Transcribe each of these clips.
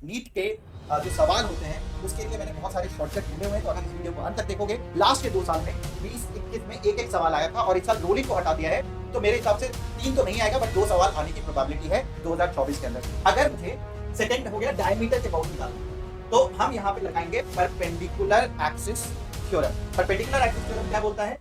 NEET के जो सवाल होते हैं उसके लिए मैंने बहुत सारे शॉर्टकट ढूंढे हुए हैं। तो अगर इस वीडियो को अंत तक देखोगे, लास्ट के 2 साल में 20-21 में एक सवाल आया था और इस साल रोलिंग को हटा दिया है, तो मेरे हिसाब से 3 तो नहीं आएगा बट 2 सवाल आने की प्रोबेबिलिटी है 2024 के अंदर। अगर मुझे सेकंड हो गया डायमीटर के अबाउट निकालना, तो हम यहाँ पे लगाएंगे perpendicular axis theorem. Perpendicular axis theorem क्या बोलता है?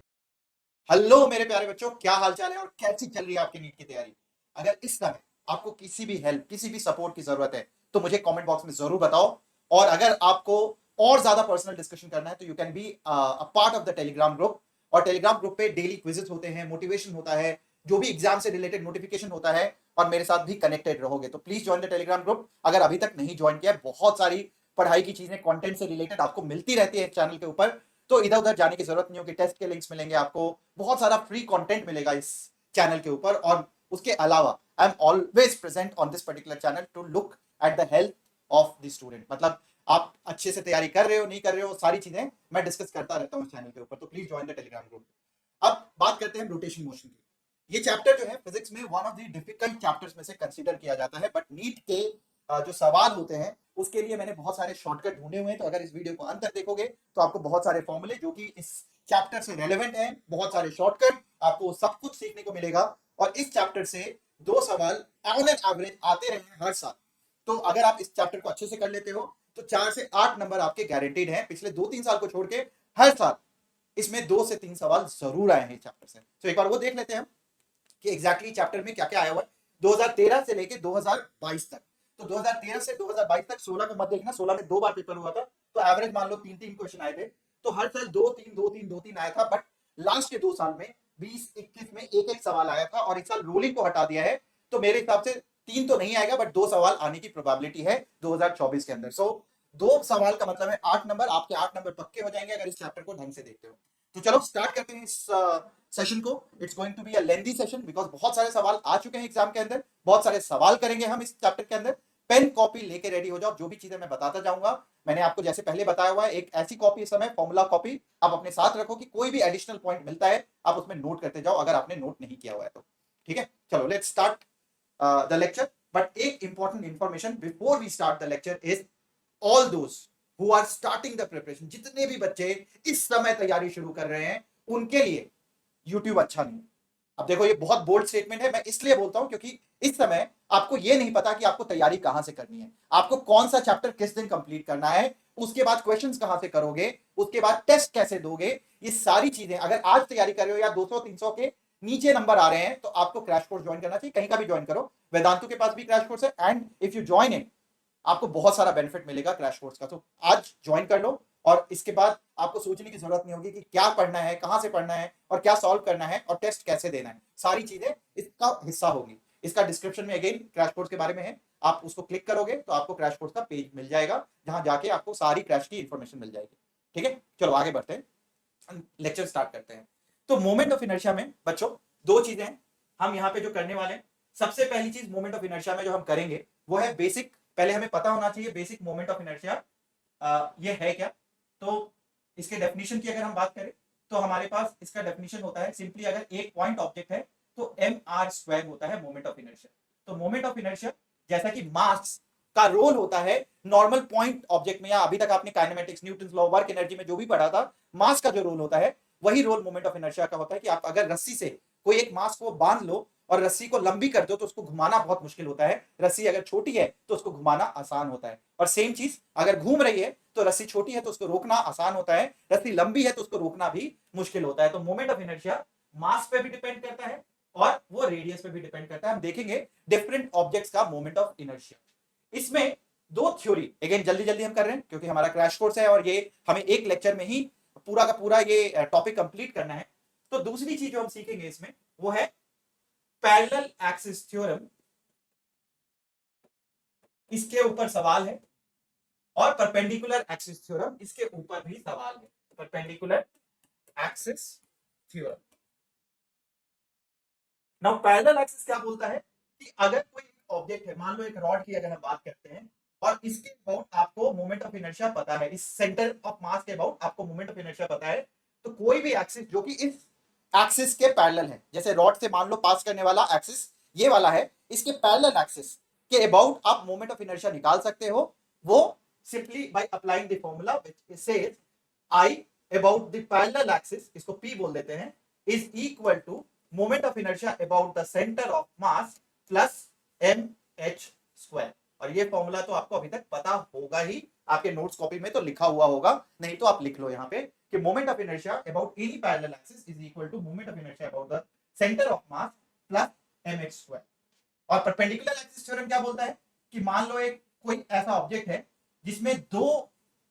हेलो मेरे प्यारे बच्चों, क्या हाल चाल है और कैसी चल रही है आपकी नीट की तैयारी? अगर इस समय आपको किसी भी हेल्प, किसी भी सपोर्ट की जरूरत है तो मुझे कमेंट बॉक्स में जरूर बताओ। और अगर आपको और ज्यादा पर्सनल डिस्कशन करना है तो you can be a part of the Telegram group. और टेलीग्राम ग्रुप पे डेली क्विजेस होते हैं, मोटिवेशन होता है, जो भी एग्जाम से रिलेटेड नोटिफिकेशन होता है, और मेरे साथ भी कनेक्टेड रहोगे। तो please join the Telegram group अगर अभी तक नहीं ज्वाइन किया। बहुत सारी पढ़ाई की चीजें कंटेंट से रिलेटेड आपको मिलती रहती है चैनल के ऊपर, तो इधर उधर जाने की जरूरत नहीं होगी। टेस्ट के लिंक्स मिलेंगे आपको, बहुत सारा फ्री कंटेंट मिलेगा इस चैनल के ऊपर। और उसके अलावा I am always present on this particular channel to look at the health of the student. मतलब आप अच्छे से तैयारी कर रहे हो, नहीं कर रहे हो, सारी चीजें मैं डिस्कस करता रहता हूँ चैनल के ऊपर। तो please join the Telegram group. अब बात करते हैं रोटेशन मोशन की। ये चैप्टर जो है फिजिक्स में one of the difficult chapters में से कंसीडर किया जाता है, बट नीट के जो सवाल होते हैं उसके लिए मैंने बहुत सारे शॉर्टकट ढूंढे हुए हैं। तो अगर इस वीडियो को अंत तक देखोगे तो आपको बहुत सारे फॉर्मूले जो कि इस चैप्टर से रेलेवेंट हैं, बहुत सारे शॉर्टकट, आपको सब कुछ सीखने को मिलेगा। और इस चैप्टर से 2 सवाल ऑन एन एवरेज आते रहे हैं हर साल। तो अगर आप इस चैप्टर को अच्छे से कर लेते हो तो 4 से 8 नंबर आपके गारंटीड हैं। पिछले 2-3 साल को छोड़ के हर साल इसमें 2 से 3 सवाल जरूर आए हैं चैप्टर से। तो एक बार वो देख लेते हैं कि एग्जैक्टली चैप्टर में क्या क्या आया हुआ है 2013 से लेके 2022 तक। तो 2013 से 2022 तक 16 को मत देखना, 16 में 2 बार पेपर हुआ था, तो एवरेज मान लो 3-3 क्वेश्चन आए थे। तो हर साल 2-3 2-3 2-3 आया था, बट लास्ट के 2 साल में 20-21 में एक सवाल आया था और इस साल रोलिंग को हटा दिया है। तो मेरे हिसाब से 3 तो नहीं आएगा बट 2 सवाल आने की प्रोबेबिलिटी है 2024 के अंदर। सो 2 सवाल का मतलब है 8 नंबर, आपके 8 नंबर पक्के हो जाएंगे अगर इस चैप्टर को ढंग से देखते हो। तो चलो स्टार्ट करते हैं इस सेशन को। It's going to be a lengthy session because बहुत सारे सवाल आ चुके हैं एग्जाम के अंदर, बहुत सारे सवाल करेंगे हम इस चैप्टर के अंदर। पेन कॉपी लेके रेडी हो जाओ, जो भी चीजें मैं बताता जाऊंगा मैंने आपको जैसे पहले बताया हुआ है, एक ऐसी कॉपी इस समय फॉर्मूला कॉपी आप अपने साथ रखो कि कोई भी एडिशनल पॉइंट मिलता है आप उसमें नोट करते जाओ अगर आपने नोट नहीं किया हुआ है तो। ठीक है, चलो let's start the lecture. But एक important information before we start the lecture is all those who are starting the preparation, जितने भी बच्चे इस समय तैयारी शुरू कर रहे हैं उनके लिए यूट्यूब अच्छा नहीं है। अब देखो ये बहुत बोल्ड स्टेटमेंट है, मैं इसलिए बोलता हूं क्योंकि इस समय आपको ये नहीं पता कि आपको तैयारी कहां से करनी है, आपको कौन सा चैप्टर किस दिन कंप्लीट करना है, उसके बाद क्वेश्चंस कहां से करोगे, उसके बाद टेस्ट कैसे दोगे। ये सारी चीजें अगर आज तैयारी कर रहे हो या 200-300 के नीचे नंबर आ रहे हैं तो आपको क्रैश कोर्स ज्वाइन करना चाहिए। कहीं का भी ज्वाइन करो, वेदांतु के पास भी क्रैश कोर्स है and if you join it आपको बहुत सारा बेनिफिट मिलेगा क्रैश कोर्स का। तो आज ज्वाइन कर लो और इसके बाद आपको सोचने की जरूरत नहीं होगी कि क्या पढ़ना है, कहां से पढ़ना है और क्या सॉल्व करना है और टेस्ट कैसे देना है। सारी चीजें इसका हिस्सा होगी। इसका डिस्क्रिप्शन में अगेन क्रैश कोर्स के बारे में है, आप उसको क्लिक करोगे तो आपको क्रैश कोर्स का पेज मिल जाएगा जहां जाके आपको सारी क्रैश की इंफॉर्मेशन मिल जाएगी। ठीक है, चलो आगे बढ़ते हैं, लेक्चर स्टार्ट करते हैं। तो मोमेंट ऑफ इनर्शिया में बच्चों 2 चीजें हैं हम यहाँ पे जो करने वाले हैं। सबसे पहली चीज मोमेंट ऑफ इनर्शिया में जो हम करेंगे वो है बेसिक। पहले हमें पता होना चाहिए बेसिक मोमेंट ऑफ इनर्शिया ये है क्या। तो इसके डेफिनेशन की अगर हम बात करें तो हमारे पास इसका डेफिनेशन होता है सिंपली, अगर एक पॉइंट ऑब्जेक्ट है तो mr² होता है मोमेंट ऑफ इनर्शिया। तो मोमेंट ऑफ इनर्शिया जैसा कि मास का रोल होता है नॉर्मल पॉइंट ऑब्जेक्ट में, या अभी तक आपने kinematics, Newton law, work energy में जो भी पढ़ा था, मास का जो रोल होता है वही रोल मोमेंट ऑफ इनर्शिया का होता है कि आप अगर रस्सी से कोई एक मास को बांध लो और रस्सी को लंबी कर दो तो उसको घुमाना बहुत मुश्किल होता है, रस्सी अगर छोटी है तो उसको घुमाना आसान होता है। और सेम चीज अगर घूम रही है तो रस्सी छोटी है तो उसको रोकना आसान होता है, रस्सी लंबी है तो उसको रोकना भी मुश्किल होता है। तो मोमेंट ऑफ इनर्शिया मास पे भी डिपेंड करता है और वो रेडियस पे भी डिपेंड करता है। हम देखेंगे डिफरेंट ऑब्जेक्ट्स का मोमेंट ऑफ इनर्शिया। इसमें 2 थ्योरी, अगेन जल्दी जल्दी हम कर रहे हैं क्योंकि हमारा क्रैश कोर्स है और ये हमें एक लेक्चर में ही पूरा का पूरा ये टॉपिक कंप्लीट करना है। तो दूसरी चीज जो हम सीखेंगे इसमें वो है पैरेलल एक्सिस थ्योरम। इसके ऊपर सवाल है और परपेंडिकुलर एक्सिस थ्योरम इसके ऊपर भी सवाल है। Perpendicular axis theorem. Now parallel axis क्या बोलता है कि अगर कोई ऑब्जेक्ट है, मान लो एक रॉड की अगर हम बात करते हैं और इसके अबाउट आपको मोमेंट ऑफ इनर्शिया पता है, इस सेंटर ऑफ मास के अबाउट आपको मोमेंट ऑफ इनर्शिया पता है, तो कोई भी एक्सिस जो कि इस एक्सिस के पैरेलल है, जैसे रॉड से मान लो पास करने वाला एक्सिस ये वाला है, इसके पैरेलल एक्सिस के अबाउट आप मोमेंट ऑफ इनर्शिया निकाल सकते हो। वो simply by applying the formula which says I about the parallel axis, इसको P बोल देते हैं, is equal to moment of inertia about the center of mass plus mh square। और ये फॉर्मूला तो आपको अभी तक पता होगा ही, आपके नोट्स कॉपी में तो लिखा हुआ होगा, नहीं तो आप लिख लो यहाँ पे कि moment of inertia about any parallel axis is equal to moment of inertia about the centre of mass plus mh square. और परपेंडिकुलर एक्सिस थ्योरम क्या बोलता है कि मान लो एक कोई ऐसा ऑब्जेक्ट है जिसमें दो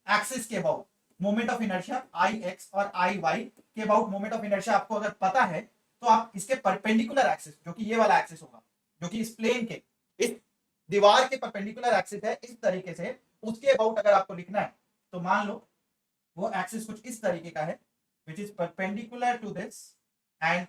एक्सिस के about moment of inertia I x और आई वाई के अबाउट मोमेंट ऑफ इनर्शिया आपको अगर पता है, तो आप इसके परपेंडिकुलर एक्सिस, जो कि ये वाला एक्सिस होगा, जो कि इस प्लेन के, इस दीवार के परपेंडिकुलर एक्सिस है, इस तरीके से उसके अबाउट अगर आपको लिखना है, तो मान लो वो एक्सिस कुछ इस तरीके का है, which is perpendicular to this and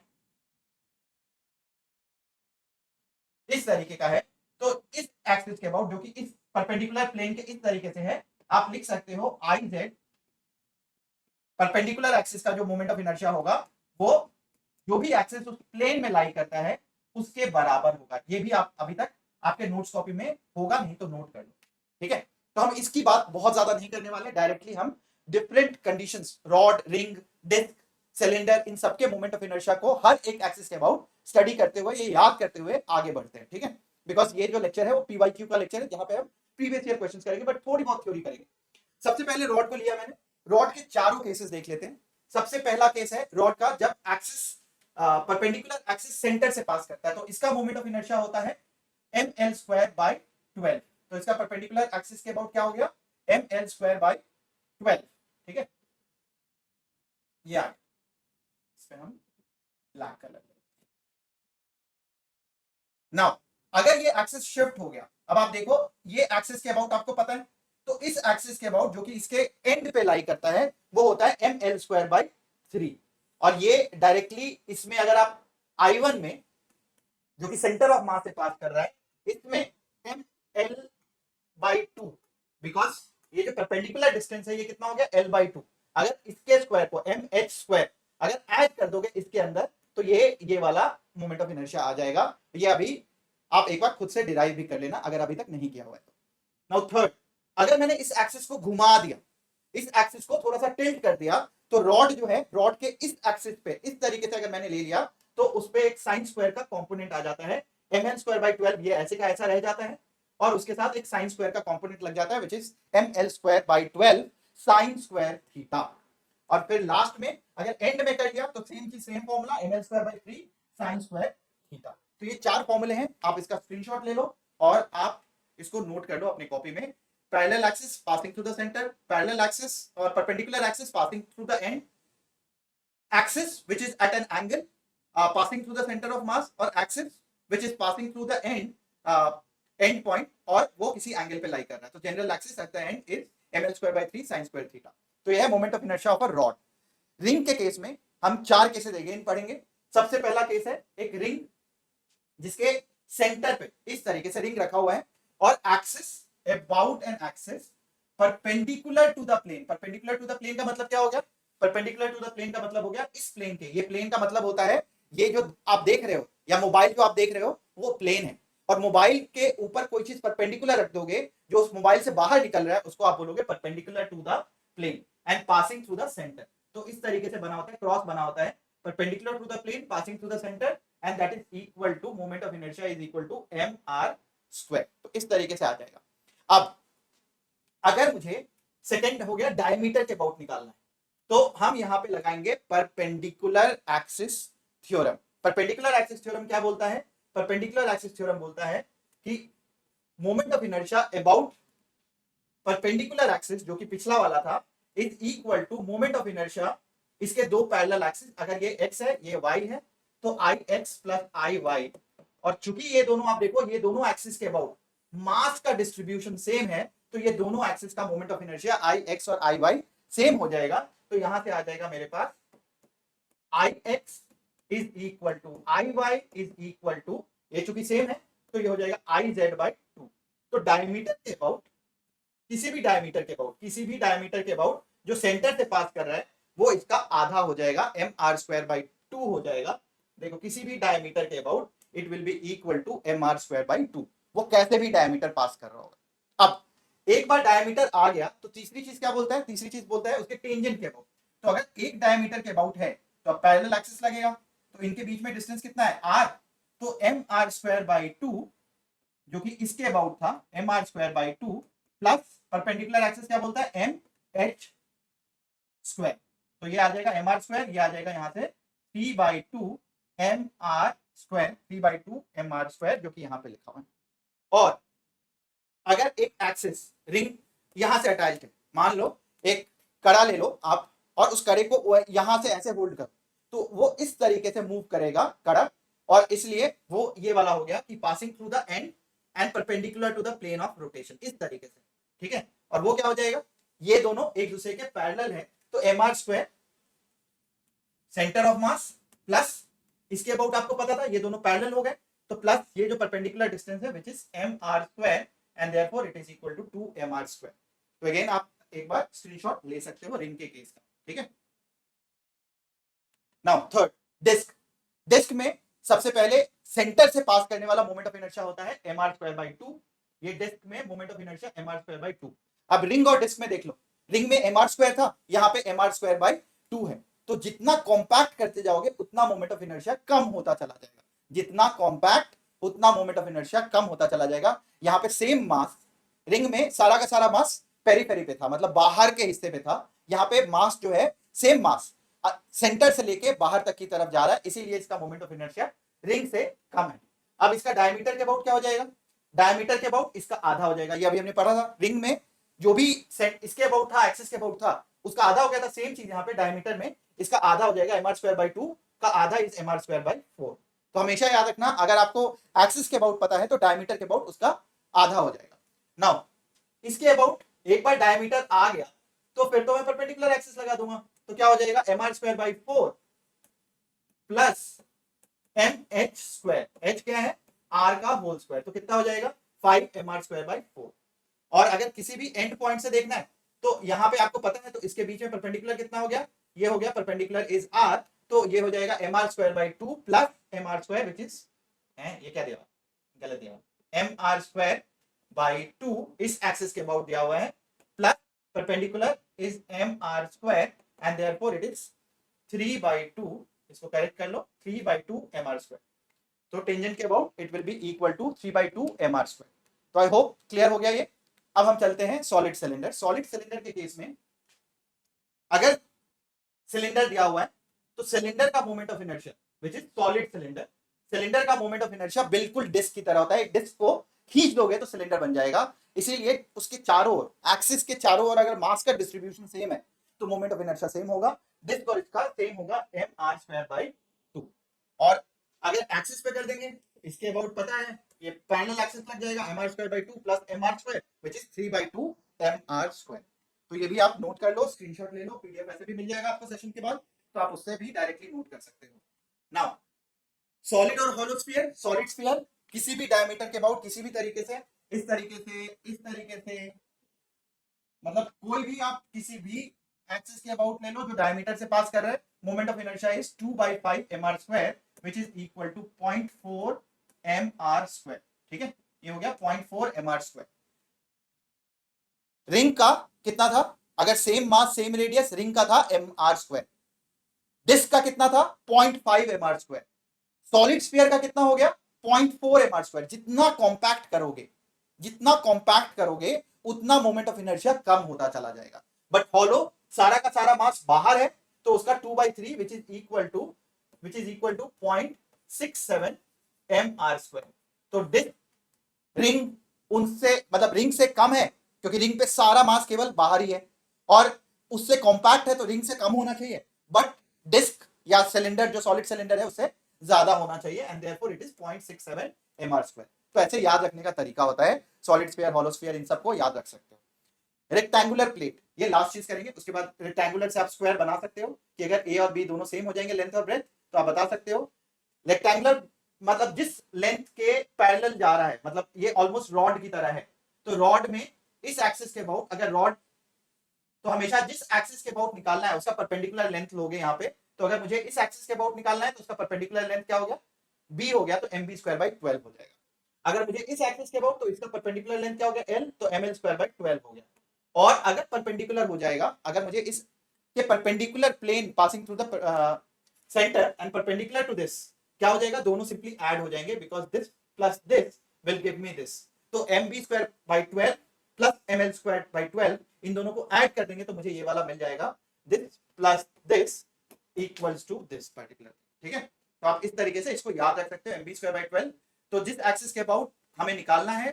इस तरीके का है, तो इस एक्सिस के अबाउट, जो कि इस परपेंडिकुलर प्लेन के इस तरीके से है, आप लिख सकते हो आई जेड परपेंडिकुलर एक्सिस का जो मोमेंट ऑफ इनर्शिया होगा वो जो भी एक्सिस उस प्लेन में लाई करता है उसके बराबर होगा। ये भी आप अभी तक आपके नोट्स कॉपी में होगा, नहीं तो नोट कर लो, ठीक है। तो हम इसकी बात बहुत ज्यादा नहीं करने वाले, डायरेक्टली हम different conditions, rod, ring, disc, cylinder, इन सबके मोमेंट ऑफ इनर्शिया को हर एक एक्सिस के अबाउट स्टडी करते हुए, ये याद करते हुए आगे बढ़ते हैं, ठीक है। बिकॉज ये जो लेक्चर है वो पीवाईक्यू का लेक्चर है, जहां पे हम प्रीवियस ईयर क्वेश्चंस करेंगे, बट थोड़ी बहुत थ्योरी करेंगे। सबसे पहले रॉड को लिया मैंने, रॉड के चारों केसेस देख लेते हैं। सबसे पहला केस है रॉड का, जब एक्सिस परपेंडिकुलर एक्सिस सेंटर से पास करता है, तो इसका मोमेंट ऑफ इनर्शिया होता है ml स्क्वायर बाय 12। तो इसका परपेंडिकुलर एक्सिस के अबाउट क्या हो गया, ml स्क्वायर बाय 12, ठीक है। ये आ, इस पे हम ब्लैक कलर, नाउ अगर ये एक्सिस शिफ्ट हो गया, अब आप देखो ये एक्सिस के अबाउट आपको पता है, तो इस एक्सिस के अबाउट जो कि इसके एंड पे लाई करता है वो होता है ml स्क्वायर बाय 3। और ये डायरेक्टली इसमें अगर आप I1 में, जो कि सेंटर ऑफ मास से पास कर रहा है, इसमें ml बाय 2, बिकॉज ये जो परपेंडिकुलर डिस्टेंस है ये कितना हो गया, l बाय 2। अगर इसके स्क्वायर को mh स्क्वायर अगर ऐड कर दोगे इसके अंदर, तो ये वाला मोमेंट ऑफ इनर्शिया आ जाएगा। ये अभी आप एक बार खुद से डिराइव भी कर लेना अगर अभी तक नहीं किया हुआ है तो। नाउ थर्ड, अगर मैंने इस एक्सिस को घुमा दिया, इस एक्सिस को थोड़ा सा टिल्ट कर दिया, तो रॉड जो है, रॉड के इस एक्सिस पे इस तरीके से अगर मैंने ले लिया, तो उस पे एक साइन स्क्वायर का कंपोनेंट आ जाता है, ml स्क्वायर बाय 12, ये ऐसे का ऐसा रह जाता है, और उसके साथ एक साइन स्क्वायर का कंपोनेंट लग जाता है, which is ml square by 12 sine square theta. और फिर लास्ट में अगर एंड में कर दिया, तो सेम की same formula, ml square bye 3 sine square theta. तो ये चार फॉर्मूले हैं, आप इसका स्क्रीनशॉट ले लो और आप इसको नोट कर लो अपनी कॉपी में। Parallel axis passing through the centre, parallel axis और perpendicular axis passing through the end, axis which is at an angle passing through the centre of mass, और axis which is passing through the end point, और वो किसी angle पे लाई कर रहा है। तो general axis at the end is ml square bye 3 sin square theta. तो यह है moment of inertia of a rod. Ring के केस में हम चार केसेस अगेन पढ़ेंगे। सबसे पहला केस है एक रिंग जिसके सेंटर पे इस तरीके से रिंग रखा हुआ है, और axis about an axis perpendicular to the plane. Perpendicular to the plane का मतलब क्या हो गया, परपेंडिकुलर टू द प्लेन का मतलब हो गया इस प्लेन के, ये प्लेन का मतलब होता है ये जो आप देख रहे हो या मोबाइल जो आप देख रहे हो वो प्लेन है, और मोबाइल के ऊपर कोई चीज परपेंडिकुलर रख दोगे जो उस मोबाइल से बाहर निकल रहा है, उसको आप बोलोगे perpendicular to the plane and passing through the centre. तो इस तरीके से बना होता है, क्रॉस बना होता है, perpendicular to the plane passing through the centre, and that is equal to moment of inertia is equal to mr square. तो इस तरीके से आ जाएगा। अब अगर मुझे सेकंड हो गया डायमीटर के अबाउट निकालना है, तो हम यहां पे लगाएंगे perpendicular axis theorem. Perpendicular axis theorem क्या बोलता है, परपेंडिकुलर एक्सिस थ्योरम बोलता है कि moment of inertia about perpendicular axis, जो कि पिछला वाला था, is equal to moment of inertia इसके दो पैरेलल एक्सिस, अगर ये x है ये y है, तो ix प्लस iy, और चूंकि ये दोनों आप देखो ये दोनों एक्सिस के अबाउट मास का डिस्ट्रीब्यूशन सेम है, तो ये दोनों एक्सिस का मोमेंट ऑफ इनर्शिया ix और iy सेम हो जाएगा। तो यहां से आ जाएगा मेरे पास ix is equal to iy is equal to, ये चूंकि सेम है तो ये हो जाएगा iz बाय 2। तो डायमीटर के अबाउट, किसी भी डायमीटर के अबाउट, किसी भी डायमीटर के अबाउट जो सेंटर से पास कर रहा है वो इसका आधा हो जाएगा, mr स्क्वायर बाय 2 हो जाएगा। देखो किसी भी डायमीटर के about it will be equal to mr square by 2, वो कैसे भी डायमीटर पास कर रहा होगा। अब एक बार डायमीटर आ गया तो तीसरी चीज क्या बोलता है, तीसरी चीज बोलता है उसके टेंजेंट के अबाउट। तो अगर एक डायमीटर के अबाउट है तो अब पैरेलल एक्सिस लगेगा, तो इनके बीच में डिस्टेंस कितना है r, तो M R square by two जो कि इसके अबाउट था M R square by two plus perpendicular axis क्या बोलता है एम एच स्क्वायर, तो ये आ जाएगा एम आर स्क्वायर, ये आ जाएगा यहां से 3/2 M R square, 3/2 M R square जो कि यहां पे लिखा हुआ है। और अगर एक एक्सिस रिंग यहां से अटैच्ड है, मान लो एक कड़ा ले लो आप और उस कड़े को यहां से ऐसे होल्ड करो, तो वो इस तरीके से मूव करेगा कड़ा, और इसलिए वो ये वाला हो गया कि passing through the end and perpendicular to the plane of rotation, इस तरीके से, ठीक है। और वो क्या हो जाएगा, ये दोनों एक दूसरे के पैरेलल है, तो M R square centre of mass plus इसके अबाउट आपको पता था ये दोनों पैरेलल हो गए, तो प्लस ये जो परपेंडिकुलर डिस्टेंस है which is M R square and therefore it is equal to 2 M R square. तो अगेन आप एक बार स्क्रीनशॉट ले सकते हो रिंग के केस का, ठीक है। Now third, disc. डिस्क में सबसे पहले सेंटर से पास करने वाला मोमेंट ऑफ इनर्शिया होता है M R square by two, ये डिस्क में moment of inertia M R square by two. अब रिंग और डिस्क में देख लो, रिंग में एम आर स्क्वायर था, यहाँ पे M R square by two है, तो जितना कॉम्पैक्ट करते जाओगे उतना मोमेंट ऑफ इनर्शिया कम होता चला जाएगा, जितना कॉम्पैक्ट उतना मोमेंट ऑफ इनर्शिया कम होता चला जाएगा। यहाँ पे सेम मास, रिंग में सारा का सारा मास पेरीफेरी पे था, मतलब बाहर के हिस्से पे था, यहाँ पे मास जो है सेम मास सेंटर से लेके बाहर तक की तरफ जा रहा है, इसीलिए इसका मोमेंट ऑफ इनर्शिया रिंग से कम है। अब इसका डायमीटर के अबाउट क्या हो जाएगा, डायमीटर के अबाउट इसका आधा हो जाएगा, ये अभी हमने पढ़ा था, रिंग में जो भी इसके अबाउट था, एक्सिस के अबाउट था, उसका आधा हो गया था, सेम चीज यहाँ पे डायमीटर में इसका आधा हो जाएगा, M R square by two का आधा is M R square by four. तो हमेशा याद रखना, अगर आपको एक्सिस के अबाउट पता है तो डायमीटर के अबाउट उसका आधा हो जाएगा। नाउ इसके अबाउट एक बार डायमीटर आ गया तो फिर तो मैं परपेंडिकुलर एक्सिस लगा दूंगा, तो क्या हो जाएगा M R square by four plus M H square, H क्या है आर का होल स्क्वायर, तो कितना हो जाएगा 5 M R square by four. और अगर किसी भी एंड पॉइंट से देखना है तो यहाँ पे आपको पता है, तो इसके बीच में परपेंडिकुलर कितना हो गया, ये हो गया परपेंडिकुलर इज आर, तो ये हो जाएगा M R square by two plus M R square which is, ये क्या दिया गलत दिया, M R square by two इस एक्सिस के अबाउट दिया हुआ है, plus perpendicular is M R square and therefore it is 3/2, इसको करेक्ट कर लो 3/2 एम आर स्क्वायर, तो टेंजेंट के about it will be equal to 3/2 M R square. तो आई होप क्लियर हो गया ये। अब हम चलते हैं सॉलिड सिलेंडर। सॉलिड सिलेंडर के केस में अगर सिलेंडर दिया हुआ है तो सिलेंडर का moment of inertia which is solid cylinder, cylinder का मोमेंट ऑफ इनर्शिया बिल्कुल डिस्क की तरह होता है, डिस्क को खींच दोगे तो सिलेंडर बन जाएगा, इसीलिए उसके चारों ओर, एक्सिस के चारों ओर अगर मास का डिस्ट्रीब्यूशन सेम है तो मोमेंट ऑफ इनर्शिया सेम होगा, डिस्क और इसका सेम होगा M R square by two. और अगर एक्सिस पे कर देंगे, इसके अबाउट पता है ये पैरेलल एक्सिस लग जाएगा M R square by two plus M R square which is 3/2 M R square. तो ये भी आप नोट कर लो, स्क्रीनशॉट ले लो, पीडीएफ ऐसे भी मिल जाएगा आपको सेशन के बाद, तो आप उससे भी डायरेक्टली नोट कर सकते हो। नाउ सॉलिड और हॉलो स्फीयर, सॉलिड स्फीयर किसी भी डायमीटर के अबाउट किसी भी तरीके से, इस तरीके से, इस तरीके से, मतलब कोई भी आप किसी भी एक्सिस के अबाउट ले लो जो डायमीटर से पास कर रहा है, moment of inertia is 2/5 M R square which is equal to 0.4 M R square, ठीक है, ये हो गया 0.4 एम आर स्क्वायर। रिंग का कितना था, अगर same mass same radius, ring का था एम आर स्क्वायर, डिस्क का कितना था 0.5 M R square, solid sphere का कितना हो गया 0.4 एम आर स्क्वायर। जितना कॉम्पैक्ट करोगे, जितना कॉम्पैक्ट करोगे उतना मोमेंट ऑफ इनर्शिया कम होता चला जाएगा। बट हॉलो सारा का सारा मास बाहर है, तो उसका 2/3 which is equal to 0.67 M R square. तो डिस्क रिंग उनसे, मतलब रिंग से कम है क्योंकि रिंग पे सारा मास केवल बाहर ही है, और उससे कॉम्पैक्ट है तो रिंग से कम होना चाहिए, बट डिस्क या सिलेंडर जो सॉलिड सिलेंडर है उससे ज्यादा होना चाहिए, and therefore it is 0.67 M R square. तो ऐसे याद रखने का तरीका होता है, सॉलिड स्फीयर, हॉलो स्फीयर, इन सबको याद रख सकते हो। रेक्टेंगुलर प्लेट, ये लास्ट चीज करेंगे, उसके बाद रेक्टेंगुलर से आप स्क्वायर बना सकते हो कि अगर ए और बी दोनों सेम हो जाएंगे लेंथ और ब्रेथ, तो आप बता सकते हो। रेक्टेंगुलर मतलब जिस लेंथ के पैरेलल जा रहा है, मतलब ये ऑलमोस्ट रॉड की तरह है, तो रॉड में इस एक्सिस के अबाउट, अगर रॉड, तो हमेशा जिस एक्सिस के अबाउट निकालना है उसका परपेंडिकुलर लेंथ लोगे यहाँ पे, तो अगर मुझे इस एक्सिस के अबाउट निकालना है तो उसका परपेंडिकुलर लेंथ क्या हो गया, बी हो गया, तो एम बी स्क्वायर बाई 12 हो जाएगा। अगर मुझे इस एक्सिस के अबाउट, तो इसका परपेंडिकुलर लेंथ क्या हो गया l, तो ml स्क्वायर बाय 12 हो गया। और अगर परपेंडिकुलर हो जाएगा, अगर मुझे इस के perpendicular plane passing through the centre and perpendicular to this, क्या हो जाएगा, दोनों सिंपली ऐड हो जाएंगे, because this plus this will give me this. तो mb square by 12 plus ml square by 12, इन दोनों को ऐड कर देंगे तो मुझे ये वाला मिल जाएगा, this plus this equals to this particular. ठीक है, तो आप इस तरीके से इसको याद रख सकते हो, mb स्क्वायर बाय 12। तो जिस एक्सिस के अबाउट हमें निकालना है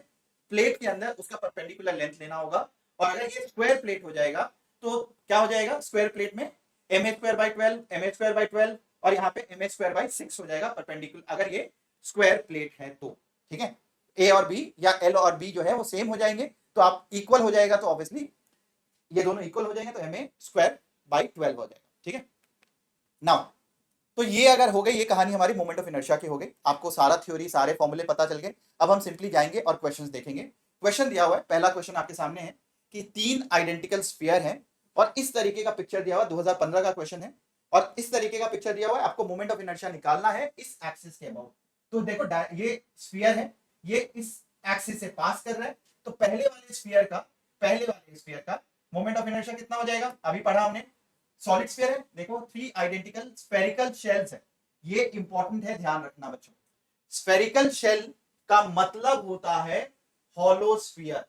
प्लेट के अंदर, उसका परपेंडिकुलर लेंथ लेना होगा। और अगर ये स्क्वायर प्लेट हो जाएगा तो क्या हो जाएगा, स्क्वायर प्लेट में mh square by 12, mh square by 12, और यहाँ पे mh स्क्वायर बाय 6 हो जाएगा परपेंडिकुलर, अगर ये स्क्वायर प्लेट है तो। ठीक है, a और b या l और b जो है वो सेम हो जाएंगे, तो आप इक्वल हो जाएगा, तो ऑब्वियसली ये दोनों इक्वल हो जाएंगे, तो ma स्क्वायर बाय 12 हो जाएगा। ठीक है, नाउ तो ये अगर हो गई, ये कहानी हमारी मोमेंट ऑफ इनर्शिया की हो गई। आपको सारा थ्योरी, सारे फॉर्मूले पता चल गए। अब हम सिंपली जाएंगे और क्वेश्चंस देखेंगे। क्वेश्चन दिया हुआ है, पहला क्वेश्चन आपके सामने है कि 3 आइडेंटिकल स्फीयर हैं और इस तरीके का पिक्चर दिया हुआ, 2015 का क्वेश्चन है, और इस तरीके का पिक्चर दिया हुआ है, आपको मोमेंट ऑफ इनर्शिया निकालना है इस एक्सिस के अबाउट। तो देखो ये स्फीयर है, ये इस एक्सिस से पास कर रहा है, तो पहले वाले स्फीयर का मोमेंट ऑफ इनर्शिया कितना हो जाएगा, अभी पढ़ा हमने, सॉलिड स्फीयर है, देखो 3 आइडेंटिकल स्फेरिकल शेल्स है। ये इंपॉर्टेंट है, ध्यान रखना बच्चों। स्फेरिकल शेल का मतलब होता है हॉलो स्फीयर।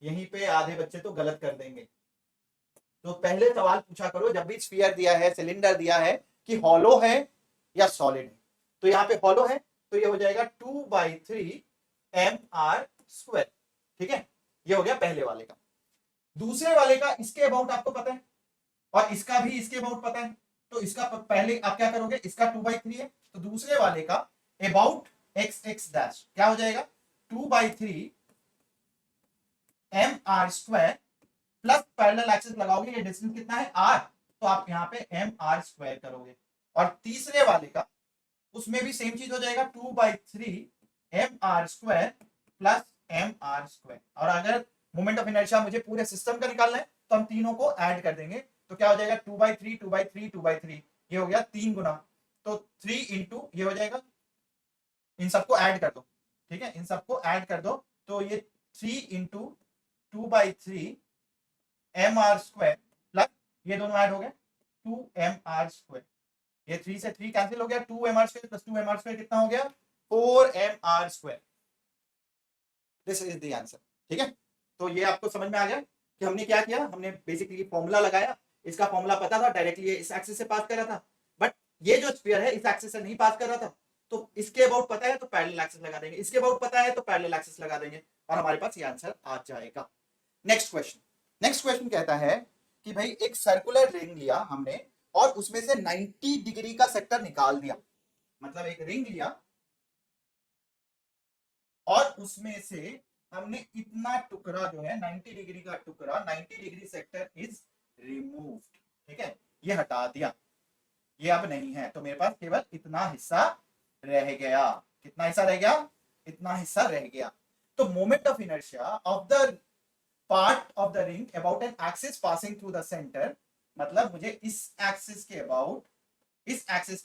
यहीं पे आधे बच्चे तो गलत कर देंगे। तो पहले सवाल पूछा करो जब भी स्फीयर दिया है, सिलेंडर दिया है, कि हॉलो है या सॉलिड है। तो यहाँ पे हॉलो है, तो ये हो जाएगा 2/3 mr स्क्वायर। ठीक है, ये हो गया पहले वाले का। दूसरे वाले का इसके अबाउट आपको पता है, और इसका भी इसके अबाउट पता है, तो इसका पहले आप क्या करोगे, इसका 2/3 है, तो दूसरे वाले का अबाउट x x डैश क्या हो जाएगा, 2/3 mr square plus parallel axis लगाओगे, ये डिस्टेंस कितना है r, तो आप यहाँ पे mr स्क्वायर करोगे। और तीसरे वाले का, उसमें भी सेम चीज हो जाएगा, 2/3 mr square plus mr square. और अगर मोमेंट ऑफ इनर्शिया मुझे पूरे सिस्टम का निकालना है, तो हम तीनों को ऐड कर देंगे, तो क्या हो जाएगा, 2/3 2/3 2/3, ये हो गया 3 गुना, तो 3 इंटू ये हो जाएगा, इन सबको ऐड कर दो। ठीक है, इन सबको ऐड कर दो, तो ये 3 इंटू 2/3 mr स्क्वायर प्लस ये दोनों ऐड हो गए 2mr स्क्वायर, ये 3 से 3 कैंसिल हो गया, 2mr square plus 2mr square कितना हो गया, 4mr square. This is the answer. ठीक है, तो ये आपको समझ में आ गया कि हमने क्या किया, हमने बेसिकली फॉर्मूला लगाया, इसका फॉर्मूला पता था, डायरेक्टली ये इस एक्सिस से पास कर रहा था, बट ये जो स्फीयर है इस एक्सिस से नहीं पास कर रहा था, तो इसके अबाउट पता है तो पैरेलल एक्सिस लगा देंगे, इसके अबाउट पता है तो पैरेलल एक्सिस लगा देंगे, और हमारे पास ये आंसर आ जाएगा। नेक्स्ट क्वेश्चन कहता है कि भाई एक सर्कुलर रिंग लिया हमने और उसमें से 90 डिग्री का सेक्टर निकाल दिया। मतलब एक रिंग लिया और उसमें से हमने इतना टुकड़ा जो है 90 डिग्री का टुकड़ा, 90 डिग्री सेक्टर इज रिमूव्ड। ठीक है, ये हटा दिया, ये अब नहीं है, तो मेरे पास केवल इतना हिस्सा रह गया। कितना हिस्सा रह गया, इतना हिस्सा रह गया। तो moment of inertia of the part of the ring about an axis passing through the centre, मतलब मुझे इस एक्सिस के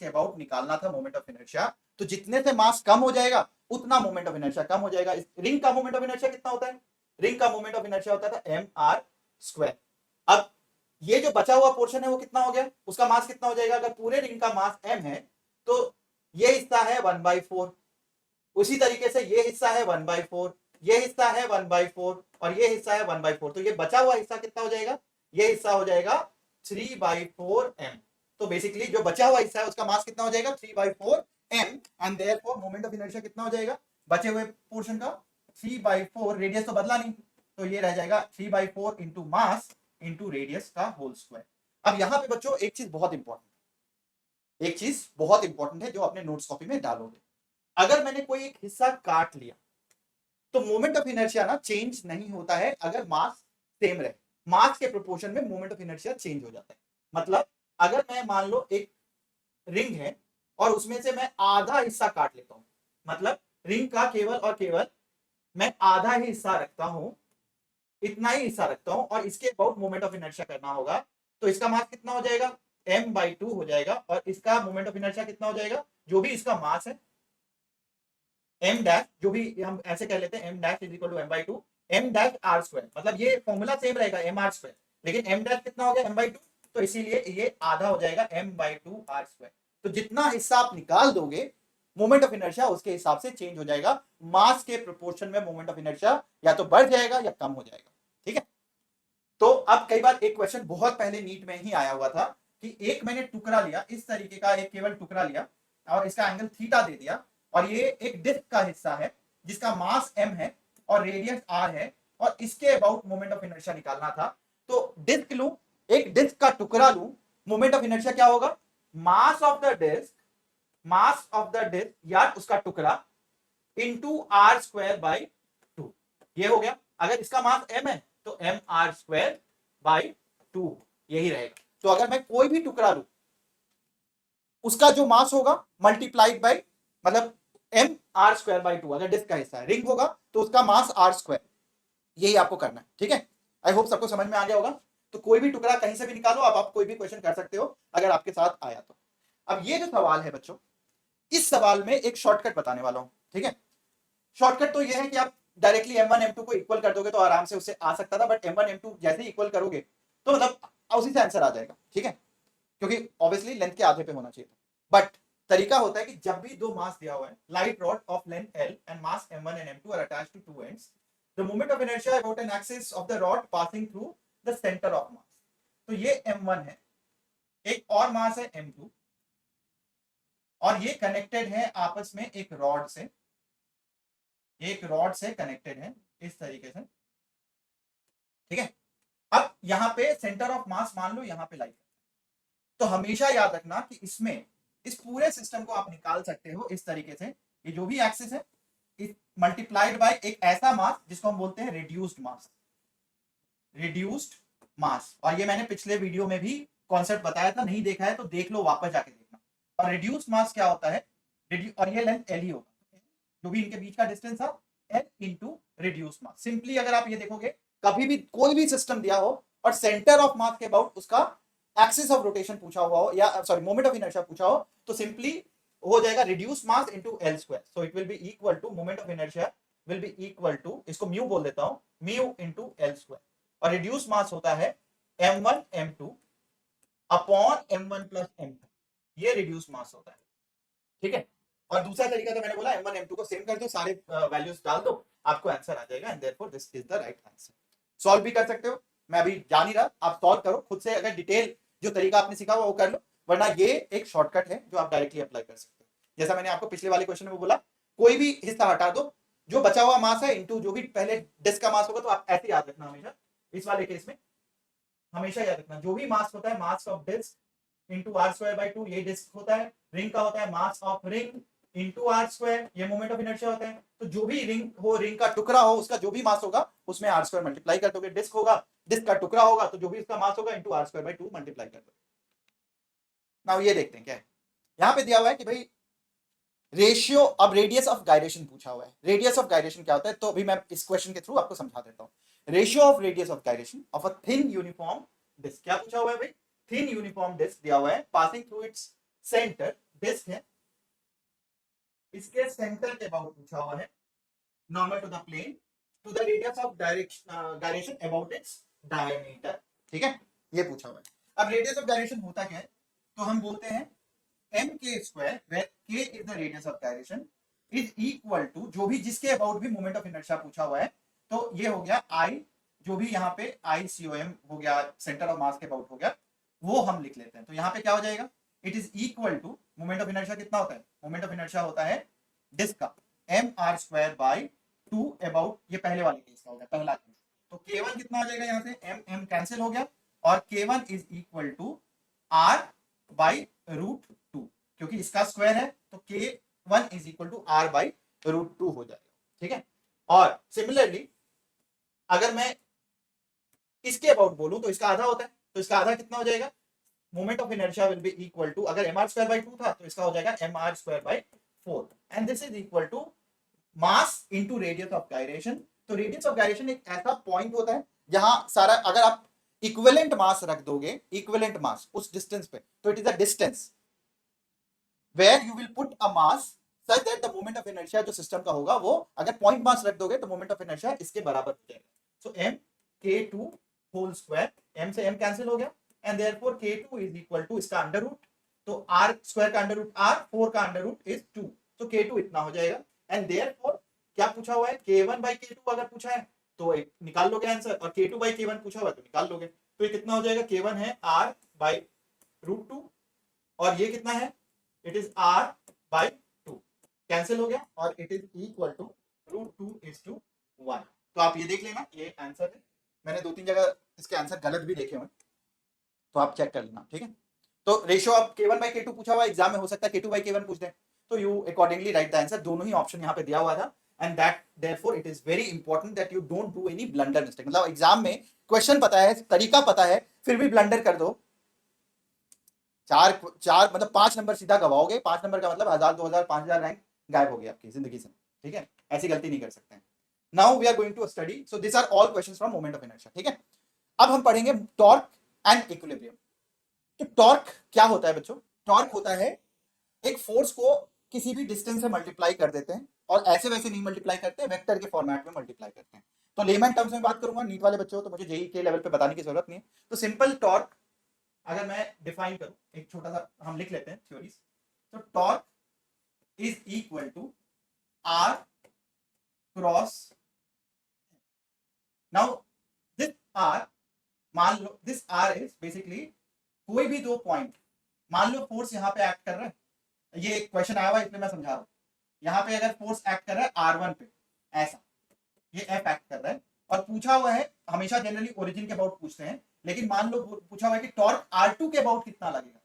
अबाउट निकालना था मोमेंट ऑफ इनर्शिया। तो जितने से मास कम हो जाएगा उतना मोमेंट ऑफ इनर्शिया कम हो जाएगा। इस रिंग का मोमेंट ऑफ इनर्शिया कितना होता है, रिंग का मोमेंट ऑफ इनर्शिया होता था mr स्क्वायर। अब ये जो बचा हुआ पोर्शन है वो कितना हो गया, उसका मास कितना हो जाएगा, अगर पूरे रिंग का मास m है तो ये हिस्सा है 1/4, उसी तरीके से ये हिस्सा है 1/4, ये हिस्सा है 1/4 और ये हिस्सा है 1/4, तो ये बचा हुआ हिस्सा कितना हो जाएगा, ये हिस्सा हो जाएगा 3/4m। तो बेसिकली जो बचा हुआ हिस्सा है उसका मास कितना हो जाएगा 3/4m, and therefore moment of inertia कितना हो जाएगा बचे हुए पोर्शन का 3/4, रेडियस तो बदला नहीं, तो ये रह जाएगा 3/4 इंटू मास इंटू रेडियस का होल स्क्वायर। अब यहाँ पे बच्चों एक चीज बहुत इंपॉर्टेंट है जो अपने नोट्स कॉपी में डालोगे। अगर मैंने कोई एक हिस्सा काट लिया तो मोमेंट ऑफ इनर्शिया ना चेंज नहीं होता है अगर मास सेम रहे, मास के प्रोपोर्शन में मोमेंट ऑफ इनर्शिया चेंज हो जाता है। मतलब अगर मैं मान लो एक रिंग है और उसमें से मैं आधा हिस्सा काट लेता हूं, मतलब रिंग का केवल और केवल मैं आधा ही हिस्सा रखता हूं, इतना ही हिस्सा रखता हूं, और इसके अबाउट मोमेंट ऑफ इनर्शिया करना होगा, तो इसका मास कितना हो जाएगा m/2 हो जाएगा, और इसका मोमेंट ऑफ इनर्शिया कितना हो जाएगा, जो भी इसका मास है एम डैश, जो भी हम ऐसे कह लेते हैं, M dash is equal to M by two M dash R square, मतलब ये फॉर्मूला सेम रहेगा एम आर स्क्वायर, लेकिन एम डैश कितना हो गया एम बाई टू, तो इसीलिए ये आधा हो जाएगा M by two R square. तो जितना हिस्सा आप निकाल दोगे मोमेंट ऑफ इनर्शिया उसके हिसाब से चेंज हो जाएगा, मास के प्रोपोर्शन में मोमेंट ऑफ इनर्शिया या तो बढ़ जाएगा या कम हो जाएगा। ठीक है, तो अब कई बार एक क्वेश्चन बहुत पहले नीट में ही आया हुआ था कि एक मैंने टुकड़ा लिया, इस तरीके का एक केवल टुकड़ा लिया और इसका एंगल थीटा दे दिया, और ये एक डिस्क का हिस्सा है जिसका मास m है और रेडियस r है, और इसके अबाउट मोमेंट ऑफ इनर्शिया निकालना था। तो डिस्क लूं, एक डिस्क का टुकड़ा लूं, मोमेंट ऑफ इनर्शिया क्या होगा, mass of the disc, mass of the disc या उसका टुकड़ा into R square by two, ये हो गया। अगर इसका मास m है तो M R square by two, यही रहेगा। तो अगर मैं कोई भी टुकड़ा लूं, उसका जो मास होगा मल्टीप्लाइड बाई, मतलब M R square by two, अगर डिस्क का हिस्सा है, रिंग होगा तो उसका मास आर स्क्वायर, यही आपको करना है। ठीक है, आई होप सबको समझ में आ गया होगा। तो कोई भी टुकड़ा कहीं से भी निकालो, आप कोई भी क्वेश्चन कर सकते हो अगर आपके साथ आया तो। अब ये जो सवाल है बच्चों, इस सवाल में एक शॉर्टकट बताने वाला हूं। ठीक है, शॉर्टकट तो ये है कि आप डायरेक्टली m1 m2 को इक्वल कर दोगे तो आराम से उससे आ सकता था, बट m1 m2 जैसे ही इक्वल करोगे तो मतलब उसी से आंसर आ जाएगा। ठीक है, क्योंकि ऑब्वियसली लेंथ के आधे पे होना चाहिए था। बट तरीका होता है कि जब भी दो मास दिया हुआ है, light rod of length l and mass m1 and m2 are attached to two ends, the moment of inertia about an axis of the rod passing through the centre of mass. तो ये m1 है, एक और मास है m2, और ये connected है आपस में एक रॉड से, एक रॉड से कनेक्टेड है इस तरीके से। ठीक है, अब यहां पे सेंटर ऑफ मास मान लो यहां पे लाइट, तो हमेशा याद रखना कि इसमें इस पूरे सिस्टम को आप निकाल सकते हो इस तरीके से, ये जो भी एक्सिस है मल्टीप्लाइड बाय एक ऐसा मास जिसको हम बोलते हैं रिड्यूस्ड मास, रिड्यूस्ड मास। और ये मैंने पिछले वीडियो में भी कॉन्सेप्ट बताया था, नहीं देखा है तो देख लो, वापस जाके देखना। और रिड्यूस्ड मास क्या होता है, और ये लेंथ एल ही होगा, जो भी इनके बीच का डिस्टेंस है एल इंटू रिड्यूस्ड मास। सिंपली अगर आप ये देखोगे, कभी भी कोई भी सिस्टम दिया हो और सेंटर ऑफ मास के अबाउट उसका एक्सिस ऑफ रोटेशन पूछा हुआ हो, या सॉरी मोमेंट ऑफ इनर्शिया पूछा हो, तो सिंपली हो जाएगा reduce mass into L square. So it will be equal to moment of inertia will be equal to, इसको म्यू बोल देता हूं, म्यू इनटू एल स्क्वायर। और रिड्यूस मास होता है m1 m2 upon m1 plus m2, ये reduce mass होता है। ठीक है, और दूसरा तरीका तो मैंने बोला m1 m2 को सेम कर दो, सारे वैल्यूज डाल दो, आपको आंसर आ जाएगा, and therefore this is the right answer. Solve भी कर सकते हो, मैं अभी जा नहीं रहा, आप सॉल्व करो खुद से, अगर डिटेल जो तरीका आपने सीखा वो कर लो, वरना ये एक शॉर्टकट है जो आप डायरेक्टली अप्लाई कर सकते हो। जैसा मैंने आपको पिछले वाले क्वेश्चन में बोला, कोई भी हिस्सा हटा दो, जो बचा हुआ मास है इनटू जो भी पहले डिस्क का मास होगा, तो आप ऐसे याद रखना हमेशा, इस वाले केस में हमेशा याद रखना जो भी मास होता है mass of disc into R square by two, ये डिस्क होता है, रिंग का होता है mass of ring into R square, ये मोमेंट ऑफ इनर्शिया होता है। तो जो भी रिंग हो, रिंग का टुकड़ा हो, उसका जो भी मास होगा उसमें आर स्क्वायर मल्टीप्लाई कर दोगे, डिस्क होगा, डिस्क का टुकड़ा होगा तो जो भी उसका मास होगा into R square by two multiply कर दोगे। नाउ ये देखते हैं क्या है, यहाँ पे दिया हुआ है कि भाई रेशियो, अब रेडियस ऑफ गायरेशन पूछा हुआ है। रेडियस ऑफ गायरेशन क्या होता है, तो अभी मैं इस क्वेश्चन के थ्रू आपको समझा देता हूँ। Ratio of radius of gyration of a thin uniform disc, क्या पूछा हुआ है भाई, थिन यूनिफॉर्म डिस्क दिया हुआ है, passing through its centre, disc है, इसके सेंटर के अबाउट पूछा हुआ है, normal to the plane, to the radius of gyration about its diameter. ठीक है, ये पूछा हुआ है। अब रेडियस ऑफ गायरेशन होता क्या है, तो हम बोलते हैं m k square, where k is the radius of gyration, is equal to जो भी जिसके अबाउट भी मोमेंट ऑफ इनर्शिया पूछा हुआ है, तो ये हो गया I, जो भी यहाँ पे ICOM हो गया, सेंटर ऑफ मास के अबाउट हो गया, वो हम लिख लेते हैं। तो यहाँ पे क्या हो जाएगा, it is equal to moment of inertia कितना होता है, मोमेंट ऑफ इनर्शिया होता है डिस्क का M R square by two about, ये पहले वाले केस का हो गया, पहला केस। तो K1 कितना आ जाएगा, यहाँ से एम एम कैंसिल हो गया, और K1 is equal to R by root two, क्योंकि इसका स्क्वायर है तो K1 is equal to R by root two हो जाएगा। ठीक है, और सिमिलरली अगर मैं इसके अबाउट बोलूं तो इसका आधा होता है, तो इसका आधा कितना हो जाएगा, moment of inertia will be equal to, अगर M R square by two था तो इसका हो जाएगा M R square by four, and this is equal to mass into radius of gyration. तो रेडियस ऑफ गायरेशन एक ऐसा पॉइंट होता है जहां सारा, अगर आप इक्विवेलेंट मास रख दोगे, इक्विवेलेंट मास उस डिस्टेंस पे, तो it is a distance where you will put a mass such that the moment of inertia जो सिस्टम का होगा वो अगर पॉइंट मास रख दोगे तो मोमेंट ऑफ इनर्शिया इसके बराबर हो जाएगा. So m k2 whole square, m से m कैंसिल हो गया and therefore k2 is equal to इसका अंडर रूट, तो r स्क्वायर का अंडर रूट r, 4 का अंडर रूट इज 2, तो k2 इतना हो जाएगा. एंड देयरफॉर क्या पूछा हुआ है, k1 by k2 अगर पूछा है तो एक निकाल लोगे आंसर, और k2 by k1 पूछा हुआ है तो निकाल लोगे. तो ये कितना हो जाएगा, k1 है r by रूट 2 और ये कितना है, it is r by 2, cancel हो गया और it is equal to root 2 is to 1. तो आप ये देख लेना, ये आंसर है. मैंने 2-3 जगह इसके आंसर गलत भी देखे हुए तो आप चेक कर लेना, ठीक है. तो रेशियो अब k1 by k2 पूछा हुआ एग्जाम में, हो सकता है k2 by k1 पूछ दें, तो you accordingly right the answer. दोनों ही ऑप्शन यहाँ पे दिया हुआ था and that therefore it is very important that you don't do any blunder mistake. मतलब एग्जाम में क्वेश्चन पता है, तरीका पता है, फिर भी ब्लंडर कर दो, चार मतलब 5 नंबर सीधा गवाओगे. 5 नंबर का मतलब 1000 2000 5000 रैंक गायब हो गई आपकी जिंदगी से, ठीक है. ऐसी गलती नहीं कर सकते हैं. Now we are going to study, so this are all questions from moment of inertia, ठीक है. अब हम पढ़ेंगे टॉर्क एंड इक्विलिब्रियम. तो टॉर्क क्या होता है बच्चों, टॉर्क होता है एक फोर्स को किसी भी डिस्टेंस से मल्टीप्लाई कर देते हैं, और ऐसे वैसे नहीं मल्टीप्लाई करते हैं, वेक्टर के फॉर्मेट में मल्टीप्लाई करते हैं. तो लेमन टर्म्स में बात करूंगा, नीट वाले बच्चों तो मुझे जेई के लेवल पे बताने की जरूरत नहीं है. तो सिंपल टॉर्क अगर मैं डिफाइन करूं, एक छोटा सा हम लिख लेते हैं थ्योरीज. तो torque is equal to R cross, now this R, मान लो दिस आर इज बेसिकली कोई भी दो पॉइंट, मान लो फोर्स यहाँ पे एक्ट कर रहा है, ये क्वेश्चन आया हुआ है इसलिए मैं समझा रहा हूं. यहाँ पे अगर फोर्स एक्ट कर रहा है R1 पे, ऐसा ये F एक्ट कर रहा है, और पूछा हुआ है, हमेशा जनरली ओरिजिन के अबाउट पूछते हैं, लेकिन मान लो पूछा हुआ है कि टॉर्क R2 के अबाउट कितना लगेगा,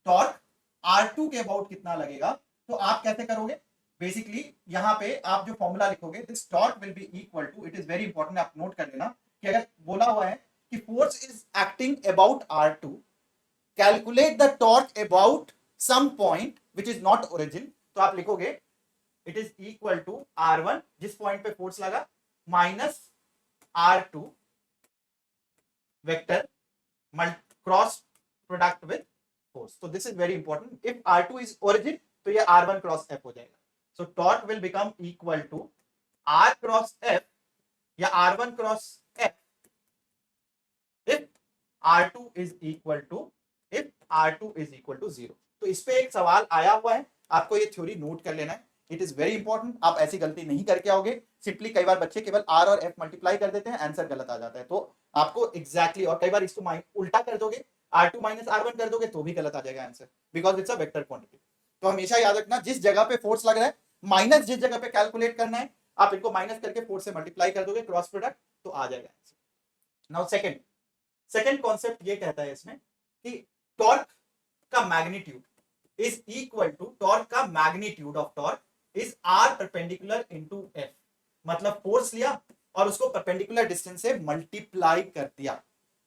टॉर्क R2 के अबाउट कितना लगेगा, तो आप कैसे करोगे, बेसिकली यहाँ पे आप जो फॉर्मूला लिखोगे, this torque will be equal to, it is very important, आप नोट कर लेना कि अगर बोला हुआ है कि force is acting about R2, calculate the torque about some point which is not origin, तो आप लिखोगे it is equal to R1 जिस पॉइंट पे फोर्स लगा minus R2 vector cross product with force. तो this is very important. If R2 is origin तो ये R1 cross F हो जाएगा. So torque will become equal to R cross F या R1 cross F if R2 is equal to, if R2 is equal to 0. तो इस पे एक सवाल आया हुआ है, आपको ये थ्योरी नोट कर लेना है. इट इज वेरी इंपॉर्टेंट, आप ऐसी गलती नहीं करके आओगे. सिंपली कई बार बच्चे केवल R और F मल्टीप्लाई कर देते हैं, आंसर गलत आ जाता है. तो आपको एग्जैक्टली और कई बार इसको उल्टा कर दोगे, R2 माइनस R1 कर दोगे तो भी गलत आ जाएगा answer, because it's a vector quantity. तो हमेशा याद रखना, जिस जगह पे फोर्स लग रहा है माइनस जिस जगह पे कैलकुलेट करना है, आप इनको माइनस करके फोर्स से मल्टीप्लाई कर दोगे, क्रॉस प्रोडक्ट, तो आ जाएगा आंसर. नाउ सेकंड कॉन्सेप्ट ये कहता है इसमें कि टॉर्क का magnitude is equal to, torque का magnitude of torque is R perpendicular into F. मतलब फोर्स लिया और उसको परपेंडिकुलर डिस्टेंस से मल्टीप्लाई कर दिया,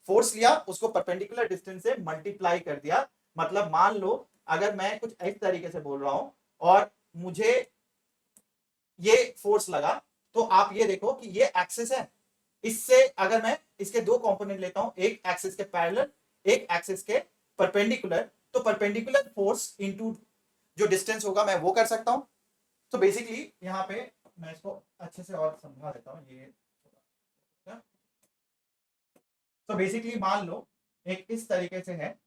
फोर्स लिया उसको परपेंडिकुलर डिस्टेंस से मल्टीप्लाई कर दिया. मतलब मान लो अगर मैं कुछ इस तरीके से बोल रहा हूं और मुझे ये फोर्स लगा, तो आप ये देखो कि ये एक्सिस है, इससे अगर मैं इसके दो कंपोनेंट लेता हूं, एक एक्सिस के पैरेलल एक एक्सिस के परपेंडिकुलर, तो परपेंडिकुलर फोर्स इनटू जो डिस्टेंस होगा मैं वो कर सकता हूं. तो बेसिकली यहाँ पे मैं इसको अच्छे से और समझा देता हूं. ये तो बेसिकली मान लो एक इस तरीके से है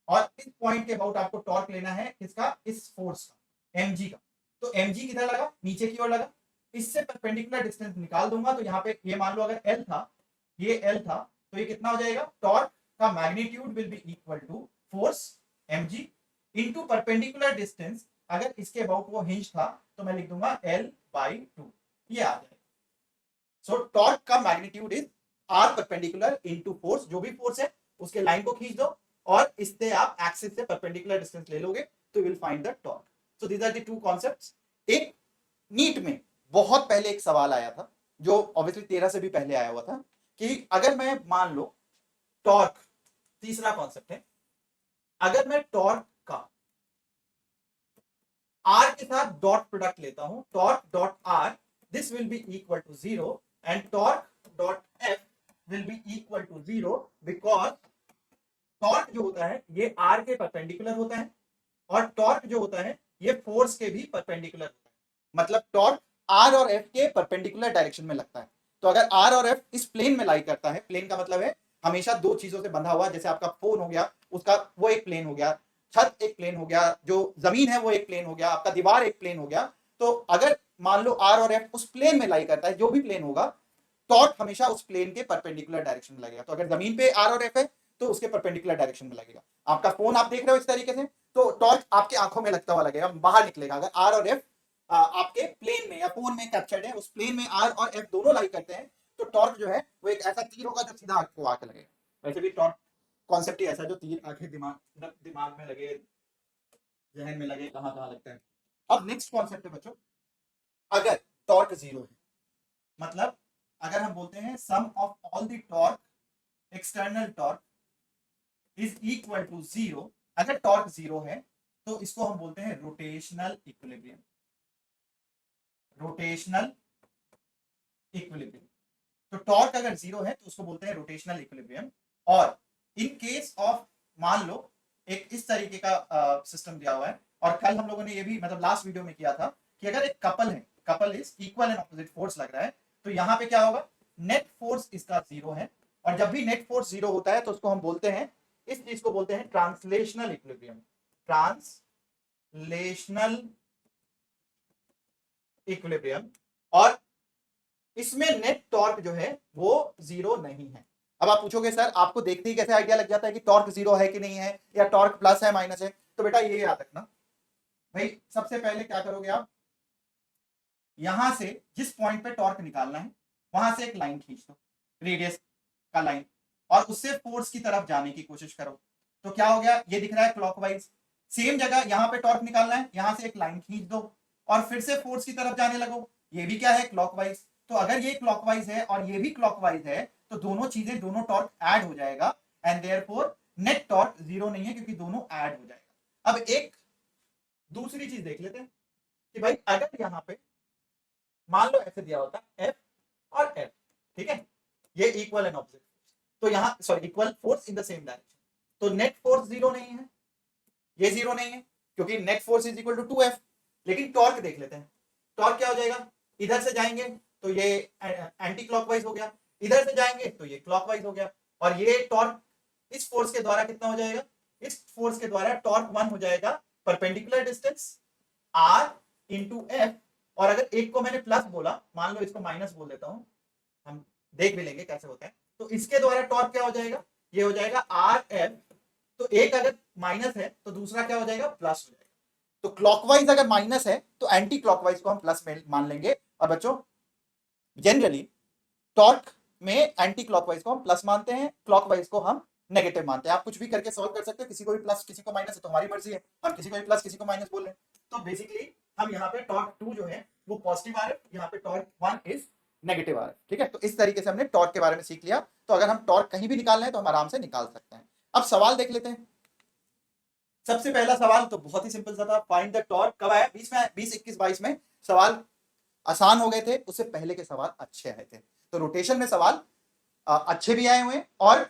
और इस पॉइंट के अबाउट आपको टॉर्क लेना है, किसका, इस फोर्स का, mg का. तो mg किधर लगा, नीचे की ओर लगा, इससे परपेंडिकुलर डिस्टेंस निकाल दूंगा. तो यहाँ पे ये मान लो अगर L था, ये L था, तो ये कितना हो जाएगा, टॉर्क का magnitude will be equal to force mg into perpendicular distance. अगर इसके अबाउट वो हिंज था तो मैं लिख दूंगा L/2, ये आ जाएगा. सो टॉर्क का magnitude is R perpendicular into force, जो भी फोर्स है उसके लाइन को खींच दो और इससे आप एक्सिस से परपेंडिकुलर डिस्टेंस ले लोगे तो will find the torque. So these are the two concepts. एक नीट में बहुत पहले एक सवाल आया था जो ऑब्वियसली 13 से भी पहले आया हुआ था कि अगर मैं मान लो टॉर्क, तीसरा कॉन्सेप्ट है, अगर मैं टॉर्क का आर के साथ डॉट प्रोडक्ट लेता हूं, torque dot R, this will be equal to 0 and torque dot F will be equal to 0 because torque जो होता है ये आर के परपेंडिकुलर होता है और टॉर्क जो होता है ये फोर्स के भी परपेंडिकुलर होता है, मतलब टॉर्क आर और एफ के परपेंडिकुलर डायरेक्शन में लगता है। तो अगर आर और एफ इस प्लेन में लाई करता है, प्लेन का मतलब है हमेशा दो चीजों से बंधा हुआ, जैसे आपका फोन हो गया, उसका वो एक प्लेन हो गया, छत एक प्लेन हो गया, जो जमीन है वो एक प्लेन हो गया, आपका दीवार एक प्लेन हो गया। तो अगर मान लो आर और एफ उस प्लेन में लाई करता है, जो भी प्लेन होगा, टॉर्क हमेशा उस प्लेन के परपेंडिकुलर डायरेक्शन में लगेगा। तो अगर जमीन पे आर और एफ है तो उसके परपेंडिकुलर डायरेक्शन में लगेगा। आपका फोन आप देख रहे हो इस तरीके से, तो टॉर्क आपके आंखों में लगता हुआ लगेगा, बाहर निकलेगा। अगर आर और एफ आपके प्लेन में या फोन में कैप्चर्ड है, उस प्लेन में आर और एफ दोनों लाई करते हैं, तो टॉर्क जो है वो एक ऐसा तीर होगा जो सीधा आपको आके लगेगा। वैसे भी टॉर्क कॉन्सेप्ट ही ऐसा है, जो तीर आंखें दिमाग में लगे, जहन में लगे, कहाँ कहाँ लगता है। अब नेक्स्ट कॉन्सेप्ट है बच्चों, अगर टॉर्क जीरो है, मतलब अगर हम बोलते हैं sum of all the torque external torque is equal to zero, अगर टॉर्क जीरो है तो इसको हम बोलते हैं रोटेशनल इक्विलिब्रियम। रोटेशनल इक्विलिब्रियम, तो टॉर्क अगर जीरो है तो उसको बोलते हैं रोटेशनल इक्विलिब्रियम। और इन केस ऑफ, मान लो एक इस तरीके का सिस्टम दिया हुआ है, और कल हम लोगों ने ये भी मतलब लास्ट वीडियो में किया था कि अगर एक कपल है, couple is equal and opposite force लग रहा है, तो यहाँ पे क्या होगा, नेट फोर्स इसका जीरो है। और जब भी नेट फोर्स जीरो होता है तो उसको हम बोलते हैं, इस चीज को बोलते हैं ट्रांसलेशनल इक्विलिब्रियम। ट्रांसलेशनल इक्विलिब्रियम, और इसमें नेट टॉर्क जो है वो जीरो नहीं है। अब आप पूछोगे सर आपको देखते ही कैसे आइडिया लग जाता है कि टॉर्क जीरो है कि नहीं है, या टॉर्क प्लस है माइनस है? तो बेटा ये याद रखना भाई, सबसे पहले क्या करोगे आप, यहां से जिस पॉइंट पे टॉर्क निकालना है वहां से एक लाइन खींच दो, रेडियस का लाइन, और उससे फोर्स की तरफ जाने की कोशिश करो। तो क्या हो गया, ये दिख रहा है क्लॉकवाइज। सेम जगह यहां पे टॉर्क निकालना है, यहां से एक लाइन खींच दो और फिर से फोर्स की तरफ जाने लगो, ये भी क्या है, क्लॉकवाइज। तो अगर ये क्लॉकवाइज है और ये भी क्लॉकवाइज है, तो दोनों चीजें, दोनों टॉर्क ऐड हो जाएगा, and therefore net torque zero नहीं है, क्योंकि दोनों ऐड हो जाएगा। अब एक दूसरी चीज देख लेते हैं कि भाई अगर यहां पे मान लो ऐसे दिया होता एफ और एफ, ठीक है, ये इक्वल एंड ऑपोजिट, तो यहाँ sorry equal force in the same direction, तो नेट फोर्स जीरो नहीं है, ये जीरो नहीं है, क्योंकि net force is equal to 2f। लेकिन टॉर्क देख लेते हैं, टॉर्क क्या हो जाएगा, इधर से जाएंगे तो ये एंटी क्लॉकवाइज हो गया, इधर से जाएंगे तो ये क्लॉकवाइज हो गया, और ये टॉर्क इस फोर्स के द्वारा कितना हो जाएगा, इस फोर्स के द्वारा टॉर्क 1 हो जाएगा perpendicular distance r into F. और अगर एक को मैंने प्लस बोला, मान लो इसको माइनस बोल देता हूं, हम देख भी लेंगे कैसे होता है, तो इसके द्वारा टॉर्क क्या हो जाएगा, ये हो जाएगा आर एफ। तो एक अगर माइनस है तो दूसरा क्या हो जाएगा, प्लस हो जाएगा। तो क्लॉकवाइज अगर माइनस है तो एंटी क्लॉकवाइज को हम प्लस में मान लेंगे। और बच्चों जनरली टॉर्क में एंटी क्लॉकवाइज को हम प्लस मानते हैं, क्लॉकवाइज को हम नेगेटिव मानते हैं। आप कुछ भी करके सॉल्व कर सकते हो, किसी को भी प्लस किसी को माइनस है तो हमारी मर्जी है, हम किसी को भी प्लस किसी को माइनस बोल रहे हैं। तो बेसिकली हम यहाँ पे टॉर्क 2 जो है वो पॉजिटिव आ रहा है, यहाँ पे टॉर्क 1 इज नेगेटिव आ रहा है, ठीक है। तो इस तरीके से हमने टॉर्क के बारे में सीख लिया। तो अगर हम टॉर्क कहीं भी निकालना है तो हम आराम से निकाल सकते हैं। अब सवाल देख लेते हैं। सबसे पहला सवाल तो बहुत ही सिंपल सा था, फाइंड द टॉर्क। कब आया, 20 में, 20, 21, 22 में सवाल आसान हो गए थे, उससे पहले के सवाल अच्छे आए थे। तो रोटेशन में सवाल अच्छे भी आए हुए हैं और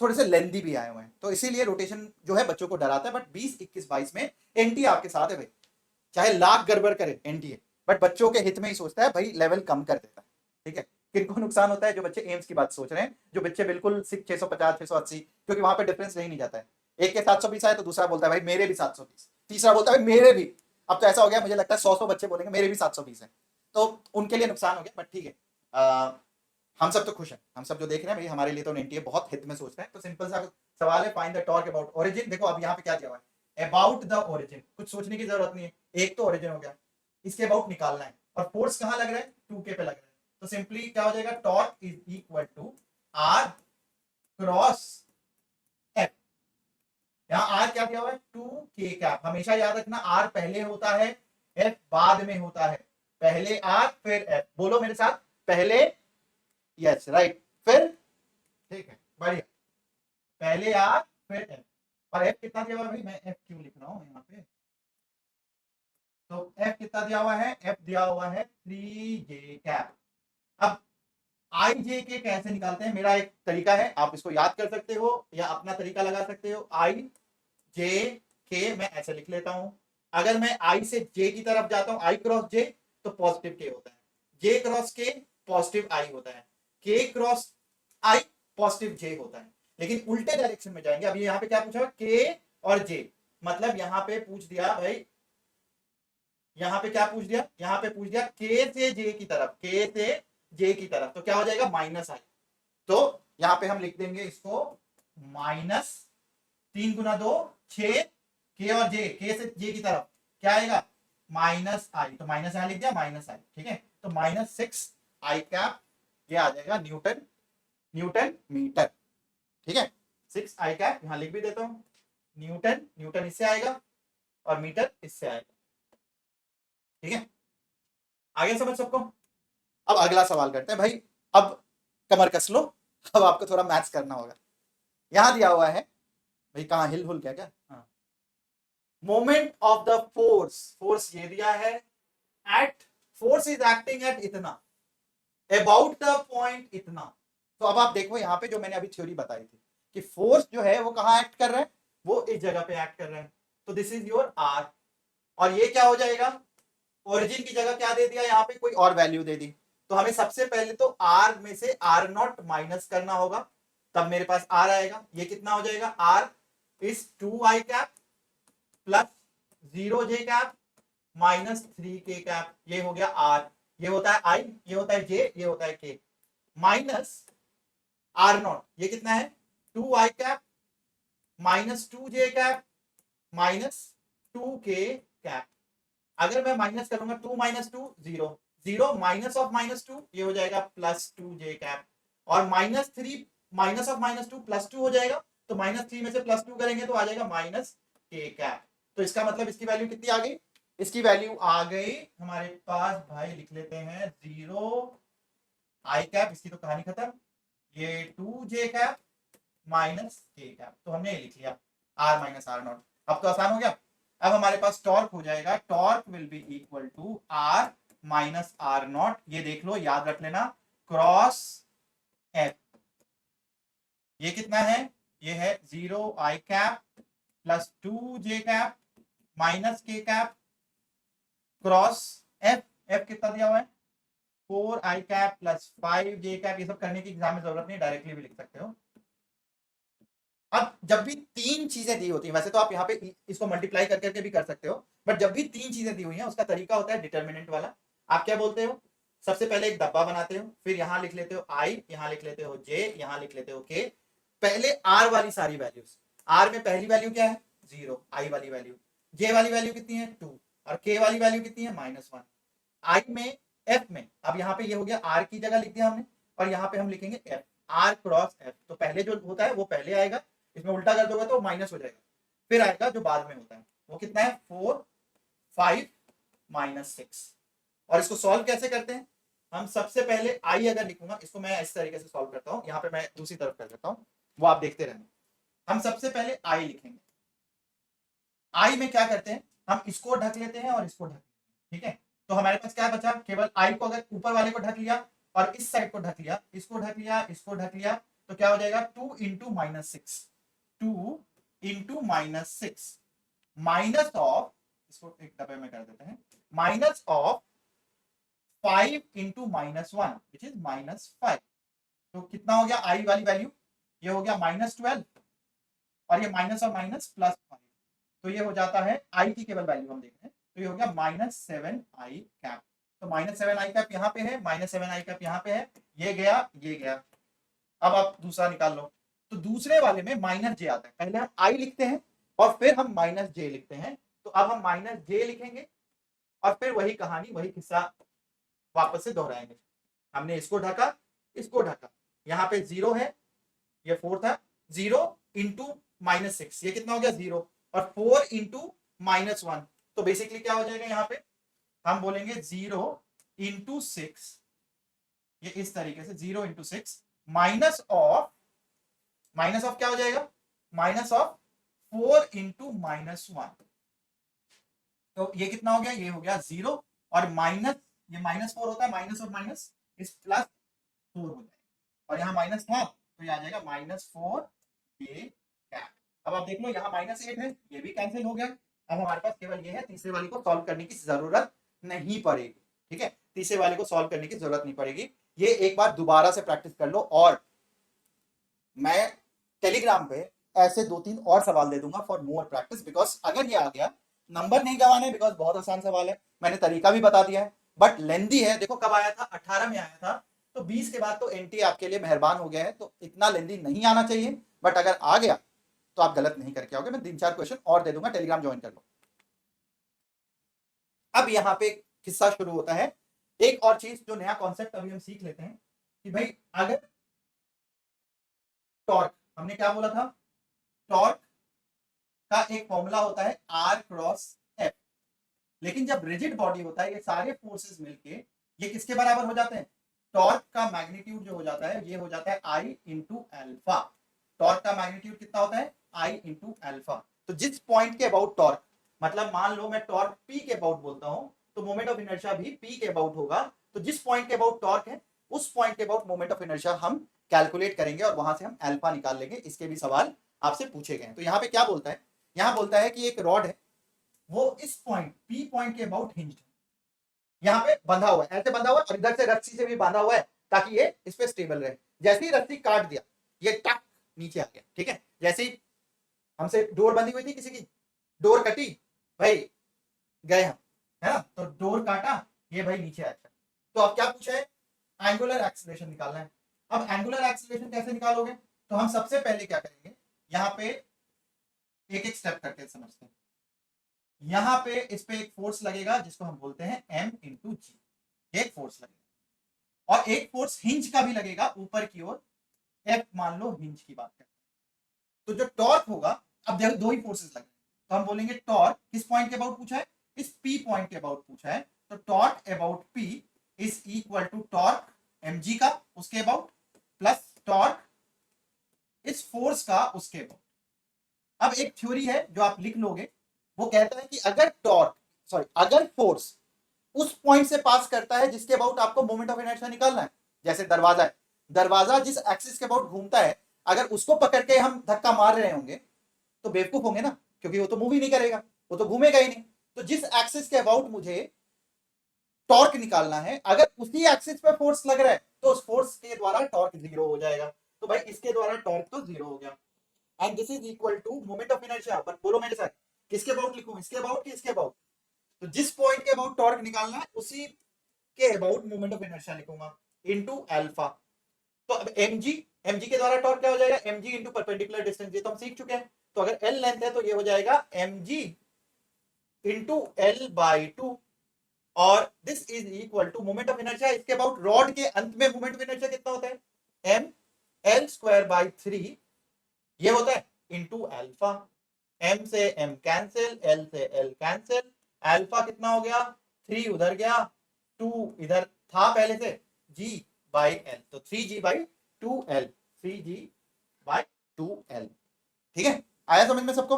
थोड़े से लेंदी भी आए हुए हैं, तो इसीलिए रोटेशन जो है बच्चों को डराता है। बट 20, 21, 22 में एनटीए आपके साथ है भाई, चाहे लाख गड़बड़ करे एनटीए, बट बच्चों के हित में ही सोचता है भाई, लेवल कम कर देता है, ठीक है। किनको नुकसान होता है, जो बच्चे एम्स की बात सोच रहे हैं, जो बच्चे बिल्कुल 650, 680, क्योंकि वहां पे डिफरेंस नहीं जाता है। एक के 720 आए तो दूसरा बोलता है भाई मेरे भी 720, तीसरा बोलता है भाई मेरे भी। अब तो ऐसा हो गया, मुझे लगता है 100 बच्चे बोलेंगे मेरे भी 720 है, तो उनके लिए नुकसान हो गया। बट ठीक है, हम सब तो खुश हैं, हम सब जो देख रहे हैं भाई, हमारे लिए तो एनटीए बहुत हित में सोच रहे हैं। तो सिंपल सा सवाल है, find the torque about origin. देखो अब यहाँ पे क्या दिया हुआ है, अबाउट द ओरिजिन, कुछ सोचने की जरूरत नहीं है, एक तो ओरिजिन हो गया, इसके अबाउट निकालना है, और फोर्स कहाँ लग रहा है, 2k पे लग रहा है। तो सिंपली क्या हो जाएगा, torque is equal to R cross F. यहाँ आर क्या दिया हुआ है, 2k कैप। हमेशा याद रखना, आर पहले होता है, एफ बाद में होता है। पहले आर फिर एफ, बोलो मेरे साथ, पहले, यस राइट, फिर, ठीक है बढ़िया, पहले आर फिर एफ। और एफ कितना दिया हुआ है भाई, मैं एफ क्यों लिख रहा हूँ यहाँ पे, तो एफ कितना दिया हुआ है, एफ दिया हुआ है 3j कैप। अब आई जे के कैसे निकालते हैं, मेरा एक तरीका है, आप इसको याद कर सकते हो या अपना तरीका लगा सकते हो। आई जे के मैं ऐसे लिख लेता हूं, अगर मैं आई से जे की तरफ जाता हूं, आई क्रॉस जे, तो पॉजिटिव के होता है, जे क्रॉस के पॉजिटिव आई होता है, के क्रॉस आई पॉजिटिव जे होता है। लेकिन उल्टे डायरेक्शन में जाएंगे। अब यहाँ पे क्या पूछा, के और जे, मतलब यहाँ पे पूछ दिया भाई, यहाँ पे क्या पूछ दिया, यहाँ पे पूछ दिया के से जे की तरफ, के से जे की तरफ, तो क्या हो जाएगा माइनस आई। तो यहाँ पे हम लिख देंगे इसको माइनस 3 × 2 6, के और जे, के से जे की तरफ क्या आएगा माइनस आई, तो माइनस यहाँ लिख दिया माइनस आई, ठीक है। तो -6 आई कैप, ये आ जाएगा न्यूटन, न्यूटन मीटर, ठीक है। 6 आई कैप यहाँ लिख भी देता हूं, न्यूटन, न्यूटन इससे आएगा और मीटर इससे आएगा, ठीक है। आगे समझ सबको। अब अगला सवाल करते हैं भाई, अब कमर कस लो, अब आपको थोड़ा मैथ्स करना होगा। यहां दिया हुआ है भाई, कहां हिल हुल क्या, हाँ, moment of the force, force ये दिया है, at force is acting at इतना, अबाउट द पॉइंट इतना। तो अब आप देखो यहाँ पे जो मैंने अभी थ्योरी बताई थी कि फोर्स जो है वो कहाँ एक्ट कर रहा है, वो इस जगह पे एक्ट कर रहा है, तो दिस इज योर आर, और ये क्या हो जाएगा, ओरिजिन की जगह क्या दे दिया, यहाँ पे कोई और वैल्यू दे दी। तो हमें सबसे पहले तो आर में से आर नॉट माइनस करना होगा, तब मेरे पास आर आएगा। ये कितना हो जाएगा, R is 2 I cap plus 0 J cap -3 K cap, ये हो गया आर, ये होता है आई, ये होता है जे, ये होता है के, माइनस आर नॉट, ये कितना है 2 आई कैप -2 जे कैप -2 के कैप। अगर मैं माइनस करूंगा 2 - 2 0, 0 माइनस ऑफ -2 ये हो जाएगा +2 जे कैप, और -3 माइनस ऑफ -2 +2 हो जाएगा, तो -3 में से +2 करेंगे तो आ जाएगा -k कैप। तो इसका मतलब इसकी वैल्यू कितनी आ गई, इसकी वैल्यू आ गई हमारे पास भाई, लिख लेते हैं 0 आई कैप, इसकी तो कहानी खत्म, ये 2 जे कैप -k कैप, तो हमने ये लिख लिया r - r नॉट। अब तो आसान हो गया। अब हमारे पास टॉर्क हो जाएगा, torque will be equal to r - r naught, ये देख लो याद रख लेना, क्रॉस f। ये कितना है, ये है 0 I cap plus 2 J cap -k cap cross f, f कितना दिया हुआ है 4 I cap plus 5 J cap. ये सब करने की एग्जाम में जरूरत नहीं, डायरेक्टली भी लिख सकते हो। अब जब भी 3 चीजें दी होती हैं, वैसे तो आप यहाँ पे इसको मल्टीप्लाई कर करके भी कर सकते हो, बट जब भी 3 चीजें दी हुई हैं उसका तरीका होता है डिटर्मिनेंट वाला। आप क्या बोलते हो, सबसे पहले एक डब्बा बनाते हो, फिर यहाँ लिख लेते हो आई, यहाँ लिख लेते हो जे, यहाँ लिख लेते हो के, पहले आर वाली सारी वैल्यूज, आर में पहली वैल्यू क्या है 0 आई वाली वैल्यू, जे वाली वैल्यू कितनी है 2, और के वाली वैल्यू कितनी है -1, आई में एफ में, अब यहाँ पे ये हो गया आर की जगह लिख दिया हमने, और यहाँ पे हम लिखेंगे एफ, आर क्रॉस एफ। तो पहले जो होता है वो पहले आएगा, इसमें उल्टा कर दोगे तो माइनस हो जाएगा, फिर आएगा जो बाद में होता है वो कितना है 4 5 -6। और इसको सॉल्व कैसे करते हैं, हम सबसे पहले आई अगर लिखूंगा, इसको मैं इस तरीके से सॉल्व करता हूँ, यहाँ पे मैं दूसरी तरफ कर देता हूँ, वो आप देखते रहना। हम सबसे पहले आई लिखेंगे, आई में क्या करते हैं, हम इसको ढक लेते हैं और इसको ढक लेते हैं, ठीक है। तो हमारे पास क्या बचा, केवल आई को अगर ऊपर वाले को ढक लिया और इस साइड को ढक लिया, इसको ढक लिया, इसको ढक लिया, तो क्या हो जाएगा 2 × -6, 2 × -6 माइनस ऑफ, इसको एक डब्बे में कर देते हैं, माइनस ऑफ 5 × -1 विच इज -5। तो कितना हो गया आई वाली वैल्यू, ये हो गया -12, और ये माइनस और माइनस +5, तो ये हो जाता है आई की केवल वैल्यू हम देख रहे हैं, तो ये हो गया -7 आई कैप। तो -7 आई कैप यहाँ पे है, -7 आई कैप यहाँ पे है, ये गया ये गया। अब आप दूसरा निकाल लो, तो दूसरे वाले में -j आता है, पहले हम आई लिखते हैं और फिर हम -j लिखते हैं, तो अब हम -j लिखेंगे और फिर वही कहानी वही किस्सा वापस से दोहराएंगे। हमने इसको ढका, इसको ढका, यहाँ पे 0 है, ये 4 था, 0 × -6 ये कितना हो गया 0, और 4 × -1, तो बेसिकली क्या हो जाएगा, यहाँ पे हम बोलेंगे 0 × 6, ये इस तरीके से 0 × 6 माइनस ऑफ क्या हो जाएगा, माइनस ऑफ 4 × -1, तो ये कितना हो गया, ये हो गया 0, और माइनस, ये -4 होता है, माइनस और माइनस इस +4 हो जाएगा, और यहाँ माइनस था तो ये आ जाएगा -4 ये कैप। अब आप देख लो यहाँ -8 है, ये भी कैंसिल हो गया, अब हमारे पास केवल ये है, तीसरे वाली को सॉल्व करने की जरूरत नहीं पड़ेगी। ठीक है, तीसरे वाले को सॉल्व करने की जरूरत नहीं पड़ेगी। ये एक बार दोबारा से प्रैक्टिस कर लो, और मैं टेलीग्राम पे ऐसे 2-3 और सवाल दे दूंगा फॉर मोर प्रैक्टिस, बिकॉज अगर ये आ गया, नंबर नहीं गंवाने, बिकॉज बहुत आसान सवाल है, मैंने तरीका भी बता दिया है, बट लेंदी है। देखो कब आया था, 18 में आया था, तो 20 के बाद तो एनटी आपके लिए मेहरबान हो गया है, तो इतना लेंदी नहीं आना चाहिए, बट अगर आ गया तो आप गलत नहीं करके आओगे। मैं 3-4 क्वेश्चन और दे दूंगा, टेलीग्राम ज्वाइन कर लो। अब यहाँ पे किस्सा शुरू होता है, एक और चीज जो नया कॉन्सेप्ट अभी हम सीख लेते हैं कि भाई अगर टॉर्क, हमने क्या बोला था, टॉर्क का एक फॉर्मूला होता है आर क्रॉस एफ, लेकिन जब रिजिड बॉडी होता है, ये सारे फोर्सेस मिलके ये किसके बराबर हो जाते हैं, टॉर्क का मैग्नीट्यूड जो हो जाता है ये हो जाता है आई इंटू एल्फा। टॉर्क का मैग्नीट्यूड कितना होता है, आई इंटू एल्फा। तो जिस पॉइंट के अबाउट टॉर्क, मतलब मान लो मैं टॉर्क पी के अबाउट बोलता हूं, तो मोमेंट ऑफ इनर्शिया भी पी के अबाउट होगा। तो जिस पॉइंट के अबाउट टॉर्क है, उस पॉइंट के अबाउट मोमेंट ऑफ इनर्शिया हम कैलकुलेट करेंगे और वहां से हम एल्फा निकाल लेंगे। इसके भी सवाल आपसे पूछे गए। तो यहाँ पे क्या बोलता है, यहाँ बोलता है कि एक रॉड है, वो इस पॉइंट पी पॉइंट के अबाउट हिंज्ड है, यहाँ पे बंधा हुआ है, ऐसे बंधा हुआ है, और इधर से रस्सी से भी बांधा हुआ है ताकि ये इस पे स्टेबल रहे। जैसे ही रस्सी काट दिया, ये टक नीचे आ गया। ठीक है, जैसे ही हमसे डोर बंधी हुई थी, किसी की डोर कटी, भाई गए हम, है ना, तो डोर काटा, ये भाई नीचे आ गया। तो अब क्या पूछा है, एंगुलर एक्सीलरेशन निकालना है। अब एंगुलर एक्सीलरेशन कैसे निकालोगे, तो हम सबसे पहले क्या करेंगे, यहाँ पे एक एक स्टेप करके समझते हैं। यहाँ पे इस पे एक फोर्स लगेगा जिसको हम बोलते हैं एम इंटू जी, एक फोर्स लगेगा, और एक फोर्स हिंज का भी लगेगा ऊपर की ओर, एफ मान लो हिंज की बात करते हैं। तो जो टॉर्क होगा, अब देखो दो ही फोर्सेस लगे, तो हम बोलेंगे टॉर्क किस पॉइंट के अबाउट पूछा है, इस पी पॉइंट के अबाउट पूछा है, तो torque about P is equal to torque M G का उसके अबाउट प्लस टॉर्क इस फोर्स का उसके अबाउट। अब एक थ्योरी है जो आप लिख लोगे, वो कहता है कि अगर टॉर्क, सॉरी, अगर फोर्स उस पॉइंट से पास करता है जिसके अबाउट आपको मोमेंट ऑफ इनर्शिया निकालना है, जैसे दरवाजा है, दरवाजा जिस एक्सिस के अबाउट घूमता है, अगर उसको पकड़ के हम धक्का मार रहे होंगे तो बेवकूफ होंगे ना, क्योंकि वो तो मूव ही नहीं करेगा, वो तो घूमेगा ही नहीं। तो जिस एक्सिस के अबाउट मुझे टॉर्क निकालना है, अगर उसी एक्सिस पे फोर्स लग रहा है, तो उस फोर्स के द्वारा टॉर्क जीरो हो जाएगा। तो भाई इसके द्वारा टॉर्क तो जीरो हो गया, and this is equal to moment of inertia. पर बोलो मेरे साथ, किसके अबाउट लिखूं, इसके अबाउट कि इसके अबाउट, तो जिस पॉइंट के अबाउट टॉर्क निकालना है उसी के अबाउट मोमेंट ऑफ इनर्शिया लिखूंगा इनटू अल्फा। तो अब mg के द्वारा टॉर्क क्या हो जाएगा, mg इंटू परपेंडिकुलर डिस्टेंस, ये तो हम सीख चुके हैं। तो अगर l लेंथ है तो ये हो जाएगा mg into l by two, और this is equal to moment of inertia इसके अबाउट रॉड के अंत में मोमेंट ऑफ इनर्शिया कितना होता है, m l स्क्वायर बाई 3 ये होता है इंटू अल्फा। m से m कैंसिल, l से l कैंसिल, अल्फा कितना हो गया, 3 उधर गया, 2 इधर था पहले से, g बाई l, तो 3g by 2l, 3g by 2l। ठीक है, आया समझ में सबको।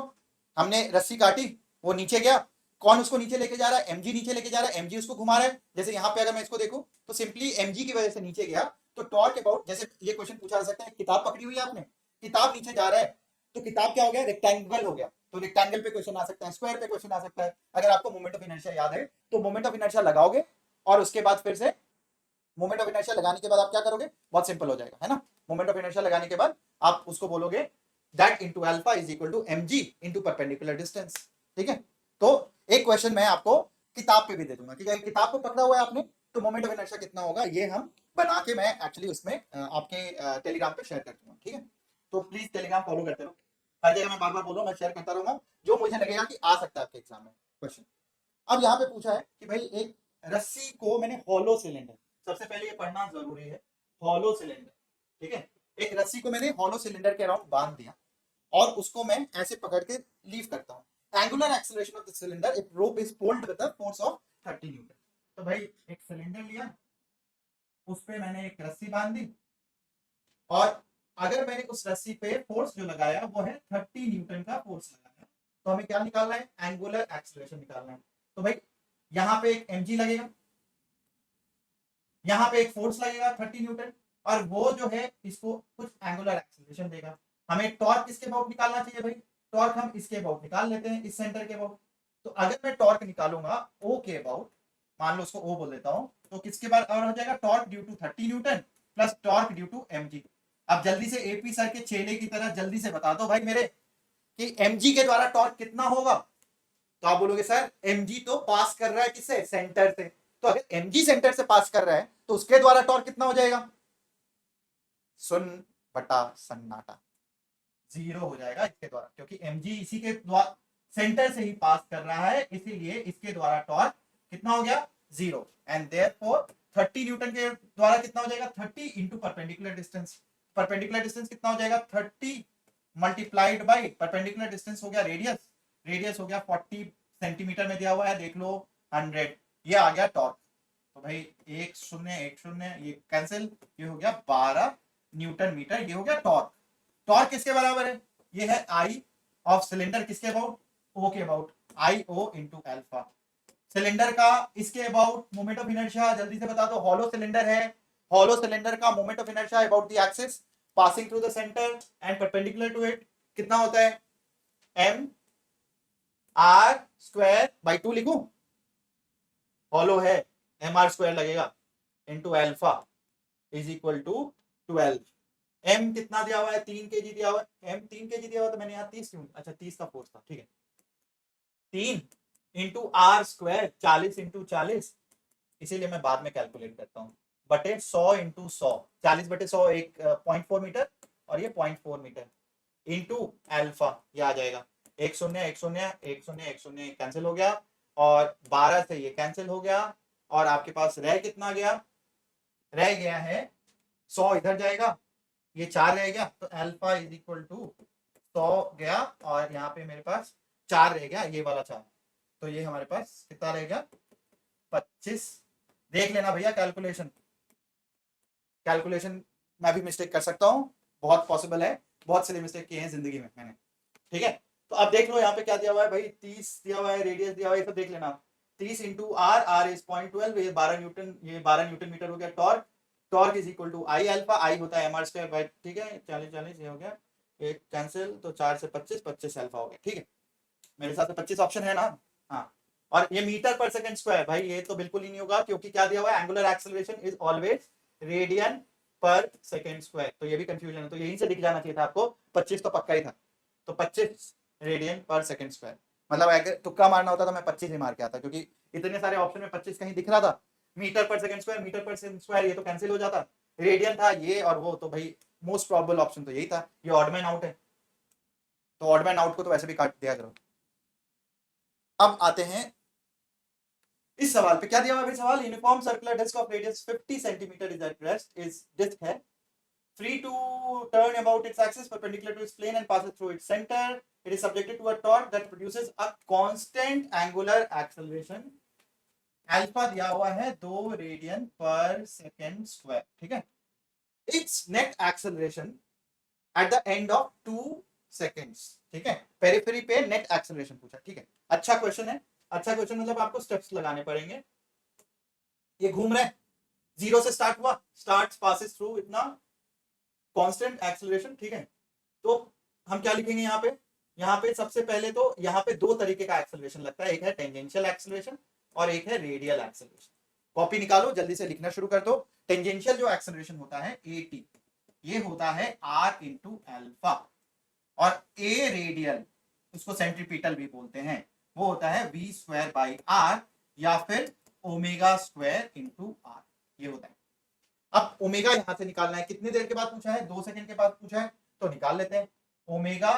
हमने रस्सी काटी, वो नीचे गया, कौन उसको नीचे लेके जा रहा है, mg नीचे लेके जा रहा है, mg उसको घुमा रहा है। जैसे यहाँ पे अगर मैं इसको देखूं तो सिंपली mg की वजह से नीचे गया, तो टॉर्क अबाउट, जैसे ये क्वेश्चन पूछा जा सकता है, किताब पकड़ी हुई है आपने, किताब नीचे जा रहा है, तो किताब क्या हो गया, रेक्टेंगल हो गया, तो रेक्टेंगल पे क्वेश्चन आ सकता है, स्क्वायर पे क्वेश्चन आ सकता है। अगर आपको मोमेंट ऑफ इनर्शिया याद है तो मोमेंट ऑफ इनर्शिया लगाओगे, और उसके बाद फिर से मोमेंट ऑफ इनर्शिया लगाने के बाद आप क्या करोगे, बहुत सिंपल हो जाएगा, है ना। मोमेंट ऑफ इनर्शिया लगाने के बाद आप उसको बोलोगे that into alpha is equal to mg into perpendicular distance. ठीक है, तो एक क्वेश्चन मैं आपको किताब पे भी दे दूंगा, ठीक है, किताब को पकड़ा हुआ है आपने, तो मोमेंट ऑफ इनर्शिया कितना होगा ये हम बना के मैं एक्चुअली उसमें आपके टेलीग्राम पे शेयर कर दूंगा। ठीक है, तो प्लीज टेलीग्राम फॉलो करते रहो, हर जगह मैं बार बार बोल रहा हूँ, मैं शेयर करता रहूंगा जो मुझे लगेगा कि आ सकता है आपके एग्जाम में क्वेश्चन। अब यहाँ पे पूछा है कि भाई एक रस्सी को मैंने हॉलो सिलेंडर, सबसे पहले ये पढ़ना जरूरी है, हॉलो सिलेंडर, ठीक है, एक रस्सी को मैंने हॉलो सिलेंडर के अराउंड बांध दिया, और उसको मैं ऐसे पकड़ के लीव करता हूँ। Angular acceleration of the cylinder if rope is pulled with the force of 30 Newton. तो भाई एक सिलेंडर लिया, उस पे मैंने एक रस्सी बांध दी, और अगर मैंने उस रस्सी पे फोर्स जो लगाया वो है 30 न्यूटन का फोर्स लगाया, तो हमें क्या निकालना है, एंगुलर एक्सेलरेशन निकालना है। तो भाई यहाँ पे एक mg लगेगा, यहाँ पे एक फोर्स लगेगा 30 न्यूटन, और वो जो है इसको कुछ एंगुलर एक्सेलरेशन देगा। हमें टॉर्क किसके अबाउट निकालना चाहिए भाई, टॉर्क हम इसके अबाउट निकाल लेते हैं, इस सेंटर के अबाउट, तो अगर मैं टॉर्क निकालूंगा ओ के अबाउट, मान लो उसको ओ बोल देता हूं, तो किसके बराबर हो जाएगा, torque due to 30 newton plus torque due to mg। अब जल्दी से एपी सर के छेले की तरह जल्दी से बता दो भाई मेरे कि mg के द्वारा टॉर्क कितना होगा। तो आप बोलोगे सर mg तो पास कर रहा है किससे, सेंटर से। तो अगर mg सेंटर से पास कर रहा है तो उसके द्वारा टॉर्क कितना हो जाएगा, सुन बटा सन्नाटा, 0 हो जाएगा इसके द्वारा, क्योंकि mg इसी के द्वारा सेंटर से ही पास कर रहा है, इसीलिए इसके द्वारा टॉर्क कितना हो गया, 0। एंड देयरफॉर 30 न्यूटन के द्वारा कितना हो जाएगा, 30 into perpendicular distance. Perpendicular distance कितना हो जाएगा, 30 मल्टीप्लाइड बाई परपेंडिकुलर डिस्टेंस हो गया रेडियस, रेडियस हो गया 40 सेंटीमीटर में दिया हुआ है, देख लो 100, ये आ गया टॉर्क। तो भाई 1 0 1 0 ये कैंसिल, ये हो गया 12 न्यूटन मीटर, ये हो गया टॉर्क। टॉर्क किसके बराबर है, ये है आई ऑफ सिलेंडर, किसके अबाउट, ओ के about, I O into alpha. Cylinder का इसके अबाउट मोमेंट ऑफ इनर्शिया जल्दी से बता दो, हॉलो सिलेंडर है, हॉलो सिलेंडर का moment of inertia about the axis passing through the centre and perpendicular to it कितना होता है, एम आर स्क्वायर बाई 2 लिखूं, हॉलो है एम आर स्क्वायर लगेगा into alpha is equal to 12। M कितना दिया हुआ है, 3 kg दिया हुआ है, एम 3 kg दिया हुआ, तो मैंने यहाँ 30 क्यों, अच्छा 30 का फोर्स था, ठीक है, 3 इंटू आर स्क्वायर 40 इंटू 40, इसीलिए मैं बाद में कैलकुलेट करता हूँ, बटे 100 इंटू 100, 40 बटे 100 एक 0.4 मीटर और ये 0.4 मीटर इंटू एल्फा, ये आ जाएगा 1 0 1 0 1 0 1 0 कैंसिल हो गया, और 12 से ये कैंसिल हो गया, और आपके पास रह कितना गया, रह गया है 100 इधर जाएगा, ये 4 रह गया, तो एल्फा इज इक्वल टू 100 गया, और यहाँ पे मेरे पास 4 रह गया, ये वाला 4, तो ये हमारे पास कितना रह गया, 25। देख लेना भैया कैलकुलेशन, कैलकुलेशन मैं भी मिस्टेक कर सकता हूँ, बहुत पॉसिबल है, बहुत सारे मिस्टेक किए हैं जिंदगी में मैंने, ठीक है। तो अब देख लो यहाँ पे क्या दिया हुआ है भाई, 30 दिया हुआ है, रेडियस दिया हुआ है, ये सब देख लेना, 30 इंटू आर, आर इज 0.12, ये 12 न्यूटन, ये 12 न्यूटन मीटर हो गया torque, torque is equal to I alpha, I होता है एम आर स्क्वायर बाई, ठीक है, 40 40 ये हो गया, एक कैंसिल, तो 4 से 25 25 अल्फा हो गया, ठीक है, मेरे साथ 25 ऑप्शन है ना, हाँ। और ये मीटर पर सेकंड स्क्वायर, भाई ये तो बिल्कुल ही नहीं होगा, क्योंकि क्या दिया हुआ है, angular acceleration is always radian पर सेकंड स्क्वायर, तो ये भी कंफ्यूजन है, तो यहीं से दिख जाना चाहिए था आपको, 25 तो पक्का ही था, तो 25 रेडियन पर सेकंड स्क्वायर, मतलब अगर तुक्का मारना होता तो मैं 25 ही मार के आता, क्योंकि इतने सारे ऑप्शन में 25 कहीं दिख रहा था, मीटर पर सेकंड स्क्वायर, मीटर पर सेकंड स्क्वायर, ये तो कैंसिल हो जाता, रेडियन था ये और वो, तो भाई मोस्ट प्रोबेबल ऑप्शन तो यही था, ये ऑड मैन आउट है, तो ऑड मैन आउट को तो वैसे भी काट दिया करो। अब आते हैं इस सवाल पे, क्या दिया हुआ है सवाल, uniform circular disc of radius 50 centimetre is at rest, is disc है free to turn about its axis perpendicular to its plane and passes through its center. It is subjected to a torque that produces a constant angular acceleration. Alpha दिया हुआ है 2 radian per second square, ठीक है। Its net acceleration at the end of 2 seconds, ठीक है, periphery पे net acceleration पूछा, ठीक है, अच्छा क्वेश्चन है, अच्छा क्वेश्चन, मतलब आपको स्टेप्स लगाने पड़ेंगे। ये घूम रहा है, 0 से स्टार्ट हुआ, स्टार्ट पासेस थ्रू इतना कांस्टेंट एक्सेलरेशन, ठीक है, तो हम क्या लिखेंगे यहाँ पे सबसे पहले तो यहाँ पे 2 तरीके का एक्सेलरेशन लगता है, एक है टेंजेंशियल एक्सेलरेशन और एक है रेडियल एक्सेलरेशन। कॉपी निकालो, जल्दी से लिखना शुरू कर दो। टेंजेंशियल जो एक्सेलरेशन होता है AT, ये होता है R इंटू एल्फा, और A रेडियल, उसको सेंट्रीपिटल भी बोलते हैं, वो होता है V स्क्वायर बाई R या फिर ओमेगा स्क्वायर इंटू R, ये होता है। अब ओमेगा यहां से निकालना है, कितनी देर के बाद पूछा है, 2 सेकंड के बाद पूछा है, तो निकाल लेते हैं। Omega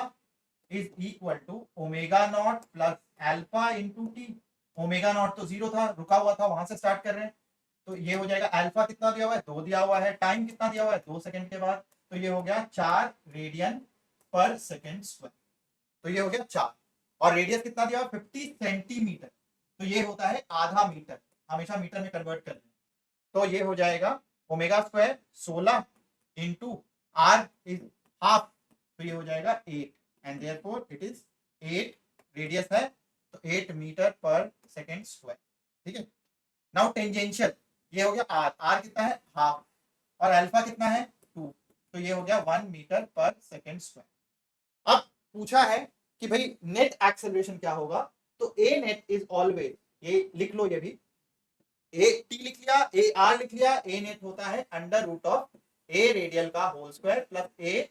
is equal to omega naught plus alpha into T, omega naught तो 0 था, रुका हुआ था, वहां से स्टार्ट कर रहे हैं, तो ये हो जाएगा, अल्फा कितना दिया हुआ है, 2 दिया हुआ है, टाइम कितना दिया हुआ है, 2 सेकंड के बाद, तो ये हो गया 4 रेडियन पर सेकंड स्क्वायर, तो ये हो गया 4, और रेडियस कितना दिया हुआ, 50 सेंटीमीटर, तो ये होता है आधा मीटर, हमेशा मीटर में कन्वर्ट कर लें, तो ये हो जाएगा omega square 16 into R is half, तो ये हो जाएगा 8, and therefore it is 8, radius है तो 8 मीटर पर सेकेंड स्क्वायर, ठीक है। नाउ टेंजेंशियल, ये हो गया आर, आर कितना है हाफ, और अल्फा कितना है 2, तो ये हो गया 1 मीटर पर सेकेंड स्क्वायर। अब पूछा है कि भाई नेट एक्सेलरेशन क्या होगा, तो ए नेट इज ऑलवेज, ये लिख लो, ये भी ए टी लिख लिया, ए आर लिख लिया, ए नेट होता है under root of A radial का whole square plus A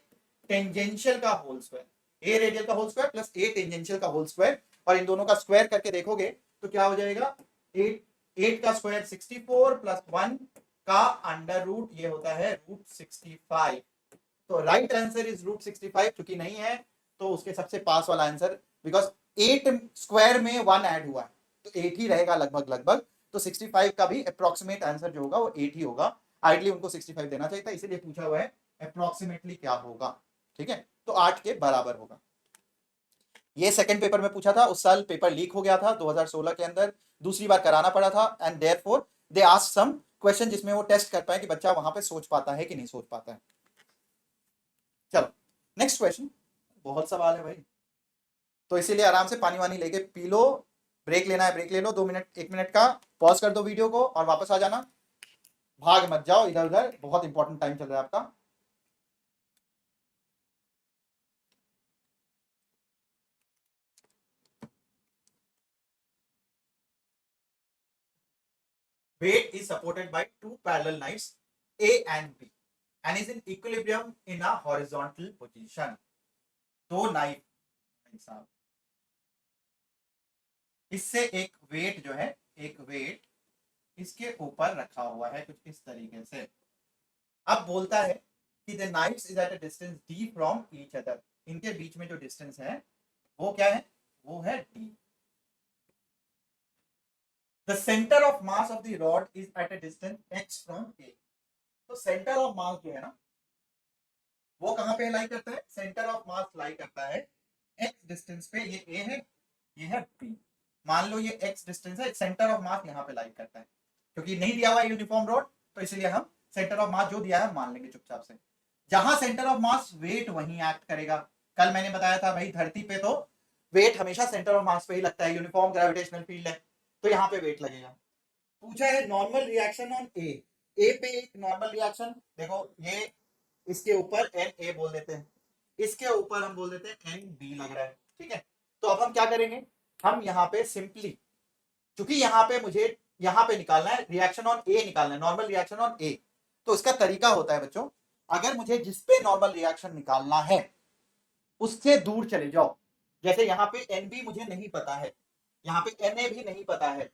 tangential का होल स्क्वायर, ए रेडियल का whole square plus A tangential का होल स्क्वायर, और इन दोनों का स्क्वायर करके देखोगे तो क्या हो जाएगा, 8 का स्क्वायर 64 प्लस 1 का अंडर रूट, ये होता है रूट 65। तो राइट आंसर इज रूट 65, क्योंकि नहीं है तो उसके सबसे पास वाला आंसर, बिकॉज 8 स्क्वायर में 1 ऐड हुआ है तो 8 ही रहेगा लगभग लगभग, तो 65 का भी अप्रोक्सीमेट आंसर जो होगा वो 8 ही होगा। आइडली उनको 65 देना चाहिए था, इसीलिए पूछा हुआ है अप्रोक्सीमेटली क्या होगा, ठीक है, तो 8 के बराबर होगा। ये सेकंड पेपर में पूछा था, उस साल पेपर लीक हो गया था 2016 के अंदर, दूसरी बार कराना पड़ा था, and therefore they asked some question जिसमें वो टेस्ट कर पाए कि बच्चा वहां पे सोच पाता है कि नहीं सोच पाता है। चलो नेक्स्ट क्वेश्चन, बहुत सवाल है भाई, तो इसीलिए आराम से पानी वानी लेके पी लो, ब्रेक लेना है ब्रेक ले लो, 2 मिनट 1 मिनट का पॉज कर दो वीडियो को और वापस आ जाना, भाग मत जाओ इधर उधर, बहुत इंपॉर्टेंट टाइम चल रहा है आपका। Weight is supported by two parallel knives A and B and is in equilibrium in a horizontal position. दो नाइफ, इससे एक वेट जो है, एक वेट इसके ऊपर रखा हुआ है कुछ इस तरीके से। अब बोलता है कि the knives is at a distance d from each other, इनके बीच में जो डिस्टेंस है वो क्या है, वो है d। The center of mass of the rod is at a distance h from A, तो सेंटर ऑफ मास जो है ना वो कहां पे लाई करता है, सेंटर ऑफ मास लाई करता है x डिस्टेंस पे, ये A है ये है B, मान लो ये x डिस्टेंस है, सेंटर ऑफ मास यहाँ पे लाई करता है, क्योंकि नहीं दिया हुआ है यूनिफॉर्म रॉड तो इसलिए हम सेंटर ऑफ मास जो दिया है मान लेंगे चुपचाप से। जहां सेंटर ऑफ मास वेट वहीं एक्ट करेगा। कल मैंने बताया था भाई धरती पे तो वेट हमेशा सेंटर ऑफ मास पे ही लगता है, यूनिफॉर्म ग्रेविटेशनल फील्ड है तो यहाँ पे वेट लगेगा। पूछा है नॉर्मल रिएक्शन ऑन ए पे एक नॉर्मल रिएक्शन, देखो ये इसके ऊपर एन ए बोल देते हैं, इसके ऊपर हम बोल देते हैं एन बी लग रहा है, ठीक है। तो अब हम क्या करेंगे, हम यहाँ पे सिंपली, क्योंकि यहाँ पे मुझे यहाँ पे निकालना है रिएक्शन ऑन ए, निकालना है नॉर्मल रिएक्शन ऑन ए, तो इसका तरीका होता है बच्चों, अगर मुझे जिस पे नॉर्मल रिएक्शन निकालना है उससे दूर चले जाओ, जैसे यहाँ पे एन बी मुझे नहीं पता है, यहाँ पे एन ए भी नहीं पता है,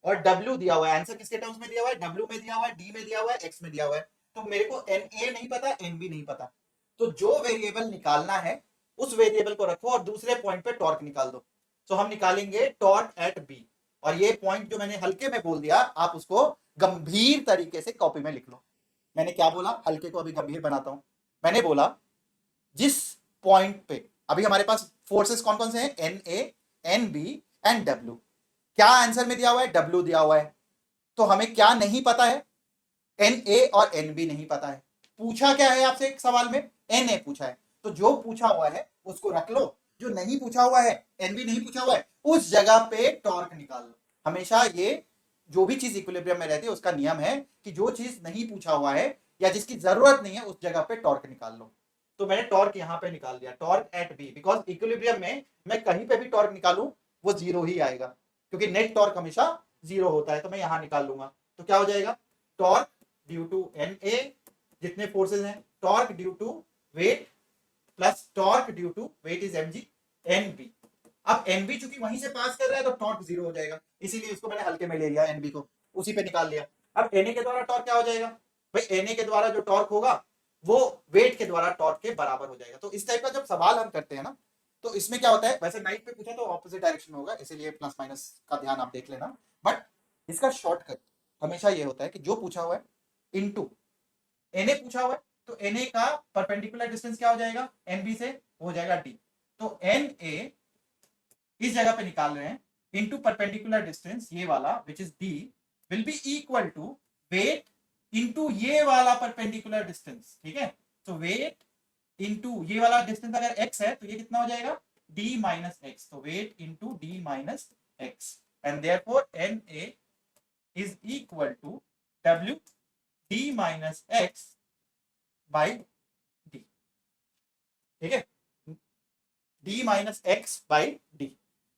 और W दिया हुआ है, आंसर किसके टर्म्स में दिया हुआ है, W में दिया हुआ है, D में दिया हुआ है, X में दिया हुआ है, तो मेरे को NA नहीं पता, NB नहीं पता, तो जो वेरिएबल निकालना है उस वेरिएबल को रखो और दूसरे पॉइंट पे टॉर्क निकाल दो। तो हम निकालेंगे टॉर्क एट B, और ये पॉइंट जो मैंने हल्के में बोल दिया आप उसको गंभीर तरीके से कॉपी में लिख लो। मैंने क्या बोला, हल्के को अभी गंभीर बनाता हूं, मैंने बोला जिस पॉइंट पे अभी हमारे पास फोर्सेस कौन कौन से हैं, NA, NB एंड W, क्या आंसर में दिया हुआ है, W दिया हुआ है, तो हमें क्या नहीं पता है, NA और NB नहीं पता है। पूछा क्या है आपसे एक सवाल में, NA पूछा है, तो जो पूछा हुआ है उसको रख लो, जो नहीं पूछा हुआ है, NB नहीं पूछा हुआ है, उस जगह पे टॉर्क निकाल लो। हमेशा ये जो भी चीज इक्विलिब्रियम में रहती है उसका नियम है कि जो चीज नहीं पूछा हुआ है या जिसकी जरूरत नहीं है उस जगह पे टॉर्क निकाल लो। तो मैंने टॉर्क यहाँ पे निकाल दिया, torque at B, because equilibrium में मैं कहीं पे भी टॉर्क निकालू वो जीरो ही आएगा, क्योंकि नेट टॉर्क हमेशा जीरो होता है, तो मैं यहां निकाल लूंगा, तो क्या हो जाएगा, torque due to N A, जितने फोर्सेस हैं, torque due to weight plus torque due to weight is mg nb। अब nb चूंकि वहीं से पास कर रहा है तो टॉर्क जीरो हो जाएगा, इसीलिए इसको मैंने हल्के में ले लिया, nb को उसी पे निकाल लिया। अब na के द्वारा टॉर्क क्या हो जाएगा भाई, na के द्वारा जो टॉर्क होगा वो वेट के द्वारा टॉर्क के बराबर हो जाएगा। तो इस टाइप का जब सवाल हम करते हैं ना तो इसमें क्या होता है, वैसे नाइट पे पूछा तो ऑपोजिट डायरेक्शन में होगा, इसीलिए प्लस माइनस का ध्यान आप देख लेना, बट इसका शॉर्टकट हमेशा ये होता है कि जो पूछा हुआ है इनटू एनए पूछा हुआ है, तो एनए का परपेंडिकुलर डिस्टेंस क्या हो जाएगा, एनबी से हो जाएगा डी, तो एन ए इस जगह पे निकाल रहे हैं इनटू परपेंडिकुलर डिस्टेंस ये वाला which is D will be equal to weight into ये वाला परपेंडिकुलर डिस्टेंस, ठीक है। तो वेट इनटू ये वाला डिस्टेंस अगर x है तो ये कितना हो जाएगा, d माइनस एक्स, तो weight into d minus X, and therefore na is equal to w d minus X by d, ठीक है, d minus X by d।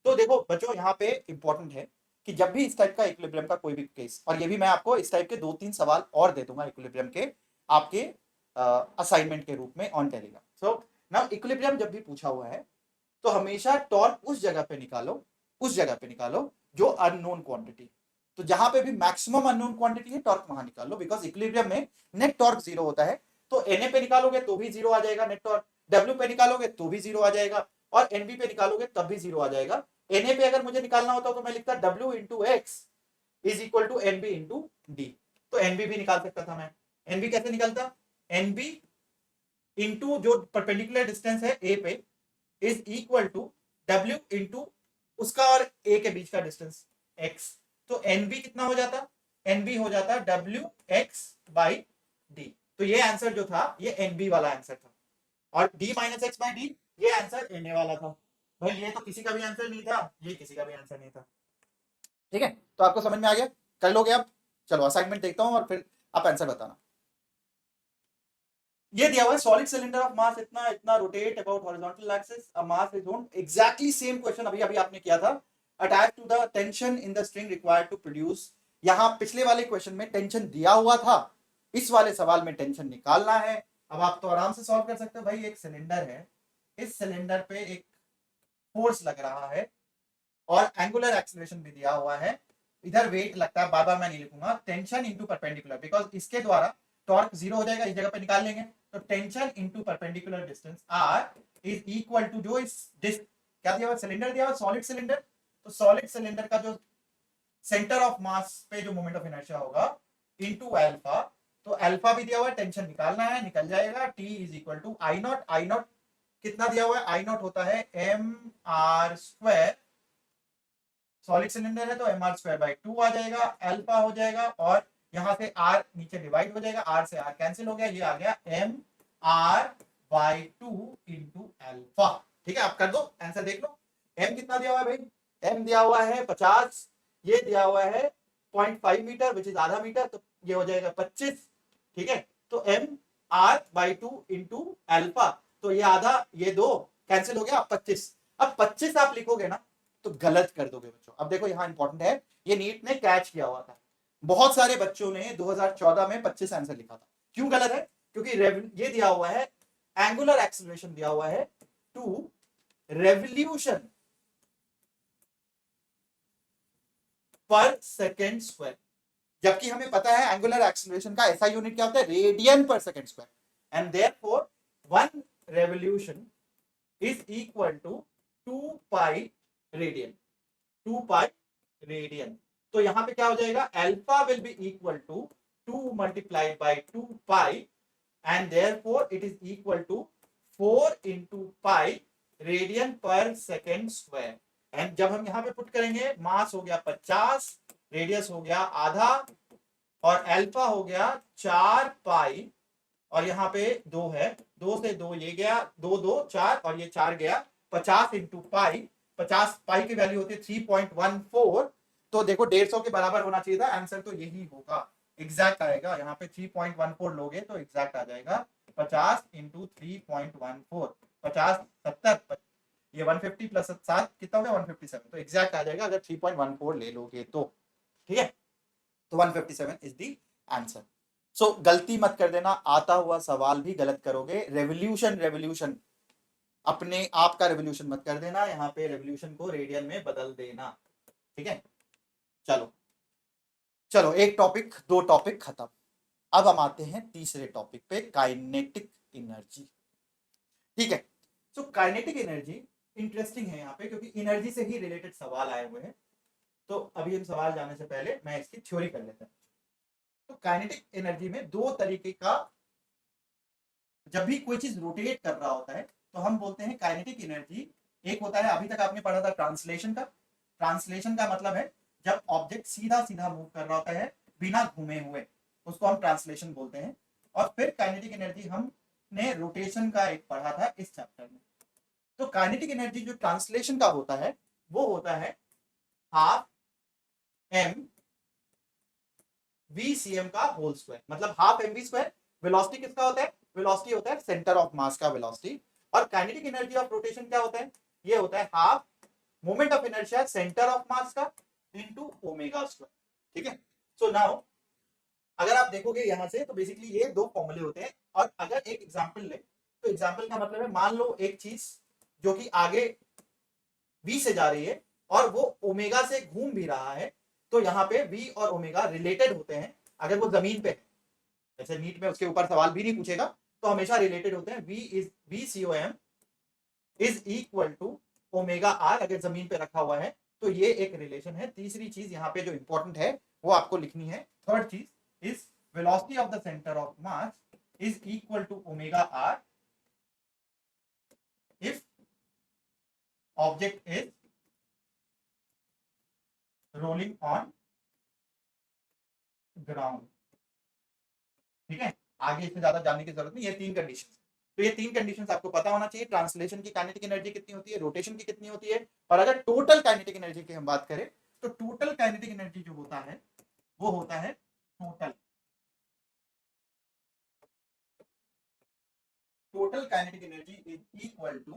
तो देखो बच्चों यहाँ पे इंपॉर्टेंट है कि जब भी इस टाइप का इक्विलिब्रियम का कोई भी केस, और ये भी मैं आपको इस टाइप के 2-3 सवाल और दे दूंगा इक्विलिब्रियम के आपके असाइनमेंट के रूप में on Telegram. So now equilibrium जब भी पूछा हुआ है तो हमेशा टॉर्क उस जगह पे निकालो, उस जगह पे निकालो जो अननोन क्वांटिटी। तो जहां पे भी मैक्सिमम अननोन क्वांटिटी है टॉर्क वहां निकाल लो, बिकॉज इक्विलिब्रियम में नेट टॉर्क जीरो होता है। तो Na पे निकालोगे तो भी जीरो आ जाएगा नेट टॉर्क, W पे निकालोगे तो भी जीरो आ जाएगा, और NB पे निकालोगे तब भी जीरो आ जाएगा। Na पे अगर मुझे निकालना होता तो मैं लिखता W into X is equal to NB into D. तो NB भी निकाल सकता था मैं। NB कैसे निकलता? NB इंटू जो परपेंडिकुलर डिस्टेंस है A पे is equal to W into उसका और A के बीच का डिस्टेंस x। तो NB कितना हो जाता? NB हो जाता WX बाई D। तो ये आंसर जो था ये NB वाला आंसर था, और D minus X by D ये आंसर Na वाला था। भाई ये तो किसी का भी आंसर नहीं था, ये किसी का भी आंसर नहीं था। ठीक है, तो आपको समझ में आ गया? कर लोगे आप? चलो असाइनमेंट देखता हूं और फिर आप आंसर बताना। ये दिया हुआ है सॉलिड सिलेंडर ऑफ मास इतना इतना rotate about horizontal axis, a mass is on, exactly same question अभी अभी आपने किया था। Attach to the tension in the string required to produce. यहां पिछले वाले क्वेश्चन में टेंशन दिया हुआ था, इस वाले सवाल में टेंशन निकालना है। अब आप तो आराम से सॉल्व कर सकते हो। भाई एक सिलेंडर है, इस सिलेंडर पे एक फोर्स लग रहा है और एंगुलर एक्सीलरेशन भी दिया हुआ है। इधर वेट लगता है, बार बार मैं नहीं लिखूंगा, टेंशन इंटू परपेंडिकुलर, बिकॉज इसके द्वारा टॉर्क जीरो हो जाएगा, इस जगह पे निकाल लेंगे। तो tension into perpendicular distance R is equal to जो इस क्या दिया हुआ सिलेंडर दिया हुआ सॉलिड सिलेंडर, तो सॉलिड सिलेंडर का जो सेंटर ऑफ मास पे जो मोमेंट ऑफ इनर्शिया होगा इनटू अल्फा। तो अल्फा भी दिया हुआ है, टेंशन निकालना है, निकल जाएगा। T is equal to I naught. I naught कितना दिया हुआ है? आई नॉट होता है M R square, solid cylinder है तो एम आर स्क्वायर बाई 2 आ जाएगा, अल्फा हो जाएगा, और यहां से आर नीचे डिवाइड हो जाएगा, आर से आर कैंसिल हो गया, ये आ गया M R by 2 into alpha. ठीक है, आप कर दो, आंसर देख लो। एम कितना दिया हुआ है भाई? एम दिया हुआ है 50, ये दिया हुआ है 0.5 मीटर विच इज आधा मीटर, तो ये हो जाएगा 25। ठीक है, तो M R by 2 into alpha, तो ये आधा ये दो कैंसिल हो गया, 25। अब 25 आप लिखोगे ना तो गलत कर दोगे बच्चों। अब देखो यहां इंपॉर्टेंट है, ये नीट ने कैच किया हुआ था, बहुत सारे बच्चों ने 2014 में 25 आंसर लिखा था। क्यों गलत है? क्योंकि ये दिया हुआ है एंगुलर एक्सीलरेशन दिया हुआ है टू रेवोल्यूशन पर सेकेंड स्क्वायर, जबकि हमें पता है एंगुलर एक्सीलरेशन का ऐसा यूनिट क्या होता है? Radian per second square, and therefore 1 revolution is equal to 2 pi radian, 2 pi radian. तो यहां पे क्या हो जाएगा? Alpha will be equal to 2 multiplied by 2 pi, and therefore it is equal to 4 into pi radian per second square. And जब हम यहां पे पुट करेंगे, मास हो गया 50, रेडियस हो गया आधा, और अल्फा हो गया 4 पाई, और यहाँ पे 2 है, 2 से 2 ये गया, 2 2 4, और ये 4 गया, 50 इंटू पाई, 50 पाई की वैल्यू होती है 3.14। तो देखो 150 के बराबर होना चाहिए था, आंसर तो यही होगा, एग्जैक्ट आएगा। यहाँ पे 3.14 लोगे तो एग्जैक्ट आ जाएगा 50 इंटू 3.14, 50 70, ये 150 प्लस 7 कितना हो गया? 157, तो एग्जैक्ट आ जाएगा अगर 3.14 ले लोगे तो। ठीक है, तो 157 इज द आंसर। सो गलती मत कर देना, आता हुआ सवाल भी गलत करोगे। रेवोल्यूशन अपने आप का रेवोल्यूशन मत कर देना, यहाँ पे रेवोल्यूशन को रेडियन में बदल देना। ठीक है, चलो चलो, एक टॉपिक, 2 टॉपिक खत्म। अब हम आते हैं तीसरे टॉपिक पे, काइनेटिक एनर्जी। ठीक है, सो काइनेटिक एनर्जी इंटरेस्टिंग है यहाँ पे, क्योंकि एनर्जी से ही रिलेटेड सवाल आए हुए हैं। तो अभी हम सवाल जानने से पहले मैं इसकी थ्योरी कर लेता हूं। तो काइनेटिक एनर्जी में 2 तरीके का, जब भी कोई चीज रोटेट कर रहा होता है तो हम बोलते हैं काइनेटिक एनर्जी। एक होता है, अभी तक आपने पढ़ा था ट्रांसलेशन का। ट्रांसलेशन का मतलब है जब ऑब्जेक्ट सीधा सीधा मूव कर रहा होता है बिना घूमे हुए, उसको हम ट्रांसलेशन बोलते हैं। और फिर काइनेटिक एनर्जी हमने रोटेशन का एक पढ़ा था इस चैप्टर में। तो काइनेटिक एनर्जी जो ट्रांसलेशन का होता है वो होता है half M V C M का होल स्क्वायर, मतलब half M V square. Velocity किसका होता है? वेलोसिटी होता है सेंटर ऑफ मास का वेलोसिटी। और काइनेटिक एनर्जी ऑफ रोटेशन क्या होता है? ये होता है half moment of inertia centre of मास का इनटू ओमेगा स्क्वायर, ठीक है। सो नाउ अगर आप देखोगे यहां से तो बेसिकली ये दो फॉर्मूले होते हैं, और अगर एक एग्जांपल ले तो एग्जांपल का मतलब है मान लो एक चीज जो कि आगे v से जा रही है और वो ओमेगा से घूम भी रहा है, तो यहाँ पे v और ओमेगा रिलेटेड होते हैं अगर वो जमीन पे है। जैसे नीट में उसके ऊपर सवाल भी नहीं पूछेगा तो हमेशा रिलेटेड होते हैं। VCOM is equal to omega R अगर जमीन पे रखा हुआ है, तो ये एक रिलेशन है। तीसरी चीज यहाँ पे जो इंपॉर्टेंट है वो आपको लिखनी है। थर्ड चीज is velocity of the centre of mass is equal to omega R if object is rolling on ground, ठीक है। आगे इससे ज्यादा जानने की जरूरत नहीं, ये तीन कंडीशन। तो ये तीन कंडीशंस आपको पता होना चाहिए। ट्रांसलेशन की काइनेटिक एनर्जी कितनी होती है, रोटेशन की कितनी होती है, और अगर टोटल काइनेटिक एनर्जी की हम बात करें तो टोटल काइनेटिक एनर्जी जो होता है वो होता है total kinetic energy is equal to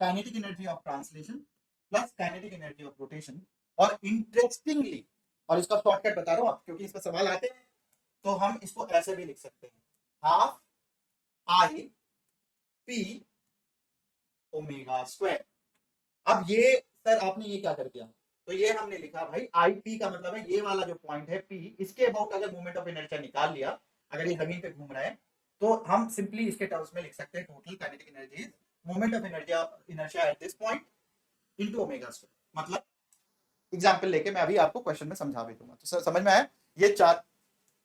kinetic energy of translation plus kinetic energy of rotation. और इंटरेस्टिंगली, और इसका शॉर्टकट बता रहा हूं आप क्योंकि इस पर सवाल आते हैं, तो हम इसको ऐसे भी लिख सकते हैं, half I P omega square. अब ये सर आपने ये क्या कर दिया, तो ये हमने लिखा भाई आई पी का मतलब है ये वाला जो पॉइंट है पी, इसके अबाउट अगर मोमेंट ऑफ इनर्शिया निकाल लिया, अगर ये जमीन पे घूम रहा है, तो हम सिंपली इसके टर्म्स में लिख सकते हैं total kinetic energy moment of inertia at this point into omega square. मतलब एग्जांपल लेके मैं अभी आपको क्वेश्चन में समझा भी दूंगा, तो सर समझ में आया। ये चार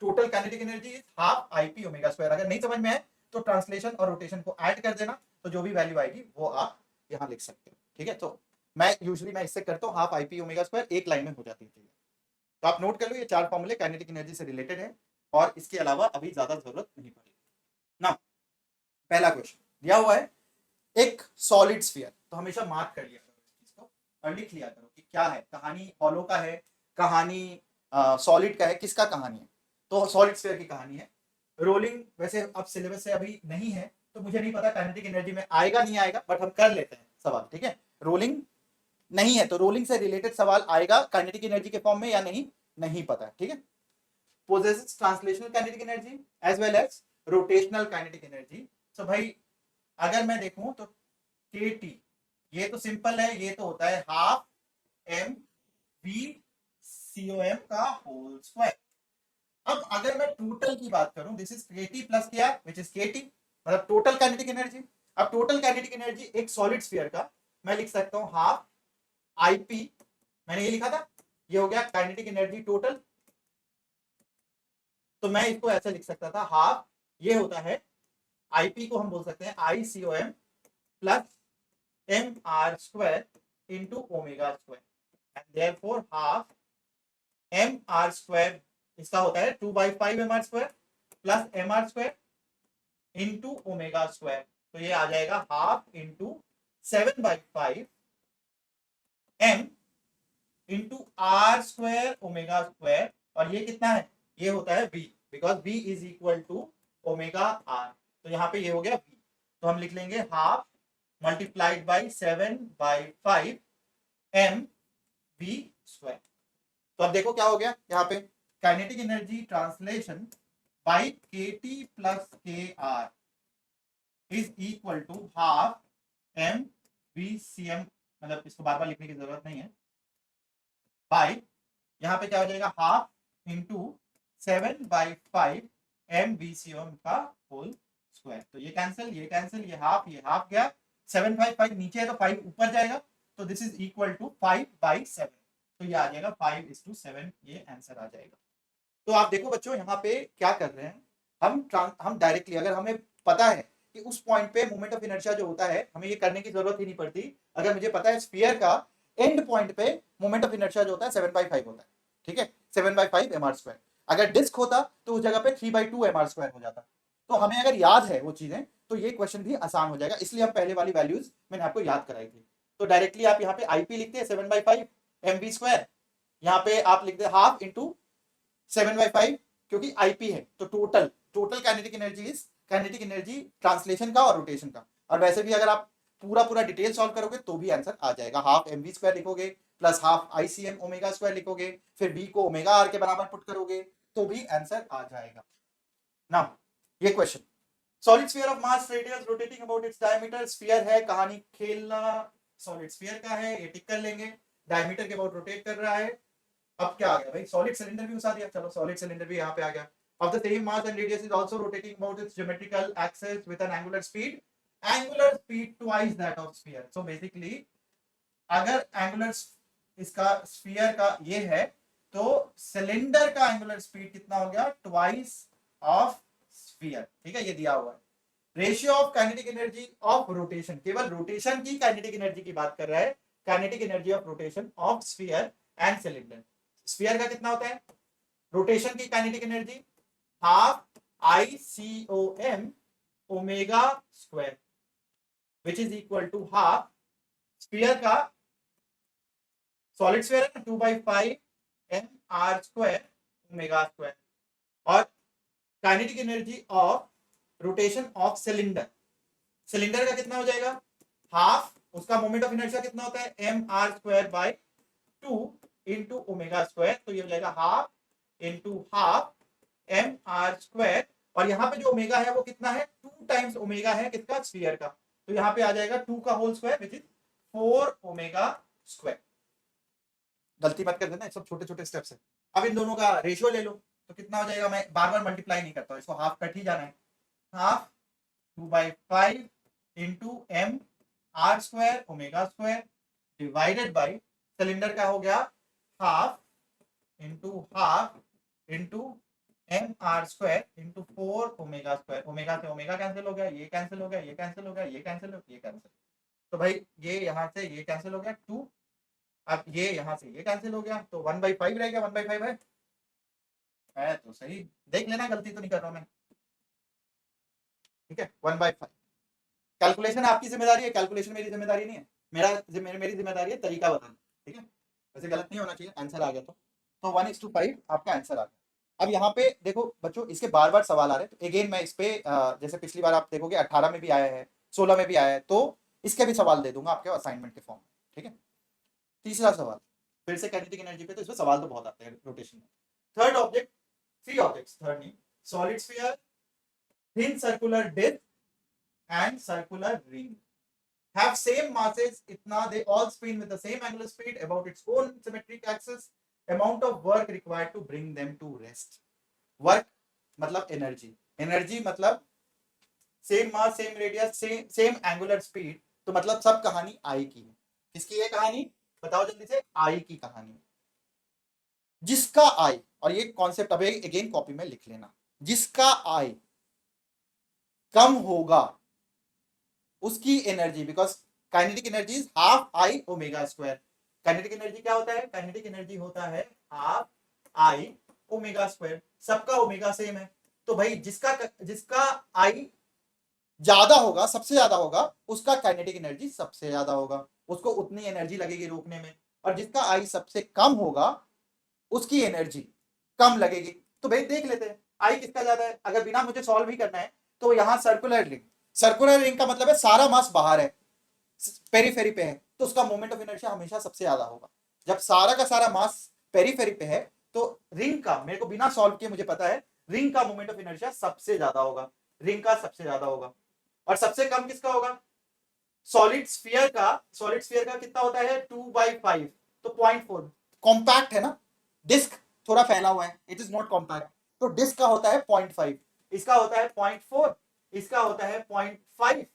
total kinetic energy is half I P omega square. अगर नहीं समझ में आए तो ट्रांसलेशन और रोटेशन को ऐड कर देना, तो जो भी वैल्यू आएगी वो आप यहाँ लिख सकते हो, ठीक है। तो मैं इससे करता हूँ, half I P omega square एक लाइन में हो जाती है। तो आप नोट कर लो ये चार फॉर्मूले काइनेटिक एनर्जी से रिलेटेड है, और इसके अलावा अभी ज्यादा जरूरत नहीं पड़ेगी ना। पहला क्वेश्चन दिया हुआ है एक सॉलिड स्फीयर, तो हमेशा मार्क कर लिया करो इस चीज को और लिख लिया करो कि क्या है, कहानी हॉलो का है, कहानी सॉलिड का है, किसका कहानी है। तो सॉलिड स्फीयर की कहानी है। रोलिंग वैसे अब सिलेबस से अभी नहीं है, तो मुझे नहीं पता काइनेटिक एनर्जी में आएगा नहीं आएगा, बट हम कर लेते हैं सवाल, ठीक है। रोलिंग नहीं है तो रोलिंग से रिलेटेड सवाल आएगा काइनेटिक एनर्जी के फॉर्म में या नहीं, नहीं पता, ठीक है। Possesses translational kinetic energy as well as rotational kinetic energy. So भाई अगर मैं देखूं तो KT ये तो सिंपल है, ये तो होता है हाफ MVCOM का होल स्क्वायर। अब अगर मैं टोटल की बात करूं, this is KT plus KR which is KT, मतलब टोटल काइनेटिक एनर्जी। अब टोटल काइनेटिक एनर्जी एक सॉलिड स्फीयर का मैं लिख सकता हूं हाफ IP, मैंने ये लिखा था, ये हो गया काइनेटिक एनर्जी टोटल। तो मैं इसको ऐसे लिख सकता था हाफ, ये होता है IP को हम बोल सकते हैं ICOM plus MR square into omega square, and therefore half MR square इसका होता है 2/5 MR square plus MR square into omega square. तो ये आ जाएगा half into 7/5 M into R square omega square, और ये कितना है, ये होता है V, because V is equal to omega R। तो यहाँ पे ये हो गया V, तो हम लिख लेंगे half multiplied by 7/5 MV square. तो अब देखो क्या हो गया यहाँ पे, kinetic energy translation by KT plus KR is equal to half MVCM, मतलब इसको बार बार लिखने की जरूरत नहीं है, बाई यहाँ पे क्या हो जाएगा हाफ इंटू 7/5 MVCM का होल स्क्वायर। तो ये कैंसिल, ये कैंसिल, ये हाफ गया, 7/5 नीचे है तो 5 ऊपर जाएगा, तो दिस इज इक्वल टू 5/7। तो ये आ जाएगा 5:7, ये आंसर आ जाएगा। तो आप देखो बच्चों यहाँ पे क्या कर रहे हैं, हम डायरेक्टली अगर हमें पता है कि उस पॉइंट पे मोमेंट ऑफ इनर्शिया जो होता है, हमें ये करने की जरूरत ही नहीं पड़ती। अगर मुझे पता है स्फीयर का एंड पॉइंट पे मोमेंट ऑफ इनर्शिया जो होता है 7/5 होता है, ठीक है, 7/5 MR स्क्वायर। अगर डिस्क होता तो उस जगह पे 3/2 MR स्क्वायर हो जाता। तो हमें अगर याद है वो चीजें तो ये क्वेश्चन भी आसान हो जाएगा, इसलिए हम पहले वाली वैल्यूज मैंने आपको याद कराई थी। तो डायरेक्टली आप यहाँ पे IP लिखते हैं 7/5 MV स्क्वायर, यहाँ पे आप लिखते हैं हाफ इंटू 7/5, क्योंकि IP है तो total kinetic energy is kinetic energy translation का और रोटेशन का। और वैसे भी अगर आप पूरा पूरा डिटेल सॉल्व करोगे तो भी आंसर आ जाएगा। हाफ एम वी स्क्वायर लिखोगे plus half I C M omega square लिखोगे, फिर बी को ओमेगा आर के बराबर पुट करोगे तो भी आंसर आ जाएगा। नाउ ये question, solid sphere of mass radius rotating about its diameter, sphere है, कहानी खेलना सॉलिड स्फीयर का है, ये टिक कर लेंगे, डायमीटर के अबाउट रोटेट कर रहा है। अब क्या आ गया भाई, सॉलिड सिलेंडर भी घुसा दिया, चलो सॉलिड सिलेंडर भी यहाँ पे आ गया। of the same mass and radius is also rotating about its geometrical axis with an angular speed twice that of sphere. So basically अगर एंगुलर इसका स्फीयर का ये है तो सिलेंडर का एंगुलर स्पीड कितना हो गया, ट्वाइस ऑफ स्फीयर। ठीक है, ये दिया हुआ है। Ratio of kinetic energy of rotation, केवल रोटेशन की काइनेटिक एनर्जी की बात कर रहा है, kinetic energy of rotation of sphere and cylinder. Sphere का कितना होता है, रोटेशन की kinetic energy half ICOM omega square which is equal to half sphere का, सॉलिड स्फीयर है 2/5 mr स्क्वायर ओमेगा स्क्वायर, और kinetic energy of rotation of cylinder, cylinder का कितना हो जाएगा, हाफ उसका मोमेंट ऑफ इनर्शिया कितना होता है mr square by 2 into omega square, तो ये हो जाएगा half into half mr square, और यहाँ पे जो ओमेगा है वो कितना है, 2 टाइम्स ओमेगा है किसका, स्फीयर का, तो यहाँ पे आ जाएगा 2 का whole square which is 4 omega square. गलती मत कर देना, सब छोटे छोटे स्टेप्स है। अब इन दोनों का रेशियो ले लो तो कितना हो जाएगा, मैं बार बार मल्टीप्लाई नहीं करता हूँ, इसको हाफ कट ही जाना है, half 2/5 into mr square omega square divided by cylinder का हो गया half into mr square into 4 omega square, omega से ओमेगा कैंसिल हो गया, ये कैंसिल हो गया, ये कैंसिल हो गया, ये कैंसिल हो गया, ये कैंसिल, तो भाई ये यहाँ से ये कैंसिल हो गया 2, अब ये यहाँ से ये कैंसिल हो गया तो 1/5 रह गया, 1/5 है तो सही, देख लेना गलती तो नहीं कर रहा हूँ मैं। ठीक है, 1/5 कैलकुलेशन आपकी जिम्मेदारी है, कैलकुलेशन मेरी जिम्मेदारी नहीं है, मेरी जिम्मेदारी है तरीका बताना। ठीक है, वैसे गलत नहीं होना चाहिए, आंसर आ गया तो 1:5 आपका आंसर आ गया। अब यहाँ पे देखो बच्चों, इसके बार बार सवाल आ रहे हैं, तो अगेन मैं इस पे जैसे पिछली बार आप देखोगे 18 में भी आया है, 16 में भी आया है, तो इसके भी सवाल दे दूंगा आपके असाइनमेंट के फॉर्म। ठीक है, तीसरा सवाल फिर से काइनेटिक एनर्जी पे, तो इसमें सवाल तो बहुत आते हैं रोटेशन में। थर्ड ऑब्जेक्ट, 3 ऑब्जेक्ट्स, थर्ड नहीं, solid sphere, thin circular disc and circular ring have same masses, itna they all spin with the same angular speed about its own symmetric axis, amount of work required to bring them to rest. Work मतलब energy, energy मतलब same mass same radius same angular speed, तो मतलब सब कहानी आई की है। किसकी है कहानी, बताओ जल्दी से, आई की कहानी। जिसका आई, और ये कॉन्सेप्ट अब अगेन कॉपी में लिख लेना, जिसका आई कम होगा उसकी energy, because kinetic energy is half I omega square. Kinetic energy क्या होता है, काइनेटिक एनर्जी होता है हाफ आई ओमेगा स्क्वायर, सबका ओमेगा सेम है, तो भाई जिसका आई ज्यादा होगा, सबसे ज्यादा होगा, उसका काइनेटिक एनर्जी सबसे ज्यादा होगा, उसको उतनी एनर्जी लगेगी रोकने में, और जिसका आई सबसे कम होगा उसकी एनर्जी कम लगेगी। तो भाई देख लेते हैं आई किसका ज्यादा है, अगर बिना मुझे सॉल्व ही करना है तो यहाँ सर्कुलर रिंग, सर्कुलर रिंग का मतलब है सारा मास बाहर है, पेरीफेरी पे है, तो उसका मोमेंट ऑफ इनर्शिया हमेशा सबसे ज्यादा होगा। जब सारा का सारा मास पेरीफेरी पे है तो रिंग का, मेरे को बिना सॉल्व किए मुझे पता है, रिंग का मोमेंट ऑफ इनर्शिया सबसे ज्यादा होगा, रिंग का सबसे ज्यादा होगा। और सबसे कम किसका होगा, सॉलिड स्फीयर का, सॉलिड स्फीयर का कितना होता है 2/5, तो 0.4, कॉम्पैक्ट है ना, डिस्क थोड़ा फैला हुआ है, इट इज नॉट कॉम्पैक्ट, तो डिस्क का होता है 0.5, इसका होता है 0.4, इसका होता है 0.5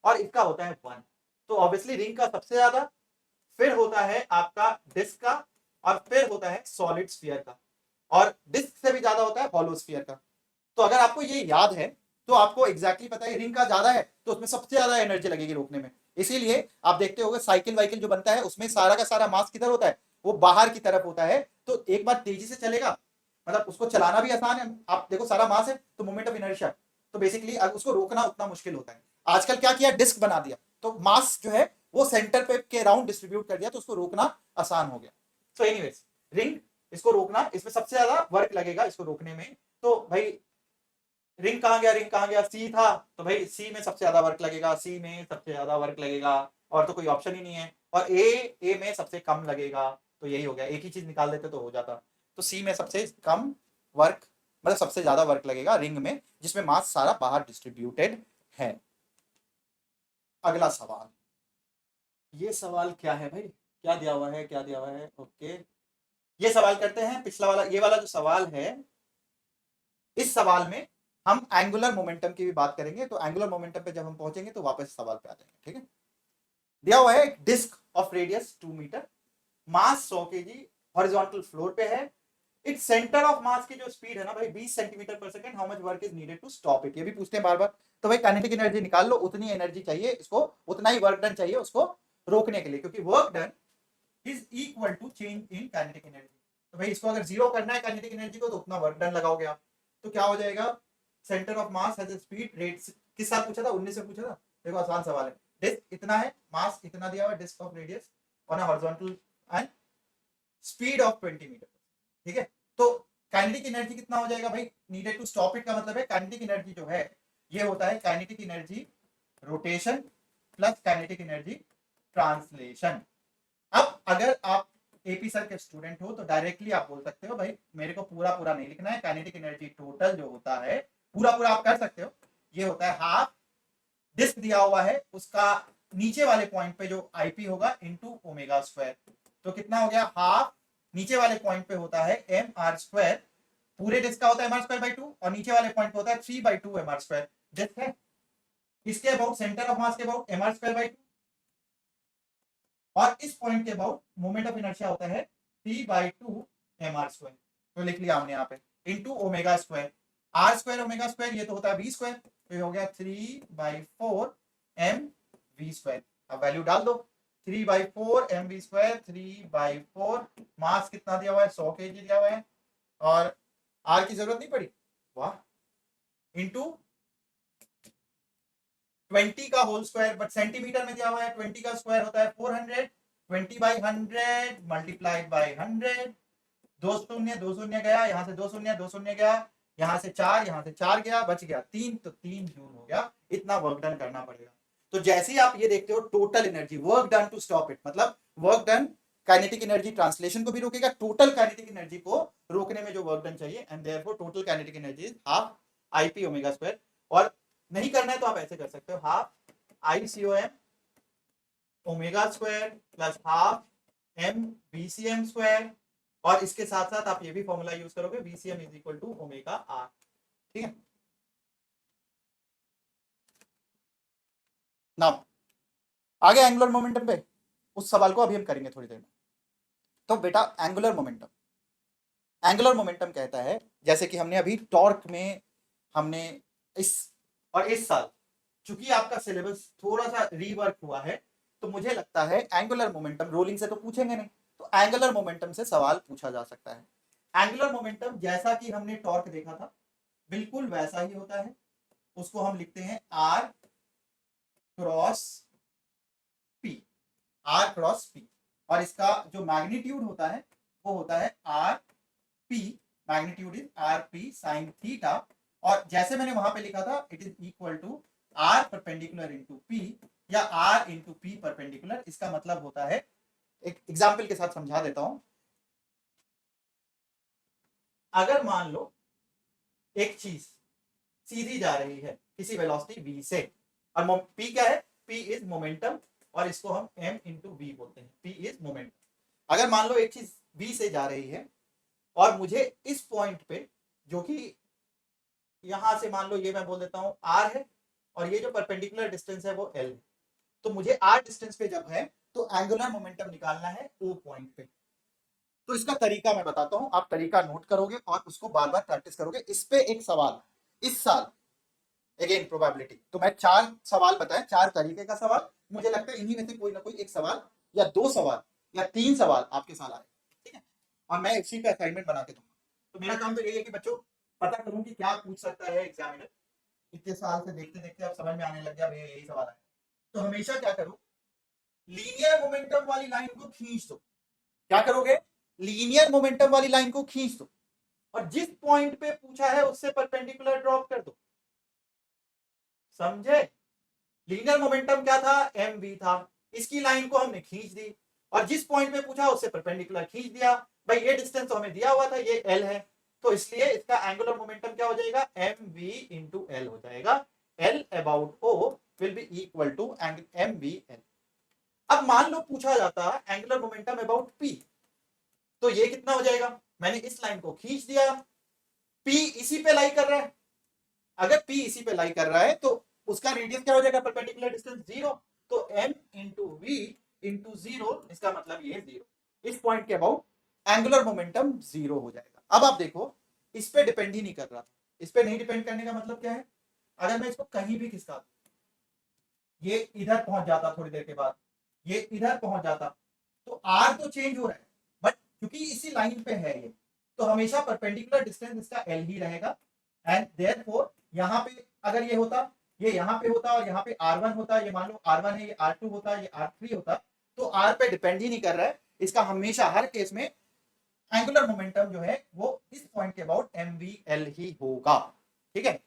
और इसका होता है 1, तो ऑब्वियसली रिंग का सबसे ज्यादा, फिर होता है आपका डिस्क का, और फिर होता है सॉलिड स्फीयर का, और डिस्क से भी ज्यादा होता है हॉलो स्फीयर का। तो अगर आपको ये याद है तो आपको एग्जैक्टली पता है रिंग का ज्यादा है तो उसमें सबसे ज्यादा एनर्जी लगेगी रोकने में, इसीलिए आप देखते होंगे साइकिल वाइकिल जो बनता है उसमें सारा का सारा मास किधर होता है, वो बाहर की तरफ होता है, तो एक बार तेजी से चलेगा, मतलब उसको चलाना भी आसान है, आप देखो सारा मास है तो मोमेंट ऑफ इनर्शिया, तो बेसिकली उसको रोकना उतना मुश्किल होता है। आजकल क्या किया, डिस्क बना दिया, तो मास जो है वो सेंटर पे के अराउंड डिस्ट्रीब्यूट कर दिया, तो उसको रोकना आसान हो गया। सो एनीवेज रिंग, इसको रोकना, इसमें सबसे ज्यादा वर्क लगेगा इसको रोकने में, तो भाई रिंग कहाँ गया, रिंग कहाँ गया, सी था, तो भाई सी में सबसे ज्यादा वर्क लगेगा, सी में सबसे ज्यादा वर्क लगेगा, और तो कोई ऑप्शन ही नहीं है। और ए में सबसे कम लगेगा, तो यही हो गया, एक ही चीज निकाल देते तो हो जाता। तो सी में सबसे कम वर्क, मतलब सबसे ज्यादा वर्क लगेगा रिंग में, जिसमें मास सारा बाहर डिस्ट्रीब्यूटेड है। अगला सवाल, ये सवाल क्या है भाई, क्या दिया हुआ है, क्या दिया हुआ है, ओके। ये सवाल करते हैं, पिछला वाला, ये वाला जो सवाल है, इस सवाल में हम एंगुलर मोमेंटम की भी बात करेंगे, तो एंगुलर मोमेंटम पे जब हम पहुंचेंगे तो वापस सवाल पे आ जाएंगे, ठीक है। दिया हुआ है disc of radius 2 metre, mass 100 KG, horizontal floor पे है, इट्स सेंटर ऑफ मास की जो स्पीड है ना भाई 20 centimetre per second, how much work is needed to stop it, ये भी पूछते हैं बार बार। तो भाई काइनेटिक एनर्जी निकाल लो, उतनी एनर्जी चाहिए इसको, उतना ही वर्क डन चाहिए उसको रोकने के लिए, क्योंकि work done is equal to change in kinetic energy. तो भाई इसको अगर जीरो करना है काइनेटिक एनर्जी को, तो उतना वर्क डन लगाओगे आप। तो क्या हो जाएगा, centre of mass has a speed rate, किस साल पूछा था, 19 से पूछा था, देखो आसान सवाल है। डिस्क इतना है, मास इतना दिया हुआ है, disc of radius on a horizontal and speed of 20 metre, ठीक है। तो काइनेटिक एनर्जी कितना हो जाएगा भाई, नीडेड टू स्टॉप इट का मतलब है काइनेटिक एनर्जी जो है ये होता है kinetic energy rotation plus kinetic energy translation. अब अगर आप एपी सर के स्टूडेंट हो तो डायरेक्टली आप बोल सकते हो भाई मेरे को पूरा पूरा नहीं लिखना है, काइनेटिक एनर्जी टोटल जो होता है पूरा पूरा आप कर सकते हो, ये होता है हाफ, डिस्क दिया हुआ है उसका नीचे वाले पॉइंट पे जो आईपी होगा इनटू ओमेगा स्क्वायर, तो कितना हो गया हाफ, नीचे वाले पॉइंट पे होता है एम आर स्क्वायर, पूरे डिस्क का होता है एम आर स्क्वायर बाई 2, और नीचे वाले पॉइंट पे होता है 3/2 एम आर स्क्वायर, डिस्क है इसके अबाउट सेंटर ऑफ मास के about M R square by 2, और इस पॉइंट के अबाउट मोमेंट ऑफ इनर्शिया होता है 3/2 एम आर स्क्वायर, तो लिख लिया हमने यहाँ पे into omega square, R square omega square ये तो होता है वी स्क्वायर, तो ये हो गया 3/4 एम वी स्क्वायर। अब वैल्यू डाल दो, 3/4 एम वी स्क्वायर, 3/4, मास कितना दिया हुआ है 100 केजी दिया हुआ है, और आर की जरूरत नहीं पड़ी, वाह, इंटू 20 का होल स्क्वायर, बट सेंटीमीटर में दिया हुआ है, 20 का स्क्वायर होता है 400, 20/100 मल्टीप्लाइड बाई 100, दो शून्य गया, यहाँ से दो शून्य गया, यहाँ से 4, यहाँ से 4 गया, बच गया 3, तो 3 जूल हो गया, इतना वर्क डन करना पड़ेगा। तो जैसे ही आप ये देखते हो total energy work done to stop it, मतलब work done kinetic energy translation को भी रोकेगा, टोटल काइनेटिक एनर्जी को रोकने में जो वर्क डन चाहिए, and therefore total kinetic energy is half IP omega square, और नहीं करना है तो आप ऐसे कर सकते हो, half ICOM omega square plus half M VCM square, और इसके साथ साथ आप ये भी फॉर्मूला यूज करोगे VCM is equal to omega R, ठीक है। नाउ आगे एंगुलर मोमेंटम पे, उस सवाल को अभी हम करेंगे थोड़ी देर में। तो बेटा एंगुलर मोमेंटम, एंगुलर मोमेंटम कहता है, जैसे कि हमने अभी टॉर्क में हमने इस और इस साल चूंकि आपका सिलेबस थोड़ा सा रीवर्क हुआ है, तो मुझे लगता है एंगुलर मोमेंटम रोलिंग से तो पूछेंगे नहीं, तो एंगुलर मोमेंटम से सवाल पूछा जा सकता है। एंगुलर मोमेंटम जैसा कि हमने टॉर्क देखा था बिल्कुल वैसा ही होता है, उसको हम लिखते हैं R cross P, R cross P, और इसका जो मैग्नीट्यूड होता है वो होता है R P, magnitude is R P sine theta, और जैसे मैंने वहां पे लिखा था it is equal to R perpendicular into P, या आर इंटू पी परपेंडिकुलर, इसका मतलब होता है, एक एग्जाम्पल के साथ समझा देता हूं, अगर मान लो एक चीज सीधी जा रही है किसी वेलोसिटी v से, और p क्या है, p इज मोमेंटम, और इसको हम m इंटू वी बोलते हैं, p इज मोमेंटम। अगर मान लो एक चीज v से जा रही है और मुझे इस पॉइंट पे, जो कि यहां से मान लो ये मैं बोल देता हूं r है, और ये जो परपेंडिकुलर डिस्टेंस है वो l है, तो मुझे r डिस्टेंस पे जब है तो एंगुलर मोमेंटम निकालना है o पॉइंट पे। तो इसका तरीका मैं बताता हूं, आप तरीका नोट करोगे और उसको बार बार प्रैक्टिस करोगे। इस पे एक सवाल इस साल अगेन प्रोबेबिलिटी, तो मैं 4 सवाल बताए, 4 तरीके का सवाल, मुझे लगता है इन्हीं में से कोई ना कोई एक सवाल या 2 सवाल या 3 सवाल आपके साथ आए, ठीक है, और मैं इसी पे असाइनमेंट बना के दूंगा। तो मेरा काम तो यही है कि बच्चों पता करूं कि क्या पूछ सकता है एग्जामिनर, इतने साल से देखते देखते अब समझ में आने लग गया भैया यही सवाल है। तो हमेशा क्या करो, लीनियर मोमेंटम वाली लाइन को खींच दो, क्या करोगे, लीनियर मोमेंटम वाली लाइन को खींच दो, और जिस पॉइंट पे पूछा है उससे परपेंडिकुलर ड्रॉप कर दो, समझे? लीनियर मोमेंटम क्या था? mv था। इसकी लाइन को हमने खींच दी और जिस पॉइंट पे पूछा उससे परपेंडिकुलर खींच दिया। भाई ये डिस्टेंस तो हमें दिया हुआ था, ये l है, तो इसलिए इसका एंगुलर मोमेंटम क्या हो जाएगा? mv इंटू l हो जाएगा। l about o will be equal to mvl। अब मान लो पूछा जाता एंगुलर मोमेंटम अबाउट p, तो ये कितना हो जाएगा? मैंने इस लाइन को खींच दिया, p इसी पे लाई कर रहा है। अगर p इसी पे लाई कर रहा है तो उसका रेडियस क्या हो जाएगा? परपेंडिकुलर डिस्टेंस 0, तो m इंटू v इंटू 0, इसका मतलब ये 0। इस पॉइंट के अबाउट एंगुलर मोमेंटम 0 हो जाएगा। अब आप देखो, इस पे डिपेंड ही नहीं कर रहा। इस पे नहीं डिपेंड करने का मतलब क्या है? अगर मैं इसको कहीं भी खिसका दूं, ये इधर पहुंच जाता, थोड़ी देर के बाद ये इधर पहुंच जाता, तो r तो चेंज हो रहा है, बट क्योंकि इसी लाइन पे है ये, तो हमेशा परपेंडिकुलर डिस्टेंस इसका l ही रहेगा। एंड देयरफॉर यहाँ पे अगर ये होता, ये यहाँ पे होता और यहाँ पे r1 होता, ये मान लो r1 है, ये r2 होता, ये r3 होता, तो r पे डिपेंड ही नहीं कर रहा है। इसका हमेशा हर केस में एंगुलर मोमेंटम जो है वो इस पॉइंट के अबाउट mvl ही होगा। ठीक है।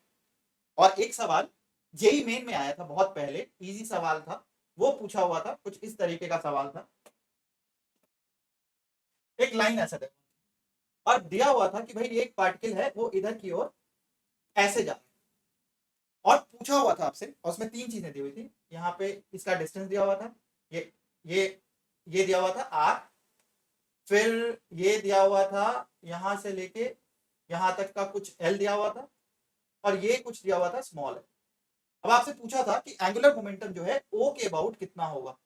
और एक सवाल जेई मेन में आया था बहुत पहले, इजी सवाल था, वो पूछा हुआ था, कुछ इस तरीके का सवाल था। एक लाइन ऐसा देखो और दिया हुआ था कि भाई एक पार्टिकल है वो इधर की ओर ऐसे जा रहा है, और पूछा हुआ था आपसे, और उसमें 3 चीजें दी हुई थी। यहाँ पे इसका डिस्टेंस दिया हुआ था, ये दिया हुआ था r, फिर ये दिया हुआ था यहां से लेके यहां तक का कुछ l दिया हुआ था, और ये कुछ दिया हुआ था स्मॉल l। अब आपसे पूछा था कि एंगुलर मोमेंटम जो है o के अबाउट कितना होगा,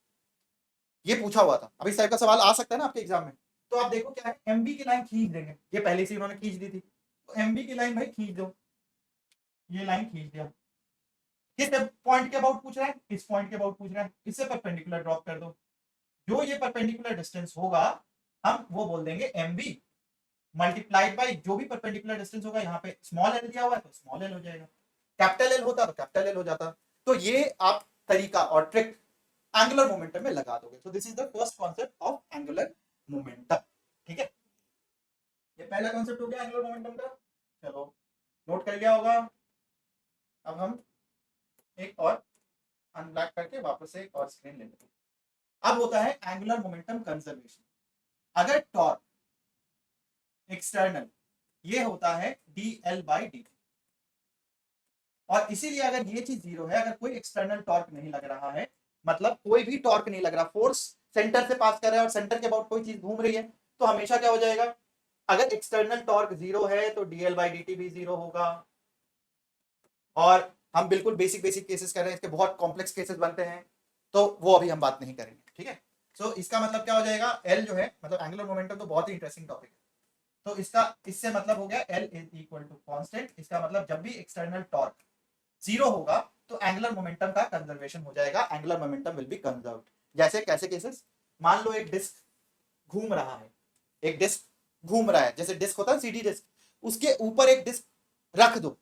ये पूछा हुआ था। अब इस टाइप का सवाल आ सकता है ना आपके एग्जाम में। तो आप देखो क्या है, mb की लाइन खींच देंगे, ये पहले से उन्होंने खींच दी थी, तो mb की लाइन भाई खींच दो, ये लाइन खींच दिया। किस पॉइंट के अबाउट पूछ रहा है? इस पॉइंट के अबाउट पूछ रहा है, इससे परपेंडिकुलर ड्रॉप कर दो, जो ये परपेंडिकुलर डिस्टेंस होगा हम वो बोल देंगे mb मल्टीप्लाइड बाय जो भी परपेंडिकुलर डिस्टेंस होगा। यहाँ पे स्मॉल l दिया हुआ है तो स्मॉल l हो जाएगा, कैपिटल L होता तो कैपिटल L हो जाता। तो ये आप तरीका और ट्रिक एंगुलर मोमेंटम में लगा दोगे। तो this is the first concept of angular momentum. ठीक है, ये पहला कॉन्सेप्ट हो गया एंगुलर मोमेंटम का। चलो नोट कर लिया होगा। अब हम एक और अनब्लैक करके वापस से एक और स्क्रीन ले लेते हैं। अब होता है एंगुलर मोमेंटम कंजर्वेशन। अगर टॉर्क एक्सटर्नल ये होता है dl/dt, और इसीलिए अगर ये चीज 0 है, अगर कोई एक्सटर्नल टॉर्क नहीं लग रहा है, मतलब कोई भी टॉर्क नहीं लग रहा, फोर्स सेंटर से पास कर रहा है और सेंटर के अबाउट कोई चीज घूम रही है, तो हमेशा क्या हो जाएगा? अगर एक्सटर्नल टॉर्क 0 है तो dl/dt भी 0 होगा। और हम बिल्कुल बेसिक केसेस कर रहे हैं, इसके बहुत कॉम्प्लेक्स केसेस बनते हैं, तो वो अभी हम बात नहीं करेंगे। ठीक है, सो इसका मतलब क्या हो जाएगा? L जो है, मतलब एंगुलर मोमेंटम तो बहुत ही इंटरेस्टिंग टॉपिक है, तो इसका इससे मतलब हो गया L is equal to constant. इसका मतलब जब भी एक्सटर्नल टॉर्क 0 होगा तो एंगुलर मोमेंटम का कंजर्वेशन हो जाएगा, angular momentum will be conserved. जैसे कैसे केसेस? मान लो एक डिस्क घूम रहा है, एक डिस्क घूम रहा है, जैसे डिस्क होता है सीडी डिस्क, उसके ऊपर एक डिस्क रख दो,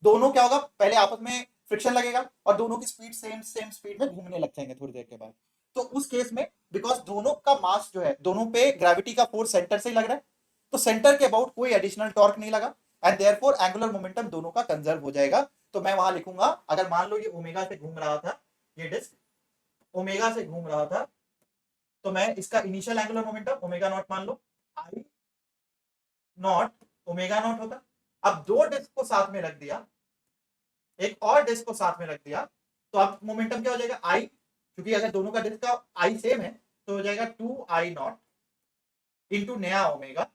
दोनों क्या होगा? पहले आपस में फ्रिक्शन लगेगा और दोनों की स्पीड सेम स्पीड में घूमने लग जाएंगे थोड़ी देर के बाद। तो उस केस में बिकॉज दोनों का मास जो है, दोनों पे ग्रेविटी का फोर्स सेंटर से ही लग रहा है, तो सेंटर के अबाउट कोई एडिशनल टॉर्क नहीं लगा, एंड देयरफॉर एंगुलर मोमेंटम दोनों का कंजर्व हो जाएगा। तो मैं वहां लिखूंगा, अगर मान लो ये ओमेगा से घूम रहा था, ये डिस्क ओमेगा से घूम रहा था, तो मैं इसका initial angular momentum omega naught मान लो, आई नॉट ओमेगा नॉट होता। अब दो डिस्क को साथ में रख दिया, एक और डिस्क को साथ में रख दिया, तो अब मोमेंटम क्या हो जाएगा? आई, क्योंकि अगर दोनों का डिस्क का आई सेम है तो हो जाएगा 2i नॉट इंटू नया ओमेगा।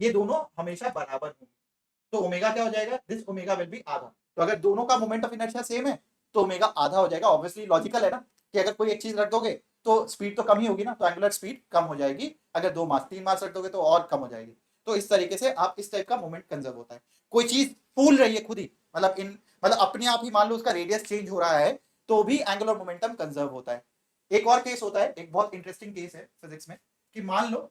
ये दोनों हमेशा बराबर होंगे, तो ओमेगा क्या हो जाएगा? दिस ओमेगा विल बी आधा। तो अगर दोनों का मोमेंट ऑफ इनर्शिया सेम है तो ओमेगा आधा हो जाएगा। ऑब्वियसली लॉजिकल है ना कि अगर कोई एक चीज रख दोगे तो स्पीड तो कम ही होगी ना, तो एंगुलर स्पीड कम हो जाएगी। अगर 2 मास 3 मास रख दोगे तो और कम हो जाएगी। तो इस तरीके से आप इस टाइप का मोमेंट कंजर्व होता है। कोई चीज फूल रही है खुद ही, मतलब अपने आप ही मान लो उसका रेडियस चेंज हो रहा है, तो भी एंगुलर मोमेंटम कंजर्व होता है। एक और केस होता है, एक बहुत इंटरेस्टिंग केस है फिजिक्स में, कि मान लो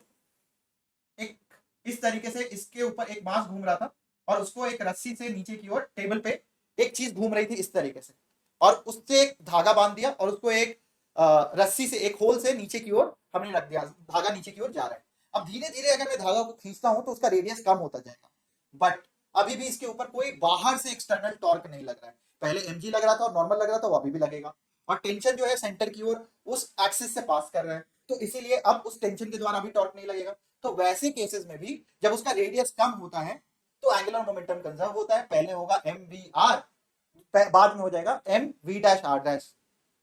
एक इस तरीके से इसके ऊपर एक मास घूम रहा था और उसको एक रस्सी से नीचे की ओर टेबल पे एक चीज घूम रही थी इस तरीके से, और उससे एक धागा बांध दिया और उसको एक रस्सी से एक होल से नीचे की ओर हमने रख दिया, धागा नीचे की ओर जा रहा है। अब धीरे धीरे अगर मैं धागा को खींचता हूं तो उसका रेडियस कम होता जाएगा, बट अभी भी इसके ऊपर कोई बाहर से एक्सटर्नल टॉर्क नहीं लग रहा है। पहले mg लग रहा था और नॉर्मल लग रहा था, वो अभी भी लगेगा। और टेंशन जो है सेंटर की ओर उस एक्सिस से पास कर रहा है, तो इसीलिए अब उस टेंशन के द्वारा भी टॉर्क नहीं लगेगा। तो वैसे केसेस में भी जब उसका रेडियस कम होता है तो एंगुलर मोमेंटम कंजर्व होता है। पहले होगा एम वी आर, बाद में हो जाएगा M V dash R dash.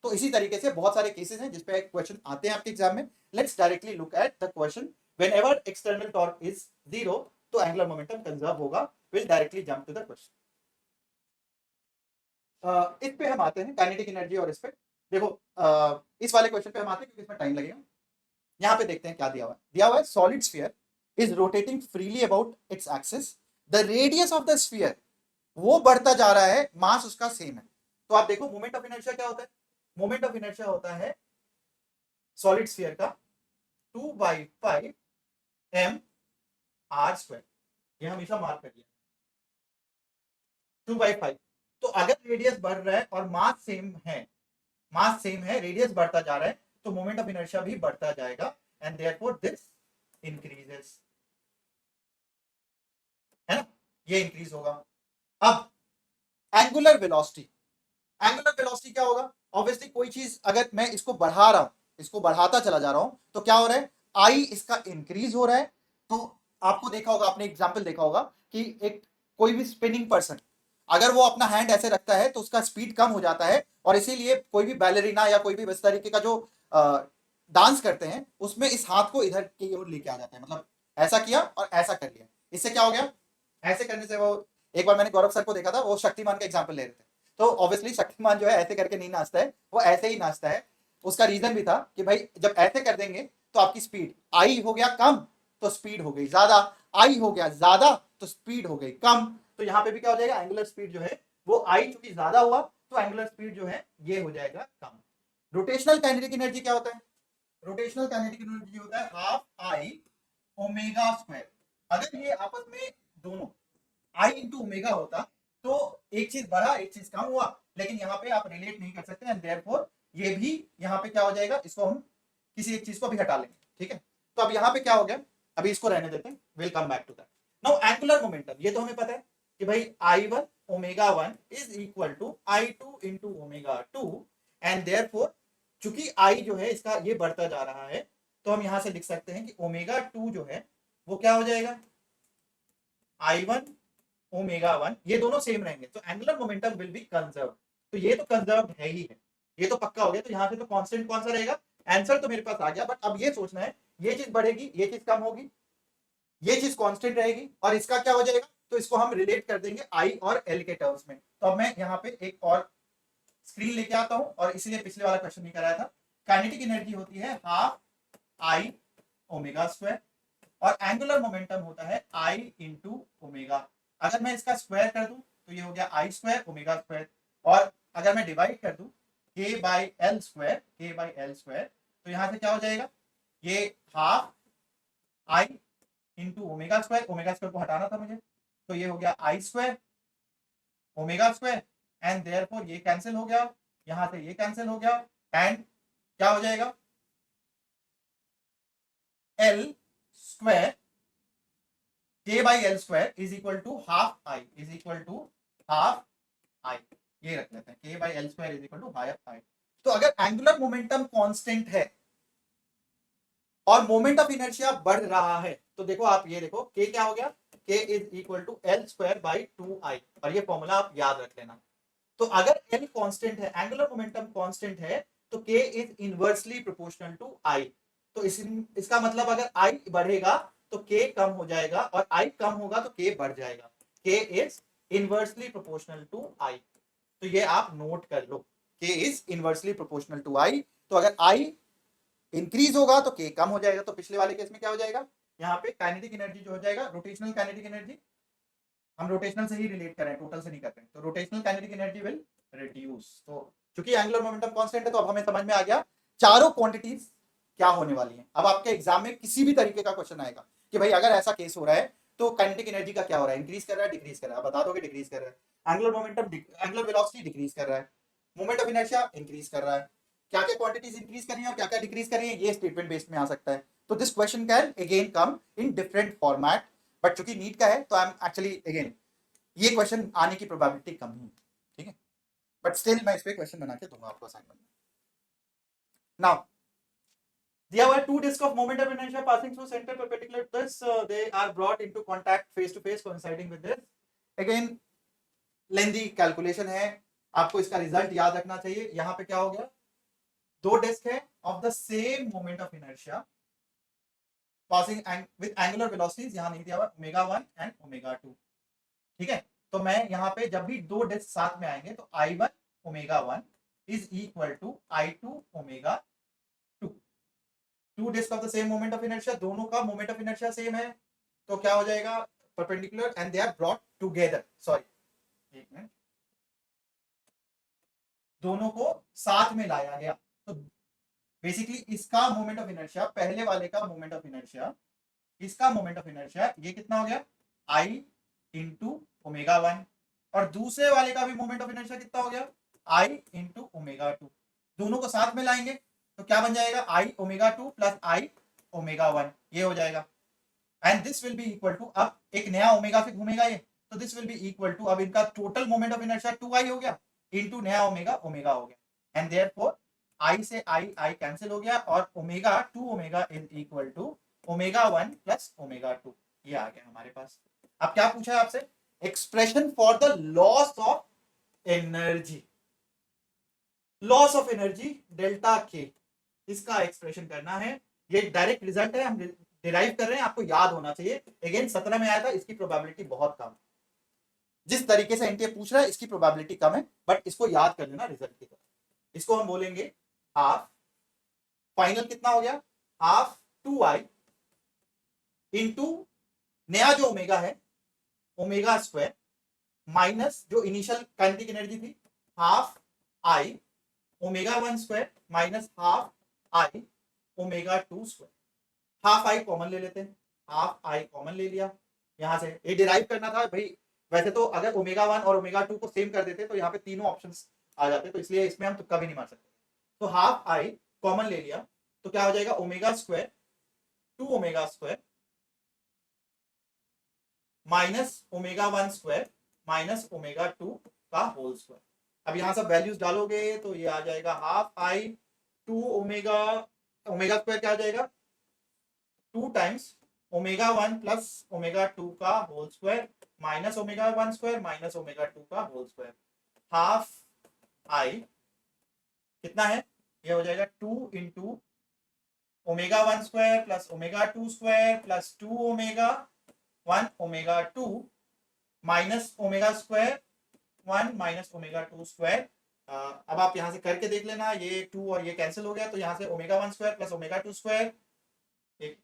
तो इसी तरीके से बहुत सारे केसेस हैं जिसपे क्वेश्चन आते हैं आपके एग्जाम में। Let's directly look at the question. Whenever external torque is 0 तो एंगुलर मोमेंटम कंजर्व होगा। Will directly jump to the question. इस पे हम आते हैं काइनेटिक एनर्जी, और इस पे देखो इस वाले क्वेश्चन पे हम आते हैं क्योंकि इसमें टाइम लगेगा। यहाँ पे देखते हैं क्या दिया हुआ है। दिया हुआ है solid sphere is rotating freely about its axis, the radius of the sphere, वो बढ़ता जा रहा है, मास उसका सेम है। तो आप देखो मोमेंट ऑफ इनर्शिया क्या होता है। मोमेंट ऑफ इनर्शिया होता है सॉलिड स्फीयर का 2/5 mr²। ये हमेशा मार्क करिए 2/5। तो अगर रेडियस बढ़ रहा है और मास सेम है, मास सेम है, रेडियस बढ़ता जा रहा है, तो मोमेंट ऑफ इनर्शिया भी बढ़ता जाएगा एंड देयरफॉर दिस इंक्रीजेस, है ना, ये इंक्रीज होगा। अब एंगुलर वेलोसिटी, एंगुलर वेलोसिटी क्या होगा। ऑब्वियसली कोई चीज अगर मैं इसको बढ़ा रहा हूं, इसको बढ़ाता चला जा रहा हूं, तो क्या हो रहा है, आई इसका इंक्रीज हो रहा है। तो आपको देखा होगा, आपने एग्जांपल देखा होगा कि एक कोई भी स्पिनिंग पर्सन अगर वो अपना हैंड ऐसे रखता है तो उसका स्पीड कम हो जाता है, और इसीलिए कोई भी बैलरीना या कोई भी इस तरीके का जो डांस करते हैं उसमें इस हाथ को इधर की ओर लेके आ जाते हैं, मतलब ऐसा किया और ऐसा कर लिया। इससे क्या हो गया, ऐसे करने से वो, एक बार मैंने गौरव सर को देखा था, वो शक्तिमान का एग्जाम्पल ले रहे थे। तो ऑब्वियसली शक्तिमान जो है ऐसे करके नहीं नाचता है, वो ऐसे ही नाचता है। उसका रीजन भी था कि भाई जब ऐसे कर देंगे तो आपकी स्पीड, आई हो गया कम तो स्पीड हो गई ज्यादा, आई हो गया ज्यादा तो स्पीड हो गई कम। तो यहाँ पे भी क्या हो जाएगा, एंगुलर स्पीड जो है वो आई चूंकि ज्यादा हुआ तो एंगुलर स्पीड जो है ये हो जाएगा कम। रोटेशनल काइनेटिक एनर्जी क्या होता है, रोटेशनल काइनेटिक एनर्जी होता है हाफ आई ओमेगा स्क्वायर। अगर ये आपस में दोनों आई इंटू ओमेगा होता तो एक चीज बढ़ा एक चीज कम हुआ, लेकिन यहाँ पे आप रिलेट नहीं कर सकते एंड देयरफॉर ये भी यहाँ पे क्या हो जाएगा, इसको हम किसी एक चीज को भी हटा लेंगे, ठीक है। तो अब यहाँ पे क्या हो गया, अभी इसको रहने देते हैं, will come back to that. Now angular momentum, ये तो हमें पता है कि भाई I1 omega 1 is equal to I2 into omega 2 and therefore चूंकि I जो है इसका ये बढ़ता जा रहा है, तो हम यहां से लिख सकते हैं कि ओमेगा 2 जो है वो क्या हो जाएगा, I1 ओमेगा 1, ये दोनों सेम रहेंगे, तो angular momentum will be conserve. तो ये तो कंजर्व है ही है, ये तो पक्का हो गया। तो यहाँ से तो कांस्टेंट कौन सा रहेगा, आंसर तो मेरे पास आ गया, बट अब ये सोचना है ये चीज बढ़ेगी ये चीज कम होगी, ये चीज कांस्टेंट रहेगी, और इसका क्या हो जाएगा, तो इसको हम रिलेट कर देंगे आई और एल के टर्म्स में। तो अब मैं यहाँ पे एक और स्क्रीन लेके आता हूं, और इसलिए पिछले वाला क्वेश्चन नहीं कराया था। काइनेटिक एनर्जी होती है हाफ आई ओमेगा स्क्वायर, और एंगुलर मोमेंटम होता है आई इंटू ओमेगा। अगर मैं इसका स्क्वायर कर दूं तो ये हो गया आई स्क्वायर ओमेगा स्क्वायर, और अगर मैं डिवाइड कर दूं के बाई एल स्क्वायर, तो यहां से क्या हो जाएगा, ये half I into omega square को हटाना था मुझे, तो ये हो गया I square omega square and therefore ये कैंसिल हो गया, यहां से ये कैंसिल हो गया, एंड क्या हो जाएगा, L square k by L square is equal to half I, ये रख लेते हैं, k by L square is equal to half I. तो अगर एंगुलर मोमेंटम कांस्टेंट है और मोमेंट ऑफ इनर्शिया बढ़ रहा है, तो देखो आप ये देखो k क्या हो गया, k is equal to L square by 2i, और ये फॉर्मूला आप याद रख लेना। तो अगर l कांस्टेंट है, एंगुलर मोमेंटम कांस्टेंट है, तो k is inversely proportional to i। तो इसका मतलब अगर i बढ़ेगा तो k कम हो जाएगा, और i कम होगा तो k बढ़ जाएगा। k is inversely proportional to i, तो ये आप नोट कर लो, k is inversely proportional to i। तो अगर i इंक्रीज होगा तो k कम हो जाएगा। तो पिछले वाले केस में क्या हो जाएगा, यहाँ पे काइनेटिक एनर्जी जो हो जाएगा, रोटेशनल काइनेटिक एनर्जी, हम रोटेशनल से ही रिलेट कर रहे हैं, टोटल से नहीं कर रहे हैं, तो rotational kinetic energy will reduce. तो चूंकि एंगुलर मोमेंटम कांस्टेंट है, तो अब हमें समझ में आ गया चारों क्वांटिटीज क्या होने वाली हैं। अब आपके एग्जाम में किसी भी तरीके का क्वेश्चन आएगा कि भाई अगर ऐसा केस हो रहा है तो काइनेटिक एनर्जी का क्या हो रहा है, इंक्रीज कर रहा है डिक्रीज कर रहा है, बता दोगे डिक्रीज कर रहा है। Angular momentum, angular velocity decrease कर रहा है, मोमेंट ऑफ इनर्शिया इंक्रीज कर रहा है, क्या क्या क्वांटिटीज इंक्रीज कर रही है और क्या क्या डिक्रीज कर रही है, ये स्टेटमेंट बेस्ड में आ सकता है। तो this question can again come in different format, but चूंकि नीट का है तो आई एम एक्चुअली अगेन ये क्वेश्चन आने की प्रोबेबिलिटी कम ही है, ठीक है, बट स्टिल मैं इस पे क्वेश्चन बना के दूंगा आपको असाइनमेंट में। नाउ दिया हुआ है two discs of moment of inertia passing through center perpendicular to this, they are brought into contact face to face coinciding with this. Again lengthy calculation है, आपको इसका रिजल्ट याद रखना चाहिए। यहाँ पे क्या हो गया, दो डिस्क है of the same moment of inertia passing with angular velocities, यहाँ नहीं दिया हुआ ओमेगा 1 एंड ओमेगा 2, ठीक है। तो मैं यहाँ पे जब भी दो डिस्क साथ में आएंगे तो I1 omega 1 is equal to I2 omega 2। Two disc of the same moment of inertia, दोनों का मोमेंट ऑफ इनर्शिया सेम है, तो क्या हो जाएगा, perpendicular and they are brought together, sorry एक मिनट, दोनों को साथ में लाया गया। तो बेसिकली इसका मोमेंट ऑफ इनर्शिया, पहले वाले का मोमेंट ऑफ इनर्शिया, इसका मोमेंट ऑफ इनर्शिया ये कितना हो गया, I इंटू ओमेगा 1, और दूसरे वाले का भी मोमेंट ऑफ इनर्शिया कितना हो गया, I इंटू ओमेगा 2। दोनों को साथ में लाएंगे तो क्या बन जाएगा, I omega 2 plus I omega 1, ये हो जाएगा। And this will be equal to, अब एक नया ओमेगा से घूमेगा ये, तो this will be equal to, अब इनका total moment of inertia 2I हो गया इंटू नया ओमेगा ओमेगा हो गया, एंड देयरफॉर I से I कैंसिल हो गया, और omega 2 omega is equal to omega 1 plus omega 2, ये आ गया हमारे पास। अब क्या पूछा है आपसे, expression for the loss of energy, loss of energy delta के, इसका एक्सप्रेशन करना है। ये डायरेक्ट रिजल्ट है, हम डिराइव कर रहे हैं, आपको याद होना चाहिए। अगेन 17 में आया था, इसकी प्रोबेबिलिटी बहुत कम, जिस तरीके से एनटीए पूछ रहा है इसकी प्रोबेबिलिटी कम है, बट इसको याद कर लेना रिजल्ट की तरह। इसको हम बोलेंगे हाफ, फाइनल कितना हो गया, हाफ 2I इंटू नया जो ओमेगा है ओमेगा स्क्वायर, माइनस जो इनिशियल काइनेटिक एनर्जी थी half I omega 1 square minus half I omega 2 square. Half I common ले लेते हैं, हाफ I कॉमन ले लिया, यहां से ये डिराइव करना था भाई। वैसे तो अगर ओमेगा 1 और ओमेगा 2 को सेम कर देते तो यहाँ पे तीनों ऑप्शंस आ जाते, तो इसलिए इसमें हम तुक्का भी नहीं मार सकते। तो हाफ I कॉमन ले लिया तो क्या हो जाएगा, omega square 2 omega square minus omega 1 square minus omega 2 का होल स्क्वायर। अब यहाँ सब वैल्यूज डालोगे तो ये आ जाएगा half I 2 omega, omega square क्या आ जाएगा 2 टाइम्स ओमेगा 1 प्लस ओमेगा 2 का whole square minus omega 1 square minus omega 2 का होल स्क्वायर। हाफ I कितना है, ये हो जाएगा 2 into omega 1 square plus omega 2 square plus 2 omega 1 omega 2 minus omega square 1 minus omega 2 square. अब आप यहाँ से करके देख लेना, ये 2 और ये कैंसिल हो गया, तो यहाँ से omega 1 square plus omega 2 square, एक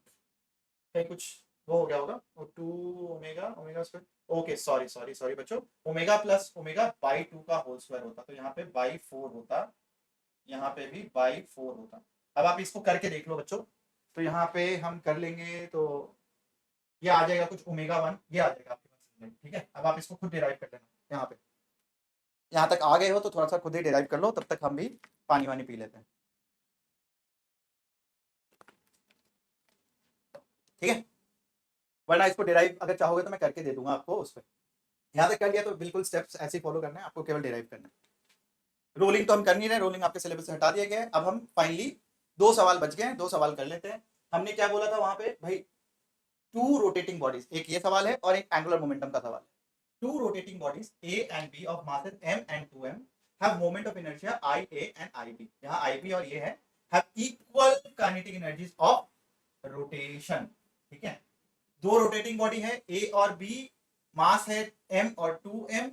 कहीं कुछ वो हो गया होगा, और 2 omega omega square, okay sorry sorry sorry बच्चों, ओमेगा प्लस ओमेगा बाई 2 का होल स्क्वायर होता, तो यहाँ पे बाई 4 होता, यहाँ पे भी बाई 4 होता। अब आप इसको करके देख लो बच्चों, तो यहाँ पे हम कर लेंगे तो ये आ जाएगा कुछ ओमेगा 1, ये आ जाएगा आपके पास, ठीक है। अब आप इसको खुद डिराइव कर लेना, यहाँ पे यहाँ तक आ गए हो तो थोड़ा सा खुद ही डिराइव कर लो, तब तक हम भी पानी वानी पी लेते हैं, ठीक है। वरना इसको डिराइव अगर चाहोगे तो मैं करके दे दूंगा आपको उस पर। यहाँ तक कर लिया तो बिल्कुल स्टेप्स ऐसे फॉलो करना है आपको, केवल डिराइव करना है। रोलिंग तो हम कर नहीं रहे, रोलिंग आपके सिलेबस से हटा दिया गया है। अब हम फाइनली 2 सवाल बच गए हैं, 2 सवाल कर लेते हैं। हमने क्या बोला था वहां पे भाई, 2 रोटेटिंग बॉडीज, एक ये सवाल है और एक एंगुलर मोमेंटम का सवाल है। 2 rotating bodies A and B of masses m and 2m have moment of inertia IA and IB, यहाँ IB और ये है have equal kinetic energies of rotation, ठीक है। 2 rotating body है A और B, मास है m और 2m,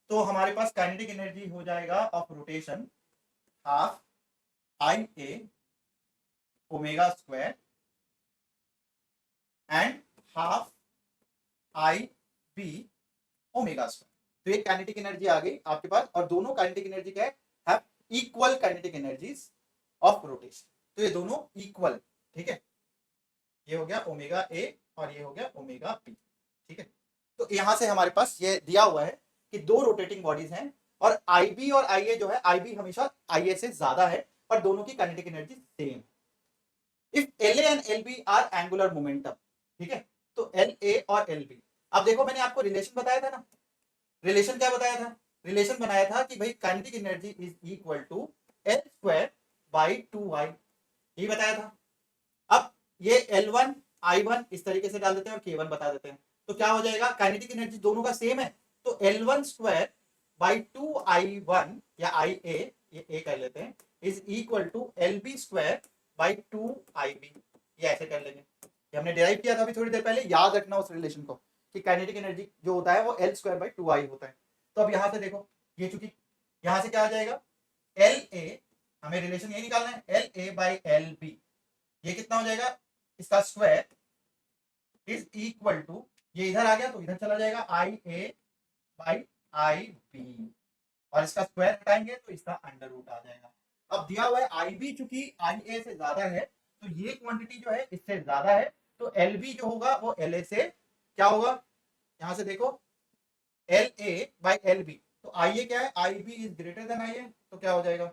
तो हमारे पास काइनेटिक एनर्जी हो जाएगा of rotation half IA omega square and half IB omega square. तो ये काइनेटिक एनर्जी आ गई आपके पास, और दोनों काइनेटिक एनर्जी क्या है, have equal kinetic energies of rotation, तो ये दोनों इक्वल, ठीक है। ये हो गया ओमेगा A और ये हो गया ओमेगा B, ठीक है। तो यहां से हमारे पास ये दिया हुआ है कि 2 रोटेटिंग बॉडीज हैं, और IB और IA जो है, IB हमेशा IA से ज्यादा है, और दोनों की kinetic energy same. If LA and LB are angular momentum, ठीक है, तो LA और LB, अब देखो मैंने आपको रिलेशन बताया था ना, रिलेशन क्या बताया था? रिलेशन बनाया था कि भाई kinetic energy is equal to L square by 2y, ये बताया था। अब ये L1 I1 इस तरीके से डाल देते हैं और K1 बता देते हैं, तो क्या हो जाएगा? काइनेटिक एनर्जी दोनों का सेम है, तो L1 स्क्वायर बाई 2I1 या IA, ये A कर लेते हैं, is equal to LB square by 2IB, ये ऐसे कर लेंगे। ये हमने डिराइव किया था अभी थोड़ी देर पहले, याद रखना उस रिलेशन को कि काइनेटिक एनर्जी जो होता है वो L स्क्वायर बाई 2I होता है। तो अब यहां से देखो, ये चूंकि यहां से क्या आ जाएगा, LA, हमें रिलेशन ये निकालना है, LA बाई LB, ये कितना हो जाएगा? इसका स्क्वायर इज इक्वल टू, ये इधर आ गया तो इधर चला जाएगा, IA बाई IB, और इसका स्क्वायर हटाएंगे तो इसका अंडर रूट आ जाएगा। अब दिया हुआ है IB चूंकि IA से ज्यादा है, तो ये क्वांटिटी जो है इससे ज्यादा है, तो LB जो होगा वो LA से क्या होगा? यहां से देखो, LA बाई LB, तो IA क्या है? IB is greater than IA, तो क्या हो जाएगा?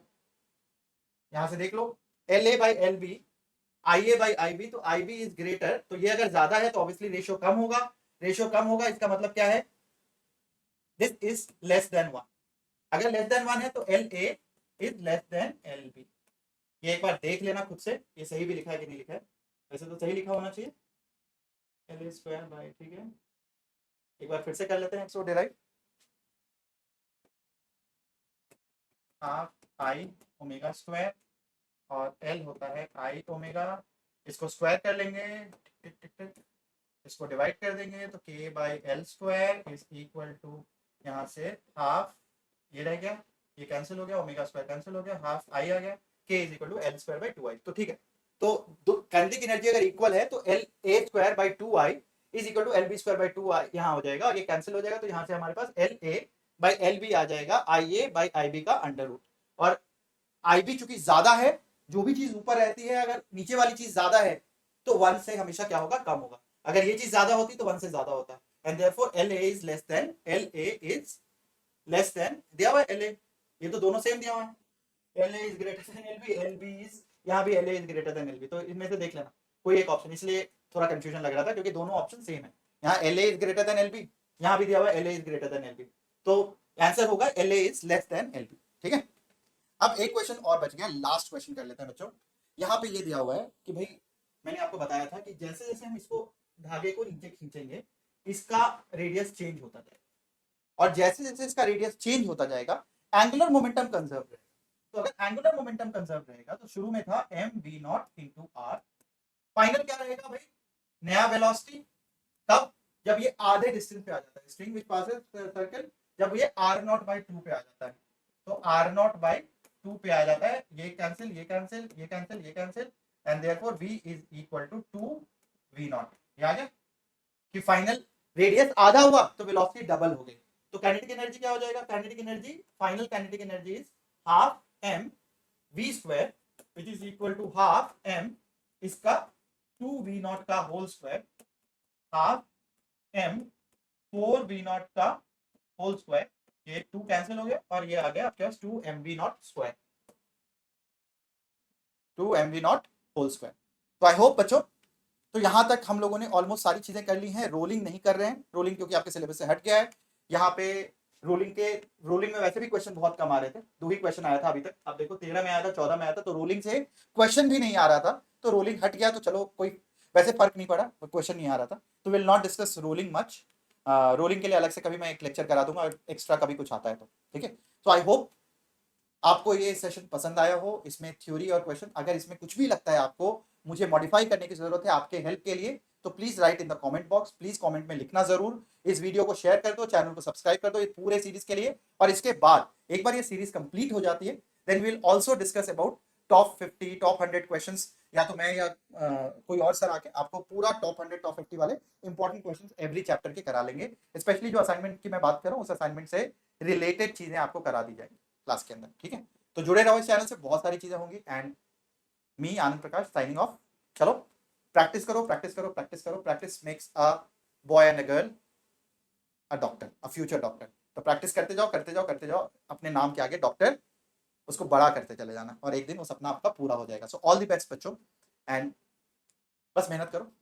यहां से देख लो, LA by LB, IA by IB, तो IB इज ग्रेटर, तो ये अगर ज्यादा है तो ऑब्वियसली रेशियो कम होगा, रेशियो कम होगा इसका मतलब क्या है? दिस इज लेस देन 1, अगर लेस देन 1 है तो LA is less than LB। ये एक बार देख लेना खुद से, ये सही भी लिखा है कि नहीं लिखा है, वैसे तो सही लिखा होना चाहिए, LA स्क्वायर बाई, ठीक है, एक बार फिर से कर लेते हैं इसको derive, half I omega square और L होता है I ओमेगा, इसको स्क्वायर कर लेंगे, टिक टिक टिक, इसको डिवाइड कर देंगे तो K by L square is equal to, यहाँ से हाफ, ये रह गया, ये कैंसिल हो गया, ओमेगा स्क्वायर कैंसिल हो गया, हाफ I आ गया, K is equal to L square by 2I, तो ठीक है। तो काइनेटिक एनर्जी अगर इक्वल है तो LA square by 2I is equal to LB square by 2I, यहाँ हो जाएगा और ये कैंसिल हो जाएगा, तो यहाँ से हमारे पास LA बाई LB आ जाएगा, IA बाई IB का अंडर रूट, और IB चूंकि ज्यादा है, जो भी चीज ऊपर रहती है अगर नीचे वाली चीज ज्यादा है तो 1 से हमेशा क्या होगा? कम होगा, अगर ये चीज ज्यादा होती तो 1 से ज्यादा होता, and therefore LA is less than, LA is less than, दिया हुआ है LA, ये तो दोनों सेम दिया हुआ है, LA is greater than LB, LB is, यहाँ भी LA is greater than LB, तो इनमें से देख लेना कोई एक ऑप्शन, इसलिए थोड़ा कंफ्यूजन लग रहा था क्योंकि दोनों ऑप्शन सेम है, यहाँ LA is greater than LB, यहाँ भी दिया हुआ है LA is greater than LB, तो आंसर होगा LA is less than LB, ठीक है। अब एक क्वेश्चन और बच गया, लास्ट क्वेश्चन कर लेते हैं बच्चों। यहाँ पे ये दिया हुआ है कि भाई मैंने आपको बताया था कि जैसे जैसे हम इसको धागे को नीचे खींचेंगे इसका रेडियस चेंज होता जाएगा, और जैसे जैसे इसका रेडियस चेंज होता जाएगा एंगुलर मोमेंटम कंजर्व रहेगा। तो अगर एंगुलर मोमेंटम कंजर्व रहेगा तो शुरू में था mv0 इंटू आर, फाइनल क्या रहेगा भाई? नया वेलोसिटी, तब जब ये आधे डिस्टेंस पे आ जाता है, स्ट्रिंग विच पासेस सर्कल, जब ये r0 बाई 2 पे आ जाता है, तो r0 बाई 2 पे आ जाता है, ये कैंसिल, ये कैंसिल, ये कैंसिल, ये cancel, and therefore v is equal to 2v0, ये आ गया कि फाइनल रेडियस आधा हुआ तो वेलोसिटी डबल हो गई, तो काइनेटिक एनर्जी क्या हो जाएगा? Kinetic energy, final kinetic energy is half m v square which is equal to half m इसका 2v0 का whole square, half m 4v0 का होल स्क्वायर, ये 2 कैंसिल हो गया और ये आ गया आपके पास 2mv0 square, 2mv0 whole square. तो आई होप बच्चों, तो यहां तक हम लोगों ने ऑलमोस्ट सारी चीजें कर ली हैं। रोलिंग नहीं कर रहे हैं, रोलिंग क्योंकि आपके सिलेबस से हट गया है। यहाँ पे रोलिंग में वैसे भी क्वेश्चन बहुत कम आ रहे थे, 2 ही क्वेश्चन आया था अभी तक, अब देखो 13 में आया था, 14 में आया था, तो रोलिंग से क्वेश्चन भी नहीं आ रहा था, तो रोलिंग हट गया, तो चलो कोई वैसे फर्क नहीं पड़ा, क्वेश्चन नहीं आ रहा था, तो will not discuss rolling much. Rolling के लिए अलग से कभी मैं एक लेक्चर करा दूंगा, एक्स्ट्रा कभी कुछ आता है तो, ठीक है। तो आई होप आपको ये सेशन पसंद आया हो, इसमें थ्योरी और क्वेश्चन, अगर इसमें कुछ भी लगता है आपको मुझे मॉडिफाई करने की जरूरत है आपके हेल्प के लिए, तो please right in the comment box, please comment में लिखना जरूर। इस वीडियो को शेयर कर दो, चैनल को सब्सक्राइब कर दो, ये पूरे सीरीज के लिए, और इसके बाद एक बार ये सीरीज कंप्लीट हो जाती है then we will also discuss about top 50 top 100 questions, या तो मैं या कोई और सर आके आपको पूरा टॉप 100 टॉप 50 वाले इंपॉर्टेंट क्वेश्चंस एवरी चैप्टर के करा लेंगे, स्पेशली जो असाइनमेंट की मैं बात कर रहा हूँ उस असाइनमेंट से रिलेटेड चीजें आपको करा दी जाएंगी क्लास के अंदर, ठीक है। तो जुड़े रहो इस चैनल से, बहुत सारी चीजें होंगी, and me Anand Prakash signing off. चलो प्रैक्टिस करो, प्रैक्टिस करो, प्रैक्टिस करो, practice makes a boy and a girl a doctor, a future doctor. तो प्रैक्टिस करते जाओ, करते जाओ, करते जाओ, अपने नाम के आगे डॉक्टर उसको बड़ा करते चले जाना, और एक दिन वो सपना आपका पूरा हो जाएगा। सो ऑल द बेस्ट बच्चों, एंड बस मेहनत करो,